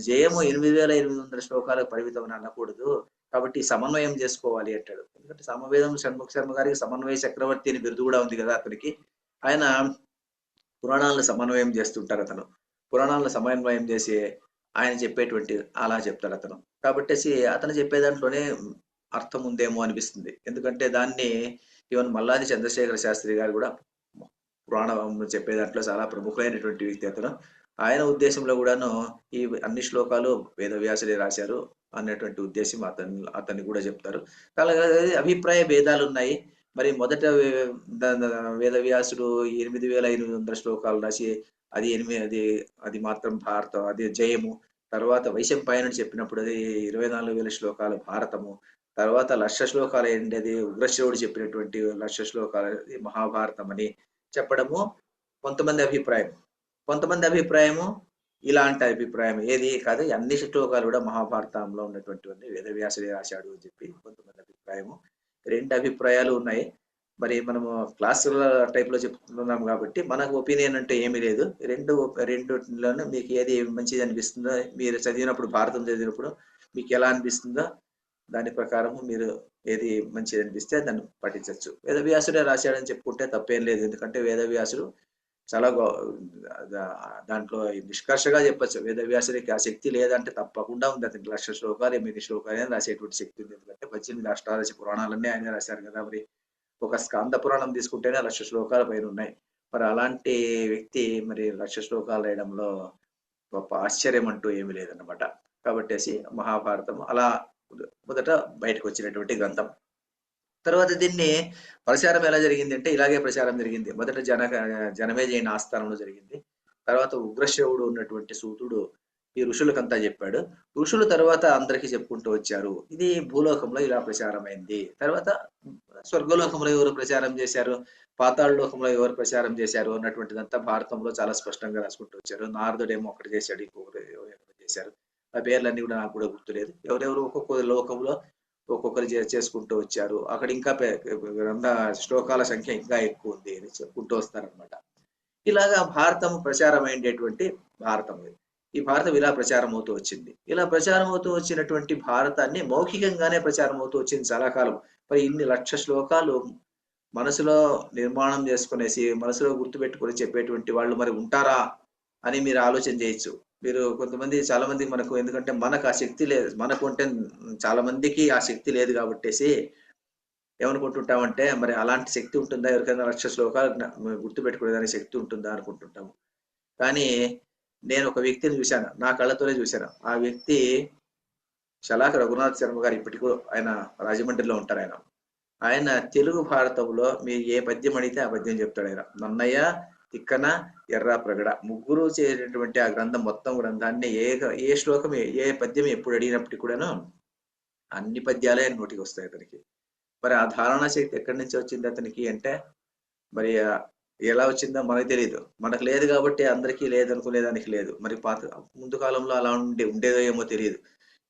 జయము 8,800 శ్లోకాలకు పరిమితం అని అనకూడదు. కాబట్టి సమన్వయం చేసుకోవాలి అంటాడు. ఎందుకంటే సామవేదం షణ్ముఖ శర్మ గారికి సమన్వయ చక్రవర్తి అని బిరుదు కూడా ఉంది కదా అతనికి. ఆయన పురాణాలను సమన్వయం చేస్తుంటారు. పురాణాలను సమన్వయం చేసి ఆయన చెప్పేటువంటి అలా చెప్తాడు అతను. కాబట్టి అతను చెప్పే దాంట్లోనే అర్థం ఉందేమో అనిపిస్తుంది. ఎందుకంటే దాన్ని ఈవెన్ మల్లాది చంద్రశేఖర శాస్త్రి గారు కూడా పురాణం చెప్పే దాంట్లో చాలా ప్రముఖమైనటువంటి వ్యక్తి అతను. ఆయన ఉద్దేశంలో కూడాను ఈ అన్ని శ్లోకాలు వేదవ్యాసులే రాశారు అన్నటువంటి ఉద్దేశం అతన్ని కూడా చెప్తారు. అలాగే అభిప్రాయ భేదాలు ఉన్నాయి. మరి మొదట వేదవ్యాసుడు 8,500 శ్లోకాలు రాసి అది మాత్రం భారతం, అది జయము. తర్వాత వైశంపాయనుడు చెప్పినప్పుడు అది 24,000 శ్లోకాలు భారతము. తర్వాత 1,00,000 శ్లోకాలు ఏంటి, అది ఉగ్రశివుడు చెప్పినటువంటి 1,00,000 శ్లోకాలు మహాభారతం అని చెప్పడము కొంతమంది అభిప్రాయము. ఇలాంటి అభిప్రాయం ఏది కాదు, అన్ని శ్లోకాలు కూడా మహాభారతంలో ఉన్నటువంటివన్నీ వేదవ్యాసుడే రాశాడు అని చెప్పి కొంతమంది అభిప్రాయము. 2 అభిప్రాయాలు ఉన్నాయి. మరి మనము క్లాస్ టైప్ లో చెప్తున్నాం కాబట్టి మనకు ఒపీనియన్ అంటే ఏమీ లేదు. రెండులోనూ మీకు ఏది మంచిది అనిపిస్తుందో, మీరు చదివినప్పుడు భారతం చదివినప్పుడు మీకు ఎలా అనిపిస్తుందో దాని ప్రకారం మీరు ఏది మంచిది అనిపిస్తే దాన్ని పఠించవచ్చు. వేదవ్యాసుడే రాశాడని చెప్పుకుంటే తప్పేం లేదు. ఎందుకంటే వేదవ్యాసుడు చాలా దాంట్లో నిష్కర్షగా చెప్పచ్చు. వేదవ్యాసుడికి ఆ శక్తి లేదంటే తప్పకుండా ఉంది. అతనికి 1,00,000 శ్లోకాలు 8 శ్లోకాలు రాసేటువంటి శక్తి ఉంది. ఎందుకంటే 18 అష్టాదశ పురాణాలన్నీ ఆయన రాశారు కదా. మరి ఒక స్కాంద పురాణం తీసుకుంటేనే 1,00,000 శ్లోకాల పైన ఉన్నాయి. మరి అలాంటి వ్యక్తి మరి 1,00,000 శ్లోకాలు రాయడంలో గొప్ప ఆశ్చర్యం అంటూ ఏమీ లేదన్నమాట. కాబట్టి మహాభారతం అలా మొదట బయటకు వచ్చినటువంటి గ్రంథం. తర్వాత దీన్ని ప్రచారం ఎలా జరిగింది అంటే ఇలాగే ప్రచారం జరిగింది. మొదట జనమేజయుని ఆస్థానంలో జరిగింది. తర్వాత ఉగ్రశ్రవుడు ఉన్నటువంటి సూతుడు ఈ ఋషులకంతా చెప్పాడు. ఋషులు తర్వాత అందరికీ చెప్పుకుంటూ వచ్చారు. ఇది భూలోకంలో ఇలా ప్రచారమైంది. తర్వాత స్వర్గలోకంలో ఎవరు ప్రచారం చేశారు, పాతాళ లోకంలో ఎవరు ప్రచారం చేశారు అన్నటువంటిదంతా భారతంలో చాలా స్పష్టంగా రాసుకుంటూ వచ్చారు. నారదుడేమో ఒకటి చేశాడు, ఇంకొకరు చేశారు. ఆ పేర్లన్నీ కూడా నాకు కూడా గుర్తులేదు. ఎవరెవరు ఒక్కొక్క లోకంలో ఒక్కొక్కరు చేసుకుంటూ వచ్చారు. అక్కడ ఇంకా గ్రంథ శ్లోకాల సంఖ్య ఇంకా ఎక్కువ ఉంది అని చెప్పుకుంటూ వస్తారనమాట. ఇలాగా భారతం ప్రచారం అయ్యేటువంటి భారతం. ఈ భారతం ఇలా ప్రచారం అవుతూ వచ్చింది. ఇలా ప్రచారం అవుతూ వచ్చినటువంటి భారతాన్ని మౌఖికంగానే ప్రచారం అవుతూ వచ్చింది చాలా కాలం. మరి ఇన్ని 1,00,000 శ్లోకాలు మనసులో నిర్మాణం చేసుకునేసి మనసులో గుర్తుపెట్టుకొని చెప్పేటువంటి వాళ్ళు మరి ఉంటారా అని మీరు ఆలోచన చేయొచ్చు. మీరు కొంతమంది చాలా మంది మనకు, ఎందుకంటే మనకు ఆ శక్తి లేదు, మనకు అంటే చాలా మందికి ఆ శక్తి లేదు కాబట్టేసి ఏమనుకుంటుంటామంటే మరి అలాంటి శక్తి ఉంటుందా, ఎవరికైనా 1,00,000 శ్లోకాలు గుర్తుపెట్టుకునేదానికి శక్తి ఉంటుందా అనుకుంటుంటాము. కానీ నేను ఒక వ్యక్తిని చూశాను, నా కళ్ళతోనే చూశాను. ఆ వ్యక్తి శలాక రఘునాథ్ శర్మ గారు. ఇప్పటికూ ఆయన రాజమండ్రిలో ఉంటారు. ఆయన తెలుగు భారతంలో మీరు ఏ పద్యం అడిగితే ఆ పద్యం చెప్తాడు. ఆయన నన్నయ్య, తిక్కన, ఎర్ర ప్రగడ ముగ్గురు చేసినటువంటి ఆ గ్రంథం మొత్తం గ్రంథాన్ని ఏ శ్లోకం ఏ పద్యం ఎప్పుడు అడిగినప్పటికీ కూడాను అన్ని పద్యాలే నోటికి వస్తాయి అతనికి. మరి ఆ ధారణ శక్తి ఎక్కడి నుంచి వచ్చింది అతనికి అంటే మరి ఎలా వచ్చిందో మనకు తెలియదు. మనకు లేదు కాబట్టి అందరికీ లేదనుకునేదానికి లేదు. మరి ముందు కాలంలో అలా ఉండేదో ఏమో తెలియదు.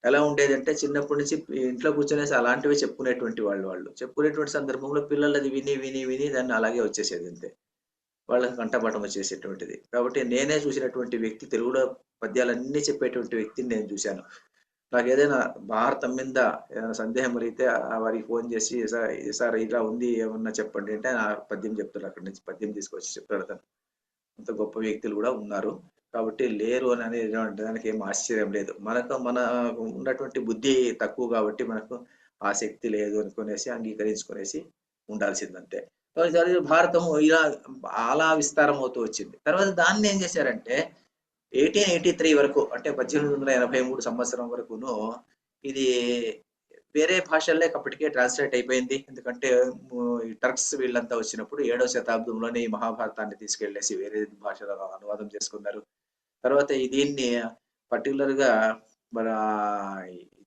ఎలా ఉండేది అంటే చిన్నప్పటి నుంచి ఇంట్లో కూర్చొనేసి అలాంటివి చెప్పుకునేటువంటి వాళ్ళు చెప్పుకునేటువంటి సందర్భంలో పిల్లలు అది విని విని విని దాన్ని అలాగే వచ్చేసేది. అంతే, వాళ్ళకి కంఠపాఠం వచ్చేసేటువంటిది. కాబట్టి నేనే చూసినటువంటి వ్యక్తి, తెలుగులో పద్యాలన్నీ చెప్పేటువంటి వ్యక్తిని నేను చూశాను. నాకు ఏదైనా భారతం మీద ఏదైనా సందేహం కలిగితే వారికి ఫోన్ చేసి సార్ ఇలా ఉంది ఏమన్నా చెప్పండి అంటే ఆ పద్యం చెప్తాడు. అక్కడి నుంచి పద్యం తీసుకొచ్చి చెప్తాడు. తను అంత గొప్ప వ్యక్తులు కూడా ఉన్నారు. కాబట్టి లేరు అని అనేది దానికి ఏం ఆశ్చర్యం లేదు. మనకు ఉన్నటువంటి బుద్ధి తక్కువ కాబట్టి మనకు ఆ శక్తి లేదు అనుకునేసి అంగీకరించుకునేసి ఉండాల్సిందంతే. భారతము ఇలా అలా విస్తారం అవుతూ వచ్చింది. తర్వాత దాన్ని ఏం చేశారంటే 1883 వరకు, అంటే 1883 సంవత్సరం వరకును ఇది వేరే భాషల్లో అప్పటికే ట్రాన్స్లేట్ అయిపోయింది. ఎందుకంటే టర్క్స్ వీళ్ళంతా వచ్చినప్పుడు 7వ శతాబ్దంలోనే ఈ మహాభారతాన్ని తీసుకెళ్లేసి వేరే భాషలో అనువాదం చేసుకున్నారు. తర్వాత దీన్ని పర్టికులర్ గా మన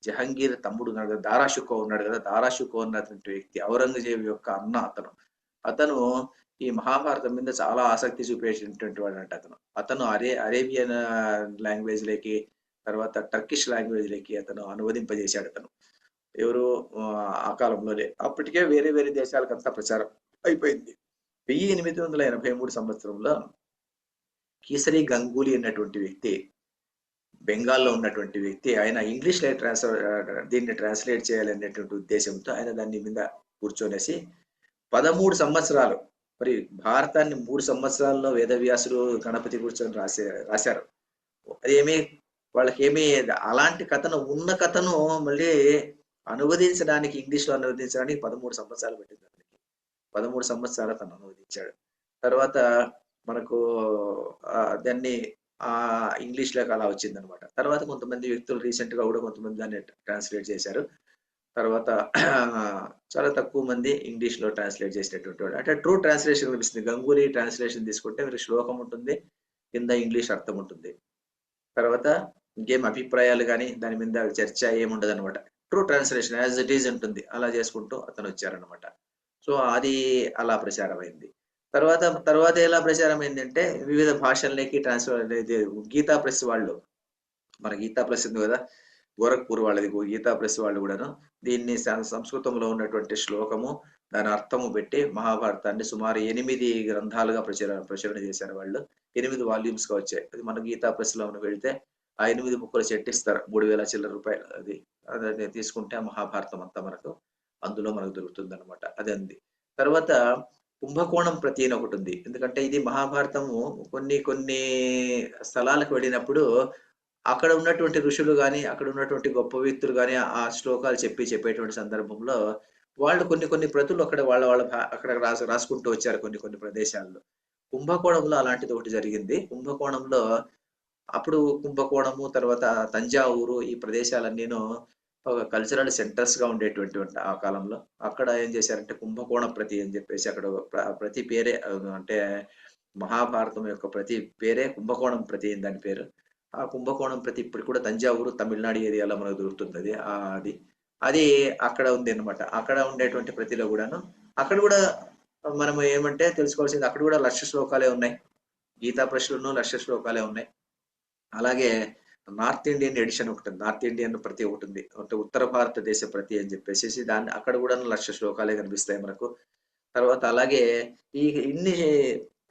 జహంగీర్ తమ్ముడు ఉన్నాడు, దారాషుకో ఉన్నాడు కదా. దారాషుకో అన్నటువంటి వ్యక్తి ఔరంగజేబు యొక్క అన్న. అతను ఈ మహాభారతం మీద చాలా ఆసక్తి చూపేసినటువంటి వాడు అంట. అతను అరేబియన్ లాంగ్వేజ్ లోకి, తర్వాత టర్కిష్ లాంగ్వేజ్ లోకి అతను అనువదింపజేశాడు. అతను ఎవరు ఆ కాలంలోనే. అప్పటికే వేరే వేరే దేశాలకంతా ప్రచారం అయిపోయింది. 1883 సంవత్సరంలో కేసరి గంగూలీ అన్నటువంటి వ్యక్తి, బెంగాల్లో ఉన్నటువంటి వ్యక్తి, ఆయన ఇంగ్లీష్ లో దీన్ని ట్రాన్స్లేట్ చేయాలనేటువంటి ఉద్దేశంతో ఆయన దాని మీద కూర్చొనేసి 13 సంవత్సరాలు, మరి భారతాన్ని 3 సంవత్సరాల్లో వేదవ్యాసుడు గణపతి కూర్చొని రాశారు. అదేమి వాళ్ళకేమి అలాంటి కథను ఉన్న కథను మళ్ళీ అనువదించడానికి, ఇంగ్లీష్ లో అనువదించడానికి 13 సంవత్సరాలు పెట్టింది. 13 సంవత్సరాలు తను అనువదించాడు. తర్వాత మనకు దాన్ని ఇంగ్లీష్ లోకి అలా వచ్చింది అనమాట. తర్వాత కొంతమంది వ్యక్తులు రీసెంట్ గా కూడా కొంతమంది దాన్ని ట్రాన్స్లేట్ చేశారు. తర్వాత చాలా తక్కువ మంది ఇంగ్లీష్ లో ట్రాన్స్లేట్ చేసినటువంటి వాడు. అంటే ట్రూ ట్రాన్స్లేషన్ కనిపిస్తుంది. గంగూలీ ట్రాన్స్లేషన్ తీసుకుంటే మీరు శ్లోకం ఉంటుంది, కింద ఇంగ్లీష్ అర్థం ఉంటుంది. తర్వాత ఇంకేం అభిప్రాయాలు కానీ దాని మీద చర్చ ఏముండదు అనమాట. True translation as it is ఉంటుంది. అలా చేసుకుంటూ అతను వచ్చారనమాట. సో అది అలా ప్రచారం అయింది. తర్వాత ఎలా ప్రచారం అయింది అంటే వివిధ భాషల్లోకి ట్రాన్స్ఫర్. గీతా ప్రెస్ వాళ్ళు, మన గీతా ప్రెస్ ఉంది కదా, గోరఖ్పూర్ వాళ్ళది గీతా ప్రెస్ వాళ్ళు కూడాను దీన్ని సంస్కృతంలో ఉన్నటువంటి శ్లోకము దాని అర్థము పెట్టి మహాభారతాన్ని సుమారు 8 గ్రంథాలుగా ప్రచురణ చేశారు వాళ్ళు. 8 వాల్యూమ్స్ గా వచ్చాయి. అది మన గీతా ప్రెస్ లో వెళ్తే ఆ 8 బుక్కుల సెట్ ఇస్తారు, 3000 చిల్లర రూపాయలు. అది తీసుకుంటే ఆ మహాభారతం అంతా మనకు అందులో మనకు దొరుకుతుంది అనమాట. అది అంది. తర్వాత కుంభకోణం ప్రతి అని ఒకటి ఉంది. ఎందుకంటే ఇది మహాభారతము కొన్ని స్థలాలకు వెళ్ళినప్పుడు అక్కడ ఉన్నటువంటి ఋషులు గాని, అక్కడ ఉన్నటువంటి గొప్ప వ్యక్తులు గాని ఆ శ్లోకాలు చెప్పేటువంటి సందర్భంలో వాళ్ళు కొన్ని ప్రతులు అక్కడ అక్కడ రాసుకుంటూ వచ్చారు కొన్ని ప్రదేశాల్లో. కుంభకోణంలో అలాంటిది ఒకటి జరిగింది. కుంభకోణంలో అప్పుడు కుంభకోణము, తర్వాత తంజావూరు, ఈ ప్రదేశాలన్నీను కల్చరల్ సెంటర్స్ గా ఉండేటువంటి ఆ కాలంలో. అక్కడ ఏం చేశారంటే కుంభకోణ ప్రతి అని చెప్పేసి అక్కడ ప్రతి పేరే, అంటే మహాభారతం యొక్క ప్రతి పేరే కుంభకోణం ప్రతి దాని పేరు. ఆ కుంభకోణం ప్రతి ఇప్పుడు కూడా తంజావూరు, తమిళనాడు ఏరియాలో మనకు దొరుకుతుంది. అది అక్కడ ఉంది అనమాట. అక్కడ ఉండేటువంటి ప్రతిలో కూడాను అక్కడ కూడా మనం ఏమంటే తెలుసుకోవాల్సింది, అక్కడ కూడా 1,00,000 శ్లోకాలే ఉన్నాయి. గీతా ప్రశ్నలను 1,00,000 శ్లోకాలే ఉన్నాయి. అలాగే నార్త్ ఇండియన్ ఎడిషన్ ఒకటి ఉంది, నార్త్ ఇండియన్ ప్రతి ఒకటి ఉంది, అంటే ఉత్తర భారతదేశ ప్రతి అని చెప్పేసి దాన్ని అక్కడ కూడా 1,00,000 శ్లోకాలే కనిపిస్తాయి మనకు. తర్వాత అలాగే ఇన్ని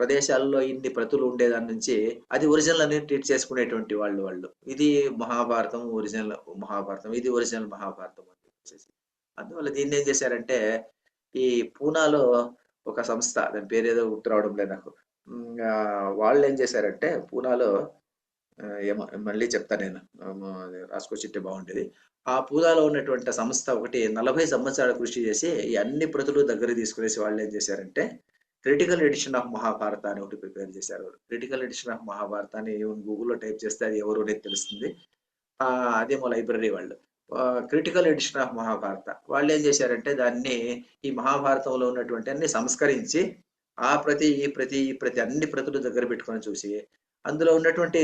ప్రదేశాల్లో ఇన్ని ప్రతులు ఉండేదాని నుంచి అది ఒరిజినల్ అని ట్రీట్ చేసుకునేటువంటి వాళ్ళు ఇది మహాభారతం ఒరిజినల్ మహాభారతం, ఇది ఒరిజినల్ మహాభారతం అని చెప్పేసి. అందువల్ల దీన్ని ఏం చేశారంటే ఈ పూనాలో ఒక సంస్థ, దాని పేరు ఏదో గుర్తు రావడం లేదు నాకు, వాళ్ళు ఏం చేశారంటే పూనాలో ఏమో మళ్ళీ చెప్తా నేను, రాసుకొచ్చిట్టే బాగుండేది. ఆ పూనాలో ఉన్నటువంటి సంస్థ ఒకటి 40 సంవత్సరాలు కృషి చేసి ఈ అన్ని ప్రతులు దగ్గర తీసుకునేసి వాళ్ళు ఏం చేశారంటే క్రిటికల్ ఎడిషన్ ఆఫ్ మహాభారత అని ఒకటి ప్రిపేర్ చేశారు. క్రిటికల్ ఎడిషన్ ఆఫ్ మహాభారతాన్ని గూగుల్లో టైప్ చేస్తే అది ఎవరు అనేది తెలుస్తుంది. అదేమో లైబ్రరీ వాళ్ళు. క్రిటికల్ ఎడిషన్ ఆఫ్ మహాభారత వాళ్ళు ఏం చేశారంటే దాన్ని ఈ మహాభారతంలో ఉన్నటువంటి అన్ని సంస్కరించి ఆ ప్రతి ఈ ప్రతి అన్ని ప్రతులు దగ్గర పెట్టుకొని చూసి అందులో ఉన్నటువంటి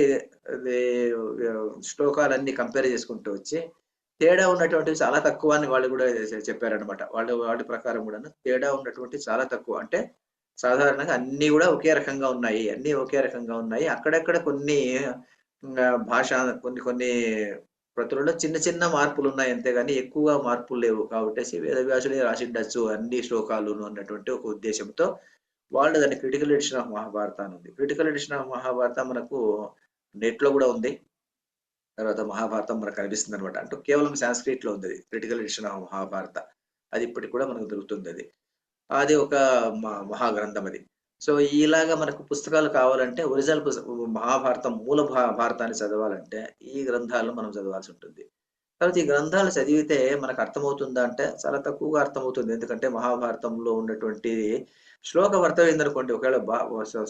శ్లోకాలన్నీ కంపేర్ చేసుకుంటూ వచ్చి తేడా ఉన్నటువంటి చాలా తక్కువ అని వాళ్ళు కూడా చెప్పారనమాట. వాళ్ళ ప్రకారం కూడా తేడా ఉన్నటువంటి చాలా తక్కువ, అంటే సాధారణంగా అన్ని కూడా ఒకే రకంగా ఉన్నాయి. అక్కడక్కడ కొన్ని భాష కొన్ని ప్రతులలో చిన్న మార్పులు ఉన్నాయి అంతేగాని ఎక్కువగా మార్పులు లేవు. కాబట్టి వేదవ్యాసుడే రాసిండొచ్చు అన్ని శ్లోకాలు అన్నటువంటి ఒక ఉద్దేశంతో వాళ్ళు దాన్ని క్రిటికల్ ఎడిషన్ ఆఫ్ మహాభారత అని ఉంది. క్రిటికల్ ఎడిషన్ ఆఫ్ మహాభారత మనకు నెట్ లో కూడా ఉంది. తర్వాత మహాభారతం మనకు కనిపిస్తుంది అనమాట. అంటే కేవలం సాంస్క్రిట్ లో ఉంది క్రిటికల్ ఎడిషన్ ఆఫ్ మహాభారత. అది ఇప్పటికి కూడా మనకు దొరుకుతుంది. అది ఒక మహాగ్రంథం అది. సో ఇలాగా మనకు పుస్తకాలు కావాలంటే ఒరిజినల్ మహాభారతం మూల భారతాన్ని చదవాలంటే ఈ గ్రంథాలను మనం చదవాల్సి ఉంటుంది. తర్వాత ఈ గ్రంథాలు చదివితే మనకు అర్థమవుతుందా అంటే చాలా తక్కువగా అర్థమవుతుంది. ఎందుకంటే మహాభారతంలో ఉన్నటువంటి శ్లోకం అర్థమైంది అనుకోండి, ఒకవేళ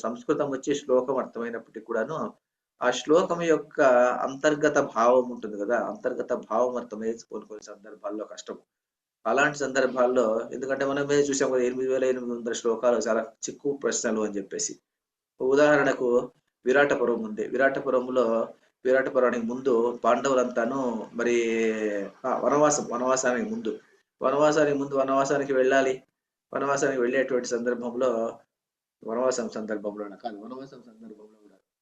సంస్కృతం వచ్చి శ్లోకం అర్థమైనప్పటికీ కూడాను ఆ శ్లోకం యొక్క అంతర్గత భావం ఉంటుంది కదా, అంతర్గత భావం అర్థమయ్యే కొన్ని సందర్భాల్లో కష్టం. అలాంటి సందర్భాల్లో ఎందుకంటే మనం చూసాం కదా 8,800 శ్లోకాలు చాలా చిక్కు ప్రశ్నలు అని చెప్పేసి. ఉదాహరణకు విరాటపురం ఉంది. విరాటపురానికి ముందు పాండవులంతాను మరి వనవాసానికి వెళ్ళాలి. వనవాసానికి వెళ్ళేటువంటి సందర్భంలో కూడా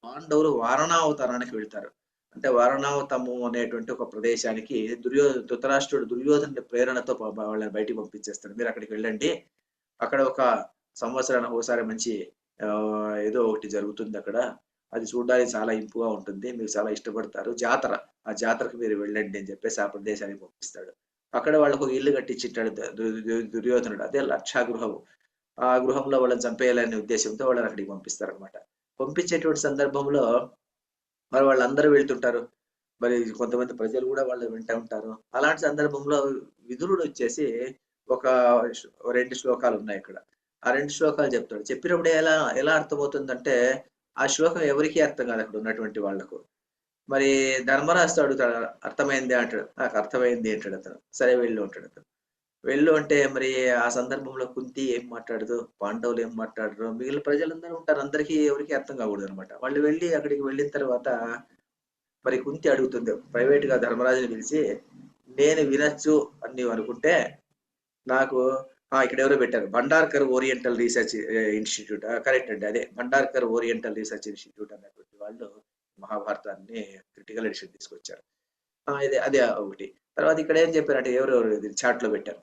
పాండవులు వారణావతారానికి వెళ్తారు. అంటే వారణావతము అనేటువంటి ఒక ప్రదేశానికి దుర్యోధనుడి ప్రేరణతో వాళ్ళని బయటికి పంపించేస్తాడు. మీరు అక్కడికి వెళ్ళండి, అక్కడ ఒక సంవత్సరానికి ఒకసారి మంచి ఏదో ఒకటి జరుగుతుంది అక్కడ, అది చూడడానికి చాలా ఇంపుగా ఉంటుంది, మీరు చాలా ఇష్టపడతారు, ఆ జాతరకు మీరు వెళ్ళండి అని చెప్పేసి ఆ ప్రదేశానికి పంపిస్తాడు. అక్కడ వాళ్ళకు ఒక ఇల్లు కట్టించిట్టాడు దుర్యోధనుడు, అదే లక్షాగృహము. ఆ గృహంలో వాళ్ళని చంపేయాలనే ఉద్దేశంతో వాళ్ళని అక్కడికి పంపిస్తారు అనమాట. పంపించేటువంటి సందర్భంలో మరి వాళ్ళందరూ వెళ్తుంటారు, మరి కొంతమంది ప్రజలు కూడా వాళ్ళు వింటూ ఉంటారు. అలాంటి సందర్భంలో విదురుడు వచ్చేసి ఒక 2 శ్లోకాలు ఉన్నాయి ఇక్కడ. ఆ 2 శ్లోకాలు చెప్తాడు. చెప్పినప్పుడు ఎలా అర్థమవుతుందంటే ఆ శ్లోకం ఎవరికీ అర్థం కాదు అక్కడ ఉన్నటువంటి వాళ్లకు. మరి ధర్మరాజుతో అడుగుతాడు, అర్థమైంది అంటాడు. నాకు అర్థమైంది అంటాడు అతను. సరే వెళ్ళు అంటాడు అతను. వెళ్ళు అంటే మరి ఆ సందర్భంలో కుంతి ఏం మాట్లాడదు, పాండవులు ఏం మాట్లాడరు, మిగిలిన ప్రజలందరూ ఉంటారు, అందరికీ ఎవరికి అర్థం కాకూడదు అనమాట. వాళ్ళు అక్కడికి వెళ్ళిన తర్వాత మరి కుంతి అడుగుతుంది ప్రైవేట్ గా ధర్మరాజుని పిలిచి, నేను వినొచ్చు అని నీవు అనుకుంటే నాకు ఇక్కడ ఎవరో పెట్టారు, Bhandarkar oriental research institute, correct అండి, అదే భండార్కర్ ఓరియంటల్ రీసెర్చ్ ఇన్స్టిట్యూట్ అనేటువంటి వాళ్ళు మహాభారతాన్ని క్రిటికల్ ఎడిషన్ తీసుకొచ్చారు. అదే ఒకటి. తర్వాత ఇక్కడ ఏం చెప్పారంటే ఎవరెవరు చాట్ లో పెట్టారు,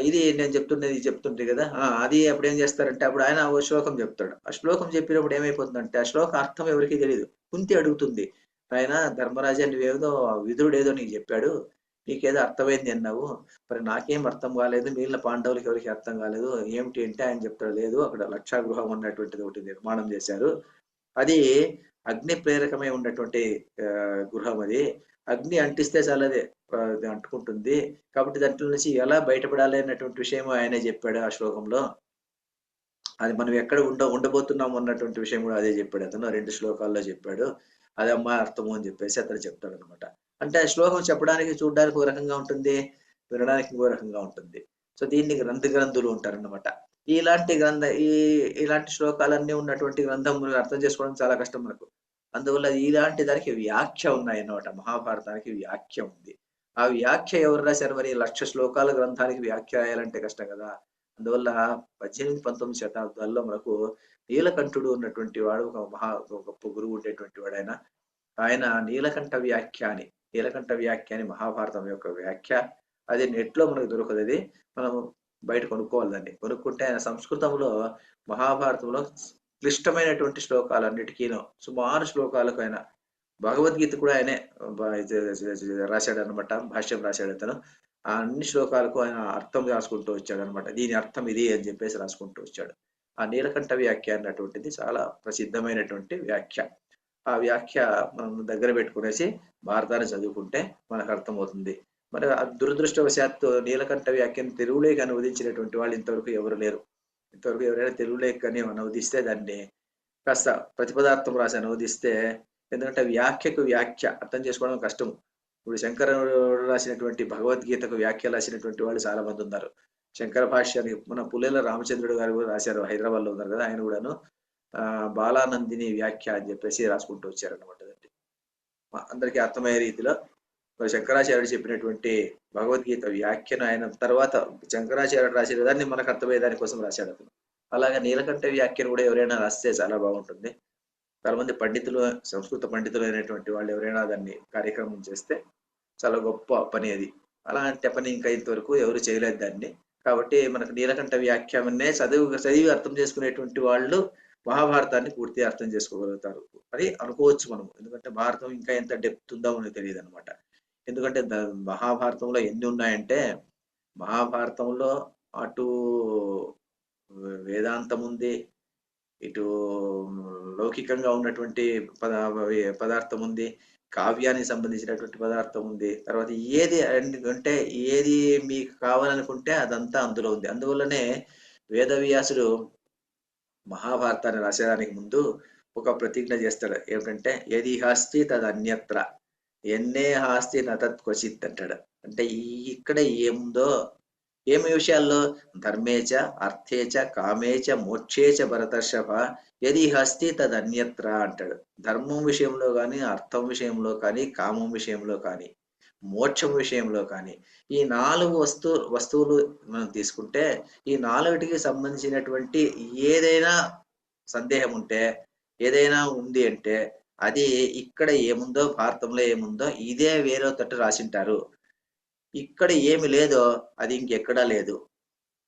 ఇది నేను చెప్తున్నది చెప్తుంటే కదా అది అప్పుడు ఏం చేస్తారంటే అప్పుడు ఆయన ఓ శ్లోకం చెప్తాడు. ఆ శ్లోకం చెప్పినప్పుడు ఏమైపోతుందంటే ఆ శ్లోక అర్థం ఎవరికి తెలియదు. కుంతి అడుగుతుంది, ఆయన ధర్మరాజా నువ్వేదో విదురుడు ఏదో నీకు చెప్పాడు, నీకేదో అర్థమైంది అన్నావు, మరి నాకేం అర్థం కాలేదు, మిగిలిన పాండవులకి ఎవరికి అర్థం కాలేదు ఏమిటి అంటే ఆయన చెప్తాడు, లేదు అక్కడ లక్షాగృహం అన్నటువంటిది ఒకటి నిర్మాణం చేశారు, అది అగ్ని ప్రేరకమై ఉన్నటువంటి గృహం, అది అగ్ని అంటిస్తే చాలా అది అంటుకుంటుంది, కాబట్టి దాంట్లో నుంచి ఎలా బయటపడాలి అన్నటువంటి విషయం ఆయనే చెప్పాడు ఆ శ్లోకంలో. అది మనం ఎక్కడ ఉండబోతున్నాము అన్నటువంటి విషయం కూడా అదే చెప్పాడు అతను, 2 శ్లోకాల్లో చెప్పాడు. అది అమ్మ అర్థము అని చెప్పేసి అతను చెప్తాడు అనమాట. అంటే ఆ శ్లోకం చెప్పడానికి చూడడానికి ఒక రకంగా ఉంటుంది, వినడానికి ఇంకో రకంగా ఉంటుంది. సో దీన్ని గ్రంథులు ఉంటారన్నమాట. ఇలాంటి శ్లోకాలన్నీ ఉన్నటువంటి గ్రంథం అర్థం చేసుకోవడం చాలా కష్టం మనకు. అందువల్ల ఇలాంటి దానికి వ్యాఖ్య ఉన్నాయి అన్నమాట. మహాభారతానికి వ్యాఖ్య ఉంది. ఆ వ్యాఖ్య ఎవరు రాశారు? మరి 1,00,000 శ్లోకాల గ్రంథానికి వ్యాఖ్య రాయాలంటే కష్టం కదా. అందువల్ల 18, 19 శతాబ్దాల్లో మనకు నీలకంఠుడు ఉన్నటువంటి వాడు ఒక గొప్ప గురువు ఉండేటువంటి వాడు. ఆయన నీలకంఠ వ్యాఖ్య అని మహాభారతం యొక్క వ్యాఖ్య. అది నెట్లో మనకు దొరకదు, అది మనం బయట కొనుక్కోవాలి. దాన్ని కొనుక్కుంటే ఆయన సంస్కృతంలో మహాభారతంలో క్లిష్టమైనటువంటి శ్లోకాలన్నిటికీను సుమారు శ్లోకాలకు ఆయన భగవద్గీత కూడా ఆయనే రాశాడు అనమాట, భాష్యం రాశాడు అతను. ఆ అన్ని శ్లోకాలకు ఆయన అర్థం రాసుకుంటూ వచ్చాడు అనమాట. దీని అర్థం ఇది అని చెప్పేసి రాసుకుంటూ వచ్చాడు. ఆ నీలకంఠ వ్యాఖ్య అన్నటువంటిది చాలా ప్రసిద్ధమైనటువంటి వ్యాఖ్య. ఆ వ్యాఖ్య మనం దగ్గర పెట్టుకునేసి భారతాన్ని చదువుకుంటే మనకు అర్థమవుతుంది. మరి దురదృష్టవశాత్తు నీలకంఠ వ్యాఖ్యను తెలుగులోకి అనువదించినటువంటి వాళ్ళు ఇంతవరకు ఎవరు లేరు. ఇంతవరకు ఎవరైనా తెలుగులోకి కానీ అనువదిస్తే దాన్ని కాస్త ప్రతిపదార్థం రాసి అనువదిస్తే, ఎందుకంటే వ్యాఖ్యకు వ్యాఖ్య అర్థం చేసుకోవడం కష్టం. ఇప్పుడు శంకరుడు రాసినటువంటి భగవద్గీతకు వ్యాఖ్య రాసినటువంటి వాళ్ళు చాలా మంది ఉన్నారు. శంకర భాష్యాన్ని మన పుల్లెల రామచంద్రుడు గారు కూడా రాశారు, హైదరాబాద్ లో ఉన్నారు కదా, ఆయన కూడాను బాలానందిని వ్యాఖ్య అని చెప్పేసి రాసుకుంటూ వచ్చారనమాట. అందరికీ అర్థమయ్యే రీతిలో శంకరాచార్యుడు చెప్పినటువంటి భగవద్గీత వ్యాఖ్యను ఆయన తర్వాత శంకరాచార్యుడు రాసిన దాన్ని మనకు అర్థమయ్యే దానికోసం రాశాడు అతను. అలాగే నీలకంఠ వ్యాఖ్యను కూడా ఎవరైనా రాస్తే చాలా బాగుంటుంది. చాలా మంది పండితులు, సంస్కృత పండితులు అయినటువంటి వాళ్ళు ఎవరైనా దాన్ని కార్యక్రమం చేస్తే చాలా గొప్ప పని అది. అలాంటి పని ఇంకా ఇంతవరకు ఎవరు చేయలేదు దాన్ని. కాబట్టి మనకు నీలకంఠ వ్యాఖ్యాన్నే చదివి అర్థం చేసుకునేటువంటి వాళ్ళు మహాభారతాన్ని పూర్తిగా అర్థం చేసుకోగలుగుతారు అని అనుకోవచ్చు మనం. ఎందుకంటే భారతం ఇంకా ఎంత డెప్త్ ఉందో మనకు తెలియదు అనమాట. ఎందుకంటే మహాభారతంలో ఎన్ని ఉన్నాయంటే, మహాభారతంలో అటు వేదాంతం ఉంది, ఇటు లౌకికంగా ఉన్నటువంటి పదార్థం ఉంది, కావ్యానికి సంబంధించినటువంటి పదార్థం ఉంది, తర్వాత ఏది అంటే ఏది మీకు కావాలనుకుంటే అదంతా అందులో ఉంది. అందువల్లనే వేదవ్యాసుడు మహాభారతాన్ని రాసేదానికి ముందు ఒక ప్రతిజ్ఞ చేస్తాడు, ఏమిటంటే ఏది హాస్తి తదన్యత్ర ఎన్నే హాస్తి నతత్ క్వచిత్ అంటాడు. అంటే ఇక్కడ ఏముందో, ఏమి విషయాల్లో, ధర్మేచ అర్థేచ కామేచ మోక్షేచ భరతర్షభ యది హస్తి తదన్యత్ర అంటాడు. ధర్మం విషయంలో కానీ, అర్థం విషయంలో కానీ, కామం విషయంలో కానీ, మోక్షం విషయంలో కానీ, ఈ 4 వస్తువులు మనం తీసుకుంటే ఈ 4టికి సంబంధించినటువంటి ఏదైనా సందేహం ఉంటే, ఏదైనా ఉంది అంటే అది ఇక్కడ ఏముందో, భారతంలో ఏముందో ఇదే వేరే తట్టు రాసింటారు. ఇక్కడ ఏమి లేదో అది ఇంకెక్కడా లేదు.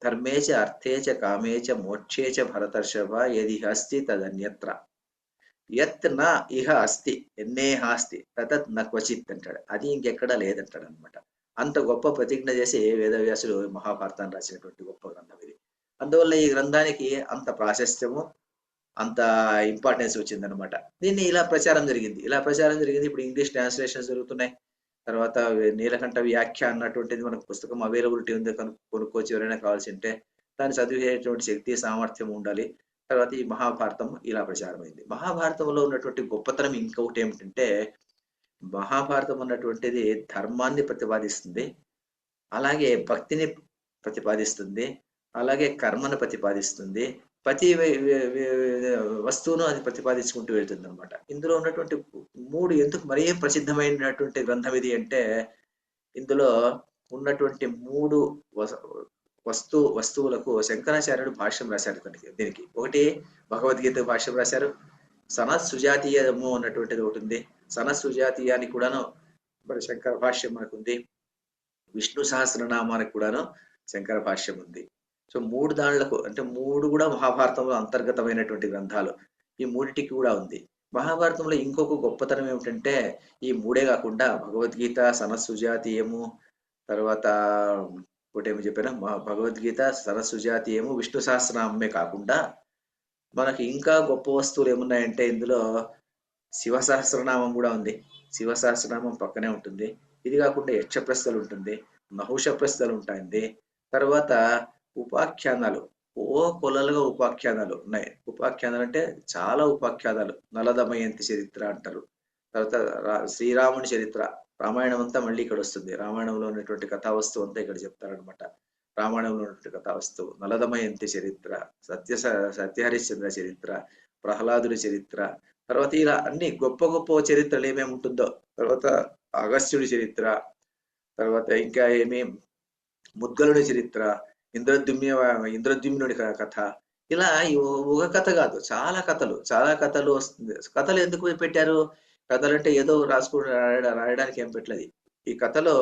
ధర్మేచ అర్థేచ కామేచ మోక్షేచ భరతర్షభ యది హస్తి తదన్యత్ర యత్ న ఇహ అస్తి ఎన్నే హాస్తి తతత్ న క్వచిత్ అంటాడు. అది ఇంకెక్కడా లేదంటాడు అనమాట. అంత గొప్ప ప్రతిజ్ఞ చేసి వేదవ్యాసుడు మహాభారతాన్ని రాసినటువంటి గొప్ప గ్రంథం ఇది. అందువల్ల ఈ గ్రంథానికి అంత ప్రాశస్త్యము, అంత ఇంపార్టెన్స్ వచ్చిందనమాట. దీన్ని ఇలా ప్రచారం జరిగింది. ఇప్పుడు ఇంగ్లీష్ ట్రాన్స్లేషన్స్ జరుగుతున్నాయి. తర్వాత నీలకంఠ వ్యాఖ్య అన్నటువంటిది మనకు పుస్తకం అవైలబిలిటీ ఉంది, కొనుక్కోవచ్చు ఎవరైనా కావాల్సి ఉంటే. దాన్ని చదివేటువంటి శక్తి, సామర్థ్యం ఉండాలి. తర్వాత ఈ మహాభారతం ఇలా ప్రచారమైంది. మహాభారతంలో ఉన్నటువంటి గొప్పతనం ఇంకొకటి ఏమిటంటే, మహాభారతం అన్నటువంటిది ధర్మాన్ని ప్రతిపాదిస్తుంది, అలాగే భక్తిని ప్రతిపాదిస్తుంది, అలాగే కర్మను ప్రతిపాదిస్తుంది, ప్రతి వస్తువును అది ప్రతిపాదించుకుంటూ వెళ్తుంది అనమాట. ఇందులో ఉన్నటువంటి 3 ఎందుకు మరీ ప్రసిద్ధమైనటువంటి గ్రంథం ఇది అంటే, ఇందులో ఉన్నటువంటి 3 వస్తువులకు శంకరాచార్యుడు భాష్యం రాశారు. దీనికి ఒకటి భగవద్గీత భాష్యం రాశారు. సనత్ సుజాతీయము అన్నటువంటిది ఒకటి ఉంది. సనత్ సుజాతీయానికి కూడాను మరి శంకర భాష్యం మనకు ఉంది. విష్ణు సహస్రనామానికి కూడాను శంకర భాష్యం ఉంది. సో 3 దాండ్లకు అంటే 3 కూడా మహాభారతంలో అంతర్గతమైనటువంటి గ్రంథాలు. ఈ మూడిటికి కూడా ఉంది. మహాభారతంలో ఇంకొక గొప్పతనం ఏమిటంటే ఈ 3 కాకుండా భగవద్గీత, సనత్సుజాతీయము, తర్వాత ఒకటేమో చెప్పాను, భగవద్గీత, సరస్సుజాతీయము, విష్ణు సహస్రనామమే కాకుండా మనకి ఇంకా గొప్ప వస్తువులు ఏమున్నాయంటే ఇందులో శివ సహస్రనామం కూడా ఉంది. శివ సహస్రనామం పక్కనే ఉంటుంది. ఇది కాకుండా యక్ష ప్రశ్నలు ఉంటుంది, నహుష ప్రశ్నలు ఉంటాయి. తర్వాత ఉపాఖ్యానాలు, కొలలుగా ఉపాఖ్యానాలు ఉన్నాయి. ఉపాఖ్యానాలు అంటే చాలా ఉపాఖ్యానాలు. నలదమయంతి చరిత్ర అంటారు. తర్వాత శ్రీరాముని చరిత్ర, రామాయణం అంతా మళ్ళీ ఇక్కడ వస్తుంది. రామాయణంలో ఉన్నటువంటి కథావస్తువు అంతా ఇక్కడ చెప్తారనమాట. రామాయణంలో ఉన్నటువంటి కథావస్తువు, నలదమయంతి చరిత్ర, సత్యహరిశ్చంద్ర చరిత్ర, ప్రహ్లాదుడి చరిత్ర, తర్వాత ఇలా అన్ని గొప్ప గొప్ప చరిత్రలు ఏమేమి ఉంటుందో, తర్వాత అగస్త్యుడి చరిత్ర, తర్వాత ఇంకా ఏమి ముద్గలుడి చరిత్ర, ఇంద్రద్యుమ్నుడి కథ, ఇలా ఒక కథ కాదు, చాలా కథలు వస్తుంది. కథలు ఎందుకు పెట్టారు? కథలు అంటే ఏదో రాయడానికి ఏం పెట్టలేదు. ఈ కథలో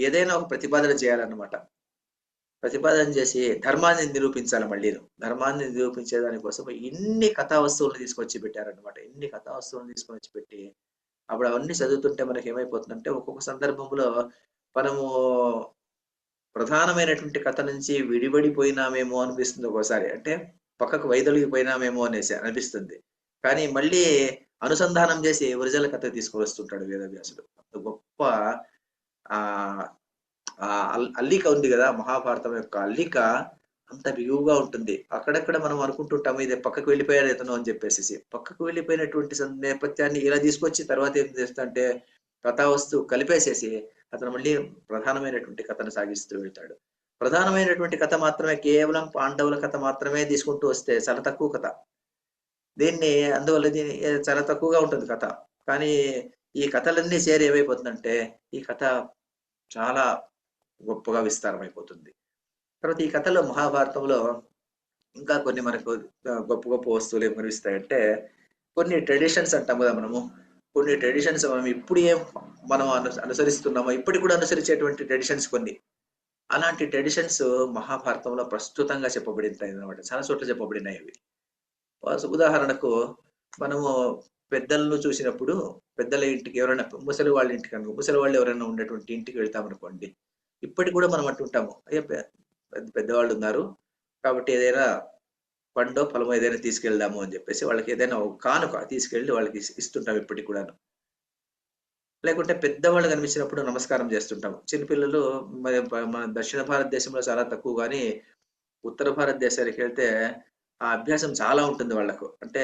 ఏదైనా ఒక ప్రతిపాదన చేయాలన్నమాట. ప్రతిపాదన చేసి ధర్మాన్ని నిరూపించాలి. మళ్ళీ ధర్మాన్ని నిరూపించే దానికోసం ఇన్ని కథా వస్తువులను తీసుకొచ్చి పెట్టారనమాట. ఇన్ని కథా వస్తువులను తీసుకొని వచ్చి పెట్టి అప్పుడు అవన్నీ చదువుతుంటే మనకి ఏమైపోతుందంటే ఒక్కొక్క సందర్భంలో మనము ప్రధానమైనటువంటి కథ నుంచి విడిపడిపోయినామేమో అనిపిస్తుంది. ఒక్కోసారి అంటే పక్కకు వైదొలిగిపోయినామేమో అనేసి అనిపిస్తుంది. కానీ మళ్ళీ అనుసంధానం చేసి ఒరిజినల్ కథ తీసుకువస్తుంటాడు వేదవ్యాసుడు. అంత గొప్ప అల్లిక ఉంది కదా, మహాభారతం యొక్క అల్లిక అంత బిగువుగా ఉంటుంది. అక్కడక్కడ మనం అనుకుంటుంటాము ఇది పక్కకు వెళ్ళిపోయారు ఇతను అని చెప్పేసి. పక్కకు వెళ్ళిపోయినటువంటి నేపథ్యాన్ని ఇలా తీసుకొచ్చి తర్వాత ఏం చేస్తా కథావస్తువు కలిపేసేసి అతను మళ్ళీ ప్రధానమైనటువంటి కథను సాగిస్తూ వెళ్తాడు. ప్రధానమైనటువంటి కథ మాత్రమే, కేవలం పాండవుల కథ మాత్రమే తీసుకుంటూ వస్తే చాలా తక్కువ కథ. అందువల్ల చాలా తక్కువగా ఉంటుంది కథ. కానీ ఈ కథలన్నీ చేరి ఏమైపోతుందంటే ఈ కథ చాలా గొప్పగా విస్తారమైపోతుంది. తర్వాత ఈ కథలో మహాభారతంలో ఇంకా కొన్ని మనకు గొప్ప గొప్ప వస్తువులు ఏం కనిపిస్తాయంటే కొన్ని ట్రెడిషన్స్ అంటాం కదా మనము. కొన్ని ట్రెడిషన్స్ మనం ఇప్పుడు మనం అనుసరిస్తున్నామో ఇప్పటికి కూడా అనుసరించేటువంటి ట్రెడిషన్స్ కొన్ని. అలాంటి ట్రెడిషన్స్ మహాభారతంలో ప్రస్తుతంగా చెప్పబడి ఉంటాయి అన్నమాట. చాలా చోట్ల చెప్పబడినాయి అవి. ఉదాహరణకు మనము పెద్దలను చూసినప్పుడు పెద్దల ఇంటికి ఎవరైనా ముసలి వాళ్ళ ఇంటికి అనుకో, ముసలి వాళ్ళు ఎవరైనా ఉన్నటువంటి ఇంటికి వెళ్తామనుకోండి, ఇప్పటికి కూడా మనం అంటుంటాము అయ్యో పెద్దవాళ్ళు ఉన్నారు కాబట్టి ఏదైనా పండో పొలమో ఏదైనా తీసుకెళ్దాము అని చెప్పేసి వాళ్ళకి ఏదైనా కానుక తీసుకెళ్ళి వాళ్ళకి ఇస్తుంటాం ఇప్పటికి కూడాను. లేకుంటే పెద్దవాళ్ళు కనిపించినప్పుడు నమస్కారం చేస్తుంటాము. చిన్నపిల్లలు మన దక్షిణ భారతదేశంలో చాలా తక్కువ, కానీ ఉత్తర భారతదేశానికి వెళ్తే ఆ అభ్యాసం చాలా ఉంటుంది వాళ్ళకు. అంటే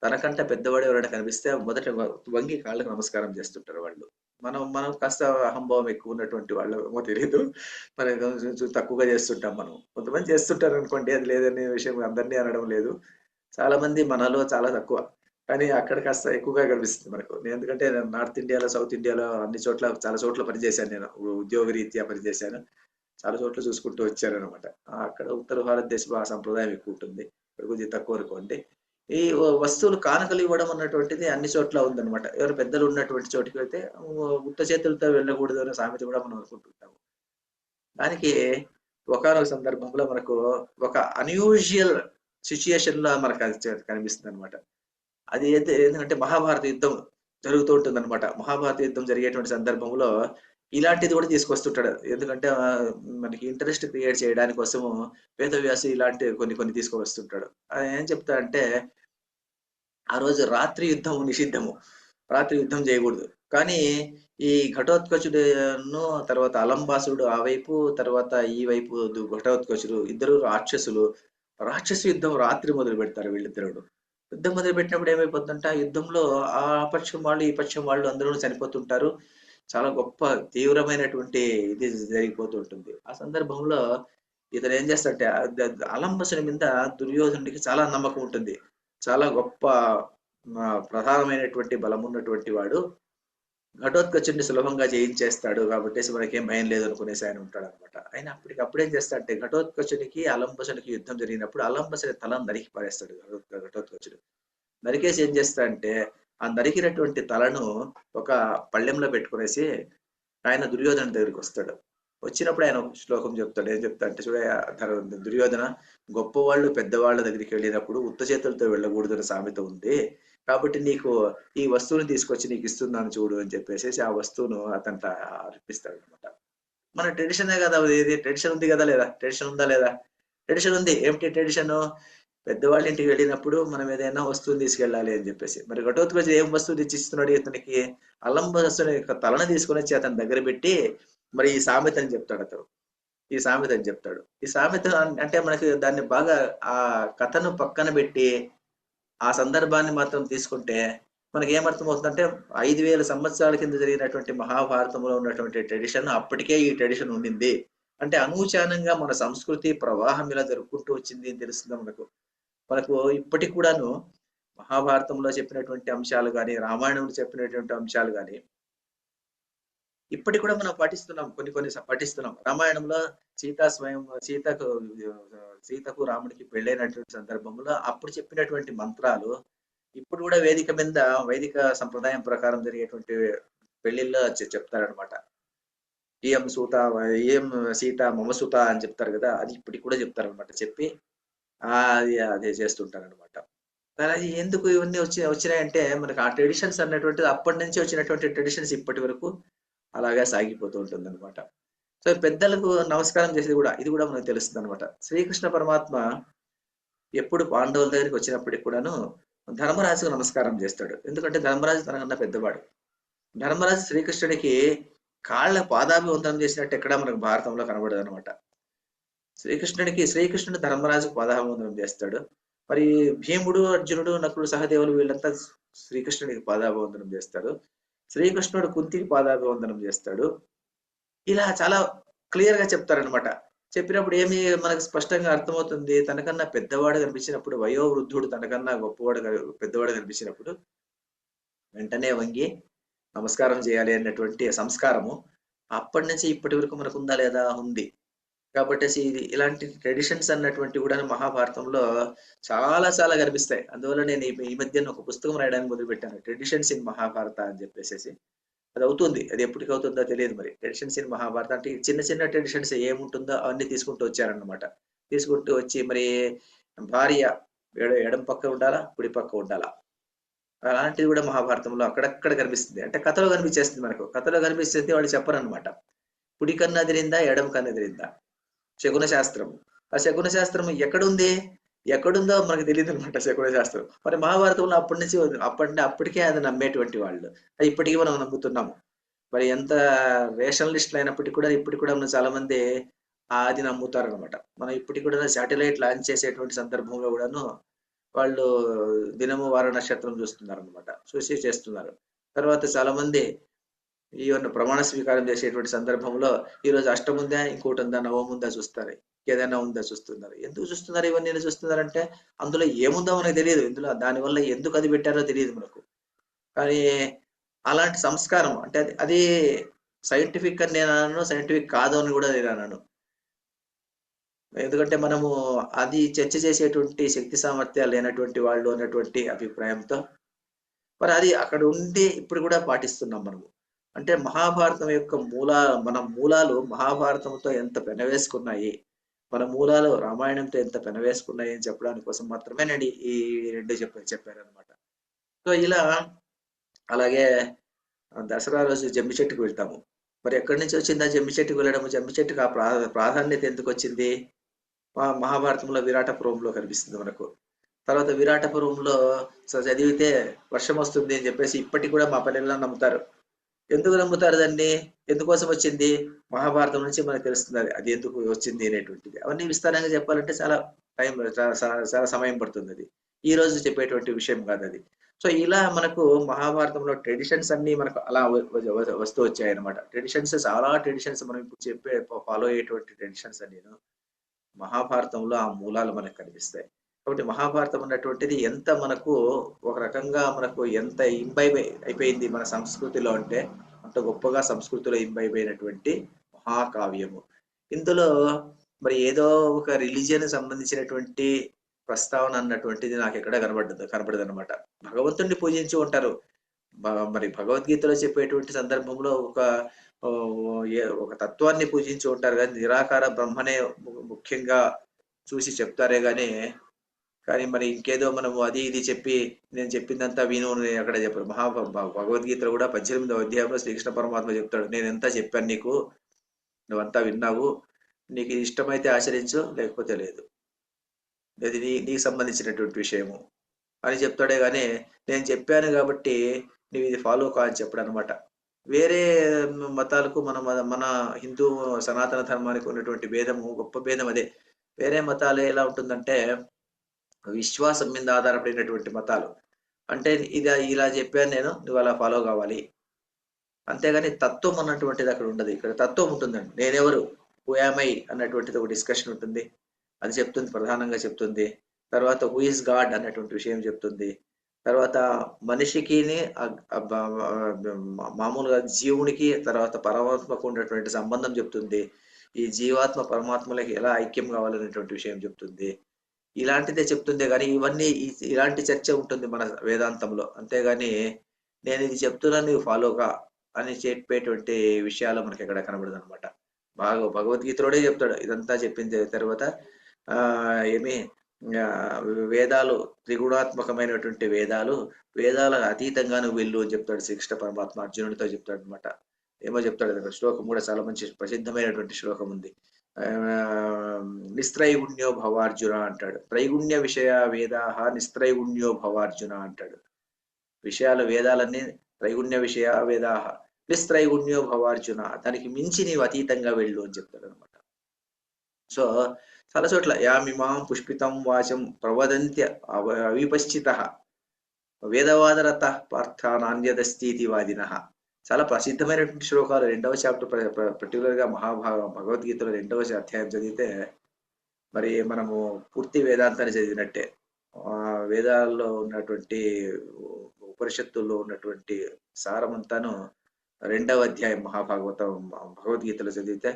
తనకంటే పెద్దవాడు ఎవరైనా కనిపిస్తే మొదట వంగి కాళ్ళకు నమస్కారం చేస్తుంటారు వాళ్ళు. మనం కాస్త అహంభావం ఎక్కువ ఉన్నటువంటి వాళ్ళేమో తెలియదు, మనం కొంచెం తక్కువగా చేస్తుంటాం. మనం కొంతమంది చేస్తుంటారు అనుకోండి, అది లేదనే విషయం అందరినీ అనడం లేదు. చాలా మంది మనలో చాలా తక్కువ, కానీ అక్కడ కాస్త ఎక్కువగా కనిపిస్తుంది మనకు. ఎందుకంటే నార్త్ ఇండియాలో, సౌత్ ఇండియాలో అన్ని చోట్ల చాలా చోట్ల పనిచేశాను నేను, ఉద్యోగ రీత్యా పనిచేశాను. చాలా చోట్ల చూసుకుంటూ వచ్చాను అనమాట. అక్కడ ఉత్తర భారతదేశంలో ఆ సంప్రదాయం ఎక్కువ ఉంటుంది, ఇక్కడ కొద్దిగా తక్కువ అనుకోండి. ఈ వస్తువులు కానుకలు ఇవ్వడం అన్నటువంటిది అన్ని చోట్ల ఉందన్నమాట. ఎవరు పెద్దలు ఉన్నటువంటి చోటుకి వెళ్తే ఉత్త చేతులతో వెళ్ళకూడదు అనే సామెత కూడా మనం అనుకుంటుంటాము. దానికి ఒకనొక సందర్భంలో మనకు ఒక అన్యూజువల్ సిచ్యుయేషన్ లో మనకు కనిపిస్తుంది అనమాట. అది ఏంటంటే మహాభారత యుద్ధం జరుగుతూ ఉంటుంది అనమాట. మహాభారత యుద్ధం జరిగేటువంటి సందర్భంలో ఇలాంటిది కూడా తీసుకొస్తుంటాడు. ఎందుకంటే మనకి ఇంట్రెస్ట్ క్రియేట్ చేయడానికి కోసము వేదవ్యాసు ఇలాంటి కొన్ని తీసుకువస్తుంటాడు. ఆయన ఏం చెప్తాడంటే ఆ రోజు రాత్రి యుద్ధం నిషిద్ధము, రాత్రి యుద్ధం చేయకూడదు. కానీ ఈ ఘటోత్కచుడును తర్వాత అలంబాసుడు ఆ వైపు, తర్వాత ఈ వైపు ఘటోత్కచుడు, ఇద్దరు రాక్షసు యుద్ధం రాత్రి మొదలు పెడతారు వీళ్ళిద్దరు. యుద్ధం మొదలు పెట్టినప్పుడు ఏమైపోతుందంటే ఆ యుద్ధంలో ఆ పక్షం వాళ్ళు ఈ పక్షం వాళ్ళు అందరూ చనిపోతుంటారు. చాలా గొప్ప తీవ్రమైనటువంటి ఇది జరిగిపోతూ ఉంటుంది. ఆ సందర్భంలో ఇతను ఏం చేస్తాడంటే అలంబసుని మీద దుర్యోధనుడికి చాలా నమ్మకం ఉంటుంది. చాలా గొప్ప ప్రధానమైనటువంటి బలం ఉన్నటువంటి వాడు, ఘటోత్కచుడిని సులభంగా జయించేస్తాడు కాబట్టి మనకేం భయం లేదు అనుకునేసి ఆయన ఉంటాడు అనమాట. ఆయన అప్పుడేం చేస్తాడంటే ఘటోత్కచునికి అలంబసునికి యుద్ధం జరిగినప్పుడు అలంబసుని తలను నరికి పారేస్తాడు ఘటోత్కచుడు. నరికేసి ఏం చేస్తాడంటే ఆ నరికినటువంటి తలను ఒక పళ్ళెంలో పెట్టుకునేసి ఆయన దుర్యోధన దగ్గరికి వస్తాడు. వచ్చినప్పుడు ఆయన ఒక శ్లోకం చెప్తాడు. ఏం చెప్తా అంటే చూడ దుర్యోధన, గొప్పవాళ్ళు పెద్దవాళ్ళ దగ్గరికి వెళ్ళినప్పుడు ఉత్త చేతులతో వెళ్ళకూడదని సామెత ఉంది. కాబట్టి నీకు ఈ వస్తువుని తీసుకొచ్చి నీకు ఇస్తున్నాను చూడు అని చెప్పేసి ఆ వస్తువును అతను అర్పిస్తాడు అనమాట. మన ట్రెడిషనే కదా ఇది. ట్రెడిషన్ ఉంది కదా లేదా? ట్రెడిషన్ ఉందా లేదా? ట్రెడిషన్ ఉంది. ఏమిటి ట్రెడిషన్? పెద్దవాళ్ళ ఇంటికి వెళ్ళినప్పుడు మనం ఏదైనా వస్తువుని తీసుకెళ్ళాలి అని చెప్పేసి. మరి ఘటోత్కచుడు ఏం వస్తువు తెచ్చిస్తున్నాడు ఇతనికి? అలంబరస్తుని యొక్క తలను తీసుకొని వచ్చి అతని దగ్గర పెట్టి మరి ఈ సామెత అని చెప్తాడు అతను. ఈ సామెత అని చెప్తాడు. ఈ సామెత అంటే మనకి దాన్ని బాగా ఆ కథను పక్కన పెట్టి ఆ సందర్భాన్ని మాత్రం తీసుకుంటే మనకి ఏమర్థమవుతుందంటే 5000 సంవత్సరాల కింద జరిగినటువంటి మహాభారతంలో ఉన్నటువంటి ట్రెడిషన్ అప్పటికే ఈ ట్రెడిషన్ ఉండింది. అంటే అనూచానంగా మన సంస్కృతి ప్రవాహం ఇలా జరుపుకుంటూ వచ్చింది అని తెలుస్తుంది మనకు. మనకు ఇప్పటికి కూడాను మహాభారతంలో చెప్పినటువంటి అంశాలు కానీ, రామాయణంలో చెప్పినటువంటి అంశాలు కానీ ఇప్పటికి కూడా మనం పాటిస్తున్నాం. కొన్ని పాటిస్తున్నాం. రామాయణంలో సీతకు రాముడికి పెళ్ళైనటువంటి సందర్భంలో అప్పుడు చెప్పినటువంటి మంత్రాలు ఇప్పుడు కూడా వైదిక సంప్రదాయం ప్రకారం జరిగేటువంటి పెళ్లిళ్ళలో చెప్తారనమాట. ఏం సీత మమ సుత అని చెప్తారు కదా, అది ఇప్పటికి కూడా చెప్తారనమాట. చెప్పి అదే చేస్తుంటారనమాట. అది ఎందుకు ఇవన్నీ వచ్చినాయంటే మనకు ఆ ట్రెడిషన్స్ అన్నటువంటిది అప్పటి నుంచి వచ్చినటువంటి ట్రెడిషన్స్ ఇప్పటి వరకు అలాగే సాగిపోతూ ఉంటుంది అనమాట. సో పెద్దలకు నమస్కారం చేసేది కూడా ఇది కూడా మనకు తెలుస్తుంది అనమాట. శ్రీకృష్ణ పరమాత్మ ఎప్పుడు పాండవుల దగ్గరికి వచ్చినప్పటికి కూడాను ధర్మరాజుకు నమస్కారం చేస్తాడు. ఎందుకంటే ధర్మరాజు తనకన్నా పెద్దవాడు. ధర్మరాజు శ్రీకృష్ణుడికి కాళ్ళ పాదాభివందనం చేసినట్టు ఎక్కడా మనకు భారతంలో కనబడదు అనమాట. శ్రీకృష్ణుడు ధర్మరాజుకు పాదాభివందనం చేస్తాడు. మరి భీముడు, అర్జునుడు, నకులు, సహదేవులు వీళ్ళంతా శ్రీకృష్ణుడికి పాదాభివందనం చేస్తారు. శ్రీకృష్ణుడు కుంతికి పాదాభివందనం చేస్తాడు. ఇలా చాలా క్లియర్ గా చెప్తారనమాట. చెప్పినప్పుడు ఏమి మనకు స్పష్టంగా అర్థమవుతుంది, తనకన్నా పెద్దవాడు కనిపించినప్పుడు, వయోవృద్ధుడు తనకన్నా పెద్దవాడు కనిపించినప్పుడు వెంటనే వంగి నమస్కారం చేయాలి అన్నటువంటి సంస్కారము అప్పటి నుంచి ఇప్పటి వరకు మనకు ఉందా లేదా? ఉంది. కాబట్టి ఇలాంటి ట్రెడిషన్స్ అన్నటువంటి కూడా మహాభారతంలో చాలా చాలా కనిపిస్తాయి. అందువల్ల నేను ఈ మధ్యన ఒక పుస్తకం రాయడానికి మొదలుపెట్టాను, ట్రెడిషన్స్ ఇన్ మహాభారత అని చెప్పేసి. అది అవుతుంది. అది ఎప్పటికి అవుతుందో తెలియదు. మరి ట్రెడిషన్స్ ఇన్ మహాభారత అంటే చిన్న చిన్న ట్రెడిషన్స్ ఏముంటుందో అవన్నీ తీసుకుంటూ వచ్చారనమాట. తీసుకుంటూ వచ్చి మరి భార్య ఎడం పక్క ఉండాలా, కుడి పక్క ఉండాలా, అలాంటిది కూడా మహాభారతంలో అక్కడక్కడ కనిపిస్తుంది. అంటే కథలో కనిపించేస్తుంది మనకు. కథలో కనిపిస్తుంది, వాళ్ళు చెప్పరనమాట. కుడి కన్ను ఎదిరిందా, ఎడం కన్ను ఎదిరిందా, శకున శాస్త్రం. ఆ శకున శాస్త్రం ఎక్కడుందో మనకు తెలియదు అనమాట. శకున శాస్త్రం మరి మహాభారతంలో అప్పటికే అది నమ్మేటువంటి వాళ్ళు. అది ఇప్పటికీ మనం నమ్ముతున్నాము. మరి ఎంత రేషనలిస్టులు అయినప్పటికీ కూడా ఇప్పటికి కూడా మనం చాలా మంది అది నమ్ముతారనమాట. మనం ఇప్పటికి కూడా శాటిలైట్ లాంచ్ చేసేటువంటి సందర్భంలో కూడాను వాళ్ళు దినము వార నక్షత్రం చూస్తున్నారు అనమాట, చూసి చేస్తున్నారు. తర్వాత చాలా మంది ఈవెన్ ప్రమాణ స్వీకారం చేసేటువంటి సందర్భంలో ఈరోజు అష్టముందా, ఇంకోటి ఉందా, నవముందా చూస్తారు, ఏదైనా ఉందా చూస్తున్నారు. ఎందుకు చూస్తున్నారు? ఇవన్నీ చూస్తున్నారంటే అందులో ఏముందో మనకు తెలియదు. ఇందులో దానివల్ల ఎందుకు అది పెట్టారో తెలియదు మనకు. కానీ అలాంటి సంస్కారం అంటే అది సైంటిఫిక్ అని నేను అన్నాను, సైంటిఫిక్ కాదు అని కూడా నేను అన్నాను. ఎందుకంటే మనము అది చర్చ చేసేటువంటి శక్తి సామర్థ్యాలు లేనటువంటి వాళ్ళు అన్నటువంటి అభిప్రాయంతో మరి అది అక్కడ ఉండి ఇప్పుడు కూడా పాటిస్తున్నాం మనము. అంటే మహాభారతం యొక్క మన మూలాలు మహాభారతంతో ఎంత పెనవేసుకున్నాయి, మన మూలాలు రామాయణంతో ఎంత పెనవేసుకున్నాయి అని చెప్పడానికి కోసం మాత్రమే నేను ఈ రెండు చెప్పారనమాట. సో ఇలా అలాగే దసరా రోజు జమ్మి చెట్టుకు వెళ్తాము. మరి ఎక్కడి నుంచి వచ్చింది ఆ జమ్మి చెట్టుకు వెళ్ళడము? జమ్మి చెట్టుకు ఆ ప్రాధాన్యత ఎందుకు వచ్చింది? మహాభారతంలో విరాటపురంలో కనిపిస్తుంది మనకు. తర్వాత విరాటపురంలో చదివితే వర్షం వస్తుంది అని చెప్పేసి ఇప్పటికి కూడా మా పల్లెల్లో నమ్ముతారు. ఎందుకు నమ్ముతారు దాన్ని? ఎందుకోసం వచ్చింది? మహాభారతం నుంచి మనకు తెలుస్తుంది అది ఎందుకు వచ్చింది అనేటువంటిది. అవన్నీ విస్తారంగా చెప్పాలంటే చాలా సమయం పడుతుంది. అది ఈ రోజు చెప్పేటువంటి విషయం కాదు అది. సో ఇలా మనకు మహాభారతంలో ట్రెడిషన్స్ అన్ని మనకు అలా వస్తూ వచ్చాయి అనమాట. చాలా ట్రెడిషన్స్ మనం ఇప్పుడు ఫాలో అయ్యేటువంటి ట్రెడిషన్స్ అన్ని మహాభారతంలో ఆ మూలాలు మనకు కనిపిస్తాయి. కాబట్టి మహాభారతం అన్నటువంటిది ఎంత మనకు ఒక రకంగా మనకు ఎంత ఇంబైబ్ అయిపోయింది మన సంస్కృతిలో అంటే అంత గొప్పగా సంస్కృతిలో ఇంబైబ్ అయినటువంటి మహాకావ్యము. ఇందులో మరి ఏదో ఒక రిలీజియన్ సంబంధించినటువంటి ప్రస్తావన అన్నటువంటిది నాకు ఎక్కడ కనబడదు అనమాట. భగవంతుడిని పూజించి ఉంటారు. మరి భగవద్గీతలో చెప్పేటువంటి సందర్భంలో ఒక ఒక తత్వాన్ని పూజించి ఉంటారు కానీ నిరాకార బ్రహ్మనే ముఖ్యంగా చూసి చెప్తారే కానీ మరి ఇంకేదో మనము అది ఇది చెప్పి నేను చెప్పిందంతా విను అక్కడ చెప్పారు. భగవద్గీతలో కూడా 18వ అధ్యాయంలో శ్రీకృష్ణ పరమాత్మ చెప్తాడు, నేను ఎంత చెప్పాను నీకు, నువ్వంతా విన్నావు, నీకు ఇది ఇష్టమైతే ఆచరించు, లేకపోతే లేదు, అది నీకు సంబంధించినటువంటి విషయము అని చెప్తాడే కానీ నేను చెప్పాను కాబట్టి నువ్వు ఇది ఫాలో కా అని చెప్పడం అనమాట. వేరే మతాలకు మన హిందూ సనాతన ధర్మానికి ఉన్నటువంటి భేదము, గొప్ప భేదం అదే. వేరే మతాలు ఎలా ఉంటుందంటే విశ్వాసం మీద ఆధారపడినటువంటి మతాలు. అంటే ఇది ఇలా చెప్పాను నేను, నువ్వు అలా ఫాలో కావాలి, అంతేగాని తత్వం అన్నటువంటిది అక్కడ ఉండదు. ఇక్కడ తత్వం ఉంటుందండి. నేనెవరు, హూ యామ్ ఐ అన్నటువంటిది ఒక డిస్కషన్ ఉంటుంది, అది చెప్తుంది, ప్రధానంగా చెప్తుంది. తర్వాత హూ ఇస్ గాడ్ అన్నటువంటి విషయం చెప్తుంది. తర్వాత మనిషికి మామూలుగా జీవునికి తర్వాత పరమాత్మకు ఉన్నటువంటి సంబంధం చెప్తుంది. ఈ జీవాత్మ పరమాత్మలకి ఎలా ఐక్యం కావాలనేటువంటి విషయం చెప్తుంది. ఇలాంటిదే చెప్తుందే కానీ ఇవన్నీ ఇలాంటి చర్చ ఉంటుంది మన వేదాంతంలో. అంతేగాని నేను ఇది చెప్తున్నా నువ్వు ఫాలోగా అని చెప్పేటువంటి విషయాలు మనకి ఎక్కడ కనబడదు అనమాట. భగవద్గీతలోనే చెప్తాడు ఇదంతా. చెప్పిన తర్వాత ఏమి వేదాలు త్రిగుణాత్మకమైనటువంటి వేదాలకు అతీతంగా నువ్వు వెళ్ళు అని చెప్తాడు శ్రీకృష్ణ పరమాత్మ అర్జునుడితో చెప్తాడు అనమాట. ఏమో చెప్తాడు, శ్లోకం కూడా చాలా మంచి ప్రసిద్ధమైనటువంటి శ్లోకం ఉంది. నిస్త్రైగుణ్యో భవార్జున అంటాడు. త్రైగుణ్య విషయ వేదాహ నిస్త్రైగుణ్యో భవార్జున అంటాడు. విషయాలు వేదాలన్నీ త్రైగుణ్య విషయ వేదాహ నిస్త్రైగుణ్యో భవార్జున, దానికి మించి నీవు అతీతంగా వెళ్ళు అని చెప్తాడు అనమాట. సో చాలా చోట్ల యామిమాం పుష్పితం వాచం ప్రవదంత్య అవిపశ్చిత వేదవాదరత పార్థ నాణ్యదస్థితి వాదిన. చాలా ప్రసిద్ధమైనటువంటి శ్లోకాలు. 2వ చాప్టర్ పర్టికులర్ గా భగవద్గీతలో 2వ అధ్యాయం చదివితే మరి మనము పూర్తి వేదాంతాన్ని చదివినట్టే. వేదాల్లో ఉన్నటువంటి ఉపనిషత్తుల్లో ఉన్నటువంటి సారమంతాను 2వ అధ్యాయం భగవద్గీతలో చదివితే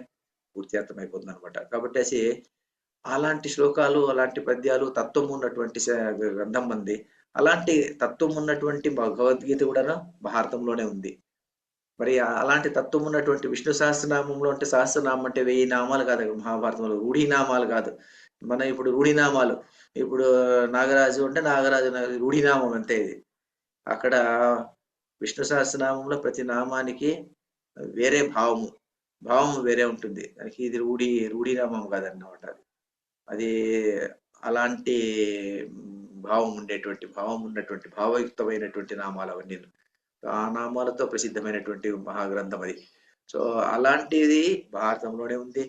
పూర్తి అర్థమైపోతుంది అనమాట. కాబట్టి అలాంటి శ్లోకాలు, అలాంటి పద్యాలు, తత్వం ఉన్నటువంటి గ్రంథం మంది. అలాంటి తత్వం ఉన్నటువంటి భగవద్గీత కూడా భారతంలోనే ఉంది. మరి అలాంటి తత్వం ఉన్నటువంటి విష్ణు సహస్రనామంలో, అంటే సహస్రనామం అంటే 1000 నామాలు కాదు మహాభారతంలో, రూఢినామాలు కాదు. మన ఇప్పుడు రూఢినామాలు, ఇప్పుడు నాగరాజు అంటే నాగరాజు రూఢినామం అంతే. ఇది అక్కడ విష్ణు సహస్రనామంలో ప్రతి నామానికి వేరే భావం వేరే ఉంటుంది. దానికి ఇది రూఢినామం కాదన్నమాట. అది అలాంటి భావం ఉన్నటువంటి భావయుక్తమైనటువంటి నామాలు అవన్నీ. ఆ నామాలతో ప్రసిద్ధమైనటువంటి మహాగ్రంథం అది. సో అలాంటిది భారతంలోనే ఉంది.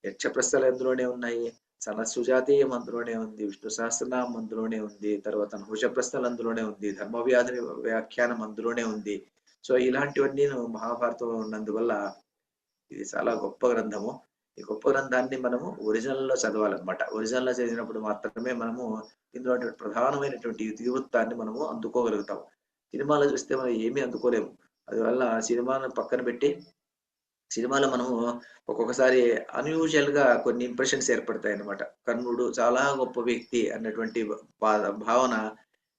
యక్షప్రస్థలు అందులోనే ఉన్నాయి, సనత్సుజాతీయం అందులోనే ఉంది, విష్ణు సహస్రనామం అందులోనే ఉంది, తర్వాత నహుషప్రస్థలు అందులోనే ఉంది, ధర్మవ్యాధి వ్యాఖ్యానం అందులోనే ఉంది. సో ఇలాంటివన్నీ మహాభారతం ఉన్నందువల్ల ఇది చాలా గొప్ప గ్రంథము. ఈ గొప్ప గ్రంథాన్ని మనము ఒరిజినల్ లో చదవాలన్నమాట. ఒరిజినల్ లో చదివినప్పుడు మాత్రమే మనము ఇందులో ప్రధానమైనటువంటి ఇతివృత్తాన్ని మనము అందుకోగలుగుతాం. సినిమాలో చూస్తే మనం ఏమీ అందుకోలేము. అందువల్ల సినిమాను పక్కన పెట్టి సినిమాలో మనము ఒక్కొక్కసారి అన్యూజువల్ గా కొన్ని ఇంప్రెషన్స్ ఏర్పడతాయి అన్నమాట. కర్ణుడు చాలా గొప్ప వ్యక్తి అన్నటువంటి భావన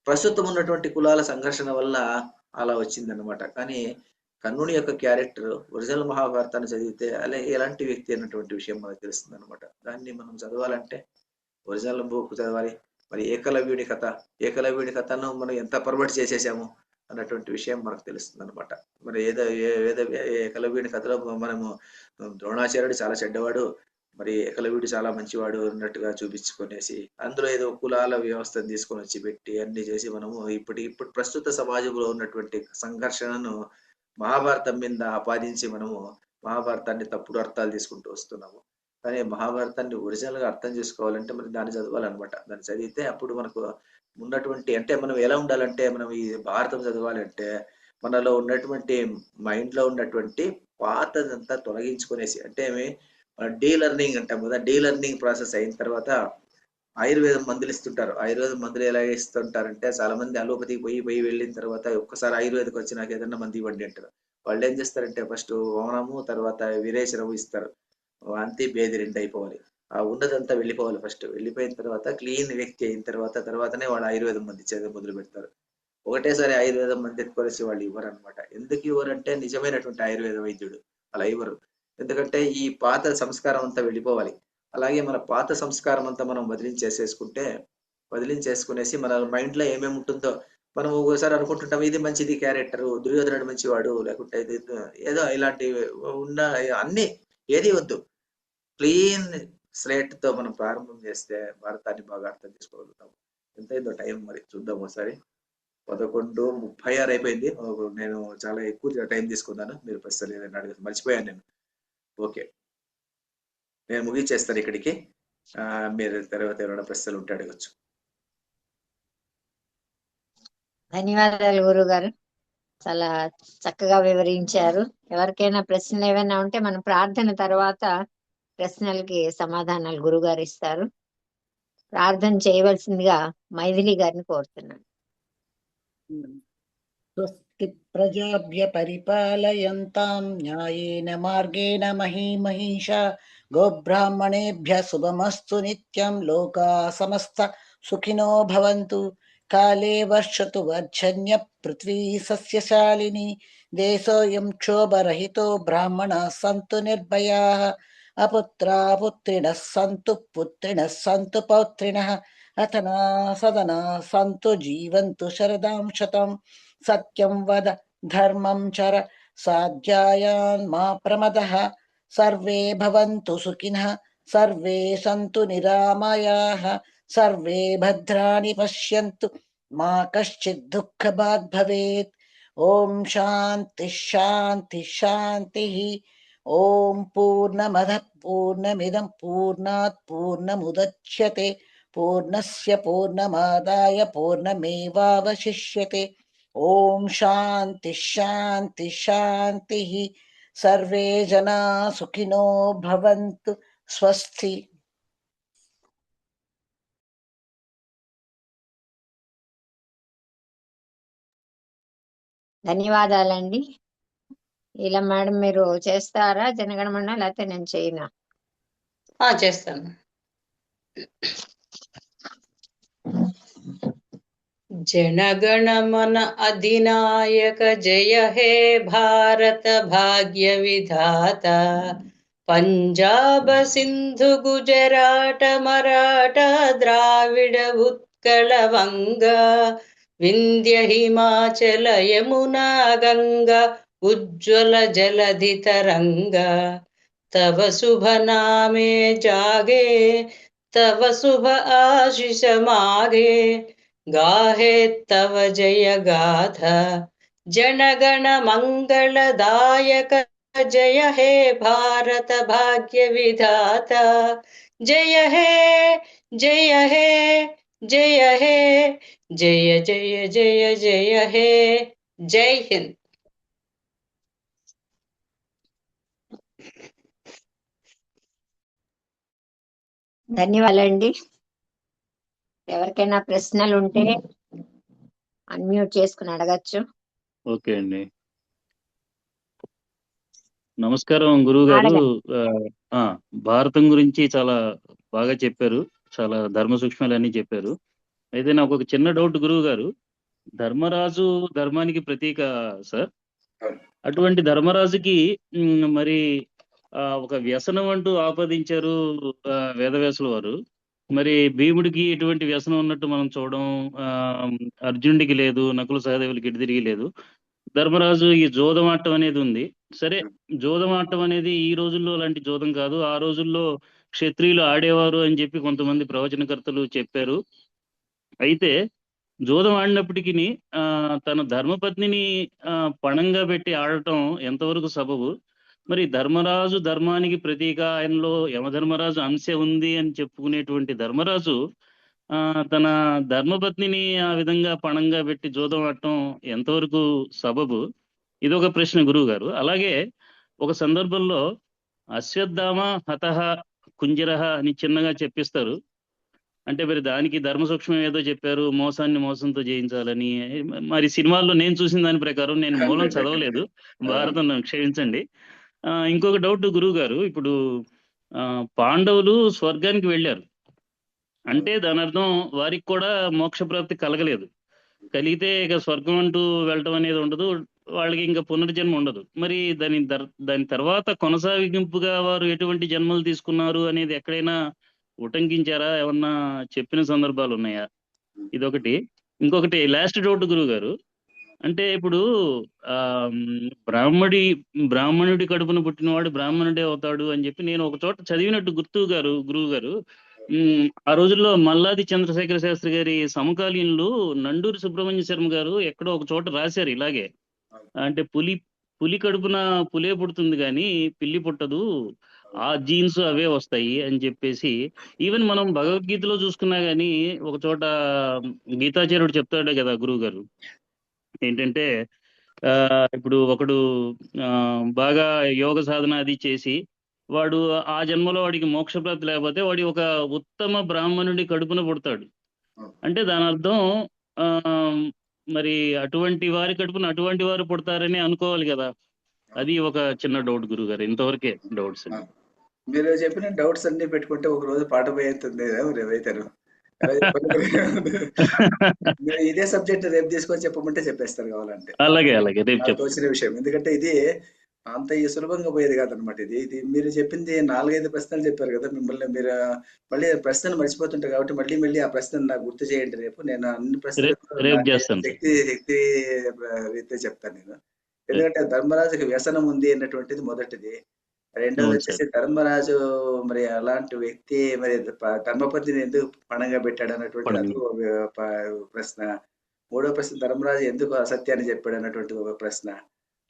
ప్రస్తుతం ఉన్నటువంటి కులాల సంఘర్షణ వల్ల అలా వచ్చిందన్నమాట. కానీ కర్ణుని యొక్క క్యారెక్టర్ ఒరిజినల్ మహాభారతాన్ని చదివితే అలా ఎలాంటి వ్యక్తి అన్నటువంటి విషయం మనకు తెలుస్తుంది అనమాట. దాన్ని మనం చదవాలంటే ఒరిజినల్ బుక్ చదవాలి. మరి ఏకలవ్యుడి కథను మనం ఎంత పర్వర్ట్ చేసేసాము అన్నటువంటి విషయం మనకు తెలుస్తుంది అనమాట. మరి ఏకలవ్యుడి కథలో మనము ద్రోణాచార్యుడు చాలా చెడ్డవాడు, మరి ఏకలవ్యుడు చాలా మంచివాడు అన్నట్టుగా చూపించుకునేసి అందులో ఏదో కులాల వ్యవస్థను తీసుకొని వచ్చి పెట్టి అన్ని చేసి మనము ఇప్పుడు ప్రస్తుత సమాజంలో ఉన్నటువంటి సంఘర్షణను మహాభారతం మీద ఆపాదించి మనము మహాభారతాన్ని తప్పుడు అర్థాలు తీసుకుంటూ వస్తున్నాము. కానీ మహాభారతాన్ని ఒరిజినల్ గా అర్థం చేసుకోవాలంటే మనం దాన్ని చదవాలన్నమాట. దాన్ని చదివితే అప్పుడు మనకు ఉన్నటువంటి, అంటే మనం ఎలా ఉండాలంటే, మనం ఈ భారతం చదవాలంటే మనలో ఉన్నటువంటి మైండ్ లో ఉన్నటువంటి పాతదంతా తొలగించుకునేసి, అంటే డీ లెర్నింగ్ అంటాం కదా, డీ లెర్నింగ్ ప్రాసెస్ అయిన తర్వాత ఆయుర్వేదం మందులు ఇస్తుంటారు. ఆయుర్వేదం మందులు ఎలా ఇస్తుంటారంటే, చాలా మంది అలోపతికి పోయి వెళ్ళిన తర్వాత ఒక్కసారి ఆయుర్వేదకు వచ్చి నాకు ఏదన్నా మందు ఇవ్వండి అంటారు. వాళ్ళు ఏం చేస్తారంటే ఫస్ట్ వమనము తర్వాత విరేచనము ఇస్తారు. వాంతి భేది 2 అయిపోవాలి, ఆ ఉన్నదంతా వెళ్ళిపోవాలి. ఫస్ట్ వెళ్ళిపోయిన తర్వాత క్లీన్ వ్యక్తి అయిన తర్వాతనే వాళ్ళు ఆయుర్వేదం మంది ఇచ్చేది మొదలు పెడతారు. ఒకటేసారి ఆయుర్వేదం మంది ఎత్తుకొనేసి వాళ్ళు ఇవ్వరు అనమాట. ఎందుకు ఇవ్వరంటే నిజమైనటువంటి ఆయుర్వేద వైద్యుడు అలా ఇవ్వరు. ఎందుకంటే ఈ పాత సంస్కారం అంతా వెళ్ళిపోవాలి. అలాగే మన పాత సంస్కారం అంతా మనం వదిలించేసుకునేసి మన మైండ్ లో ఏమేమి ఉంటుందో మనం ఒకసారి అనుకుంటుంటాం, ఇది మంచిది క్యారెక్టర్, దుర్యోధనుడు మంచివాడు, లేకుంటే ఇది ఏదో ఇలాంటి ఉన్న అన్ని ఏది వద్దు. క్లీన్ స్లేట్ తో మనం ప్రారంభం చేస్తే భారతాన్ని బాగా అర్థం చేసుకోగలుగుతాం. ఎంత అయిందో టైం మరి చూద్దాం ఒకసారి. 11:36 అయిపోయింది. నేను చాలా ఎక్కువ టైం తీసుకున్నాను. మీరు ప్రశ్నలు ఏదైనా అడిగి మర్చిపోయాను నేను. ఓకే, నేను ముగించేస్తాను ఇక్కడికి. మీరు తర్వాత ఏమైనా ప్రశ్నలు ఉంటే అడగచ్చు. ధన్యవాదాలు గురువు గారు, చాలా చక్కగా వివరించారు. ఎవరికైనా ప్రశ్నలు ఏమైనా ఉంటే మనం ప్రార్థన తర్వాత ప్రశ్నలకి సమాధానాలు గురుగారు ఇస్తారు. ప్రార్థన చేయవలసిందిగా మైథిలి గారిని కోరుతున్నాను. స్వస్తి ప్రజాభ్య పరిపాలయంతాం న్యాయేన మార్గేణ మహీమహీషా గోబ్రాహ్మణేభ్య శుభమస్తు నిత్యం. లోకా సమస్త సుఖినో భవంతు. కాలే వర్షతు వర్జన్య పృథ్వీ సస్యశాలిని. దేశోయం క్షోభరహితో బ్రాహ్మణాః సంతు నిర్భయాః. అపుత్రా పుత్రిణః సంతు పుత్రిణః సంతు పౌత్రిణః. అతనా సదనా సంతు జీవంతు శరదాం శతం. సత్యం వద ధర్మం చర స్వాధ్యాయాన్ మా ప్రమదః. సర్వే భవంతు సుఖినః సర్వే సంతు నిరామయాః. సర్వే భద్రాణి పశ్యంతు మా కశ్చిద్ దుఃఖభాగ్ భవేత్. ఓం శాంతి శాంతి శాంతి. ఓం పూర్ణమదః పూర్ణమిదం పూర్ణాత్ పూర్ణముదచ్యతే పూర్ణస్య పూర్ణమాదాయ పూర్ణమేవావశిష్యతే. ఓం శాంతి శాంతి శాంతి. సర్వే జనా సుఖినో భవంతు. స్వస్తి. ధన్యవాదాలండి. ఇలా మేడం మీరు చేస్తారా జనగణమన, లేకపోతే నేను చేయనా? చేస్తాను. जनगणमन अधिनायक जय हे भारत भाग्य विधाता. पंजाब सिंधु गुजरात मराठा द्राविड उत्कल वंगा विंध्य हिमाचल यमुना गंगा उज्ज्वल जलधि तरंगा. तव शुभ नामे जागे तव शुभ आशीष मागे. गाहे तव जय गाथा जनगण मंगलदायक. जय हे भारत भाग्य विधाता. जय हे जय हे जय हे जय जय जय जय हे. जय हिंद. ధన్యవాదాలండి. ఎవరికైనా ప్రశ్నలు ఉంటే అన్మ్యూట్ చేసుకుని అడగచ్చు. ఓకే అండి, నమస్కారం గురువు గారు. భారతం గురించి చాలా బాగా చెప్పారు, చాలా ధర్మ సూక్ష్మాలు అన్ని చెప్పారు. అయితే నాకు ఒక చిన్న డౌట్ గురువు గారు. ధర్మరాజు ధర్మానికి ప్రతీక సార్. అటువంటి ధర్మరాజుకి మరి ఒక వ్యసనం అంటూ ఆపాదించారు వేదవ్యాసుల వారు. మరి భీముడికి ఎటువంటి వ్యసనం ఉన్నట్టు మనం చూడడం, అర్జునుడికి లేదు, నకుల సహదేవులకి ఇటు తిరిగి లేదు. ధర్మరాజు ఈ జోదం ఆడటం అనేది ఉంది. సరే, జోదం ఆడటం అనేది ఈ రోజుల్లో లాంటి జోదం కాదు, ఆ రోజుల్లో క్షత్రియులు ఆడేవారు అని చెప్పి కొంతమంది ప్రవచనకర్తలు చెప్పారు. అయితే జోదం ఆడినప్పటికీ తన ధర్మపత్నిని పణంగా పెట్టి ఆడటం ఎంతవరకు సబబు? మరి ధర్మరాజు ధర్మానికి ప్రతీక, ఆయనలో యమధర్మరాజు అంశ ఉంది అని చెప్పుకునేటువంటి ధర్మరాజు తన ధర్మపత్నిని ఆ విధంగా పణంగా పెట్టి జోదం ఆడటం ఎంతవరకు సబబు? ఇదొక ప్రశ్న గురువు గారు. అలాగే ఒక సందర్భంలో అశ్వత్థామ హతః కుంజరః అని చిన్నగా చెప్పిస్తారు. అంటే మరి దానికి ధర్మ సూక్ష్మం ఏదో చెప్పారు, మోసాన్ని మోసంతో జయించాలని. మరి సినిమాల్లో నేను చూసిన దాని ప్రకారం, నేను మూలం చదవలేదు భారతం, క్షమించండి. ఇంకొక డౌట్ గురువు గారు, ఇప్పుడు పాండవులు స్వర్గానికి వెళ్ళారు అంటే దాని అర్థం వారికి కూడా మోక్ష ప్రాప్తి కలగలేదు. కలిగితే ఇక స్వర్గం అంటూ వెళ్ళటం అనేది ఉండదు, వాళ్ళకి ఇంకా పునర్జన్మ ఉండదు. మరి దాని తర్వాత కొనసాగింపుగా వారు ఎటువంటి జన్మలు తీసుకున్నారు అనేది ఎక్కడైనా ఉటంకించారా? ఏమన్నా చెప్పిన సందర్భాలు ఉన్నాయా? ఇదొకటి. ఇంకొకటి లాస్ట్ డౌట్ గురువు గారు. అంటే ఇప్పుడు ఆ బ్రాహ్మణుడి కడుపున పుట్టినవాడు బ్రాహ్మణుడే అవుతాడు అని చెప్పి నేను ఒక చోట చదివినట్టు గురువు గారు. ఆ రోజుల్లో మల్లాది చంద్రశేఖర శాస్త్రి గారి సమకాలీనులు నండూరి సుబ్రహ్మణ్య శర్మ గారు ఎక్కడో ఒక చోట రాశారు ఇలాగే. అంటే పులి కడుపున పులే పుడుతుంది కానీ పిల్లి పుట్టదు, ఆ జీన్స్ అవే వస్తాయి అని చెప్పేసి. ఈవెన్ మనం భగవద్గీతలో చూసుకున్నా గానీ ఒక చోట గీతాచార్యుడు చెప్తాడే కదా గురువు గారు, ఏంటంటే ఇప్పుడు ఒకడు బాగా యోగ సాధన అది చేసి వాడు ఆ జన్మలో వాడికి మోక్షప్రాప్తి లేకపోతే వాడి ఒక ఉత్తమ బ్రాహ్మణుడి కడుపున పుడతాడు. అంటే దాని అర్థం మరి అటువంటి వారి కడుపున అటువంటి వారు పుడతారని అనుకోవాలి కదా. అది ఒక చిన్న డౌట్ గురువు గారు. ఇంతవరకే డౌట్స్. మీరు చెప్పిన డౌట్స్ అన్ని పెట్టుకుంటే ఒక రోజు పాట పోయేస్తుంది రేవైతారు. మీరు ఇదే సబ్జెక్ట్ రేపు తీసుకొని చెప్పమంటే చెప్పేస్తారు కావాలంటే. అలాగే రేపు నాకు తోచిన విషయం. ఎందుకంటే ఇది అంత సులభంగా పోయేది కాదనమాట. ఇది మీరు చెప్పింది 4-5 ప్రశ్నలు చెప్పారు కదా. మీరు మళ్ళీ ప్రశ్నలు మర్చిపోతుంటారు కాబట్టి మళ్ళీ ఆ ప్రశ్నలు నాకు గుర్తు చేయండి రేపు. నేను అన్ని ప్రశ్నలు శక్తి రీత్యా చెప్తాను నేను. ఎందుకంటే ధర్మరాజుకి వ్యసనం ఉంది అన్నటువంటిది మొదటిది. రెండోది వచ్చేసి ధర్మరాజు మరి అలాంటి వ్యక్తి మరి ధర్మపతిని ఎందుకు పణంగా పెట్టాడు అన్నటువంటిది అది ఒక ప్రశ్న. మూడో ప్రశ్న ధర్మరాజు ఎందుకు అసత్యాన్ని చెప్పాడు అన్నటువంటి ఒక ప్రశ్న.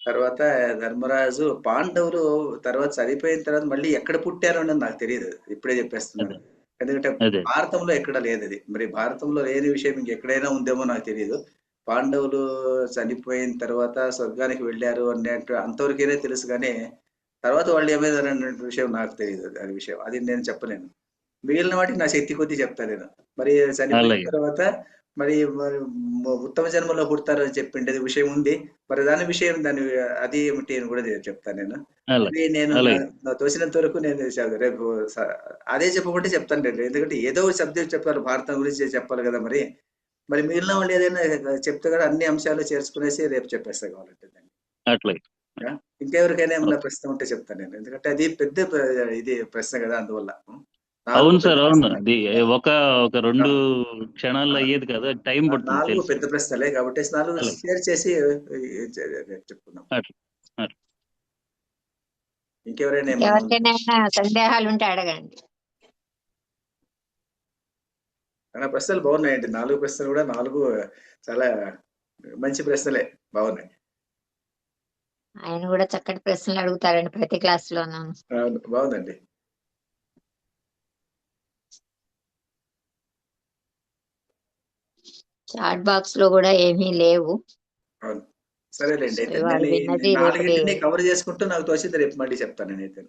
తర్వాత ధర్మరాజు పాండవులు తర్వాత చనిపోయిన తర్వాత మళ్ళీ ఎక్కడ పుట్టారు అన్నది నాకు తెలియదు, ఇప్పుడే చెప్పేస్తున్నాను. ఎందుకంటే భారతంలో ఎక్కడ లేదు అది. మరి భారతంలో లేని విషయం ఇంకెక్కడైనా ఉందేమో నాకు తెలియదు. పాండవులు చనిపోయిన తర్వాత స్వర్గానికి వెళ్ళారు అన్నట్టు అంతవరకైనా తెలుసు, కానీ తర్వాత వాళ్ళు ఏమైంది అనే విషయం నాకు తెలియదు. అది విషయం అది నేను చెప్పలేను. మిగిలిన వాటికి నా శక్తి కొద్దీ చెప్తాను నేను. మరి చనిపోయిన తర్వాత మరి ఉత్తమ జన్మలో పుడతారు అని చెప్పిండేది విషయం ఉంది. మరి దాని విషయం అది ఏమిటి అని కూడా చెప్తాను నేను. నేను తోసినంత వరకు నేను రేపు అదే చెప్పమంటే చెప్తాను నేను. ఎందుకంటే ఏదో ఒక సబ్జెక్ట్ చెప్పాలి, భారతం గురించి చెప్పాలి కదా. మరి మిగిలిన వాళ్ళు ఏదైనా చెప్తే కూడా అన్ని అంశాలు చేర్చుకునేసి రేపు చెప్పేస్తా కావాలంటే దాన్ని. ఇంకెవరికైనా ఏమన్నా ప్రశ్న ఉంటే చెప్తాను నేను. ఎందుకంటే అది పెద్ద ఇది ప్రశ్న కదా, అందువల్ల. అవును సార్, అవును. ఒక 2 క్షణాల్లో అయ్యేది కదా, టైం పడుతుంది. 4 పెద్ద ప్రశ్నలే కాబట్టి 4 షేర్ చేసి చెప్పుకుందాం. ఇంకెవరికైనా సందేహాలు ఉంటే అడగండి. ప్రశ్నలు బాగున్నాయండి. 4 ప్రశ్నలు కూడా 4 చాలా మంచి ప్రశ్నలే, బాగున్నాయి. ఆయన కూడా చక్కటి ప్రశ్నలు అడుగుతారండి ప్రతి క్లాస్ లోనూ. బాగుందండి. చాట్ బాక్స్ లో కూడా ఏమీ లేవు. అవును, సరేలేండి. అయితే 4 కవర్ చేసుకుంటూ నాకు తోచింది రేపు మళ్ళీ చెప్తాను నేనైతే.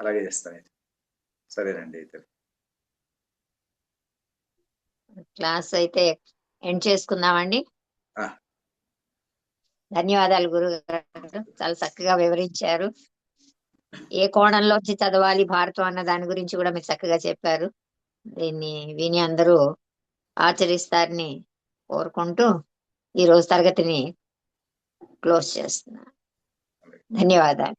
అలాగే చేస్తాను. సరేనండి. అయితే క్లాస్ అయితే ఎండ్ చేసుకుందామండి. ధన్యవాదాలు గురుగారు, చాలా చక్కగా వివరించారు. ఏ కోణంలోంచి చదవాలి భారతం అన్న దాని గురించి కూడా మీరు చక్కగా చెప్పారు. దీన్ని విని అందరూ ఆచరిస్తారని కోరుకుంటూ ఈ రోజు తరగతిని క్లోజ్ చేస్తున్నాను. ధన్యవాదాలు.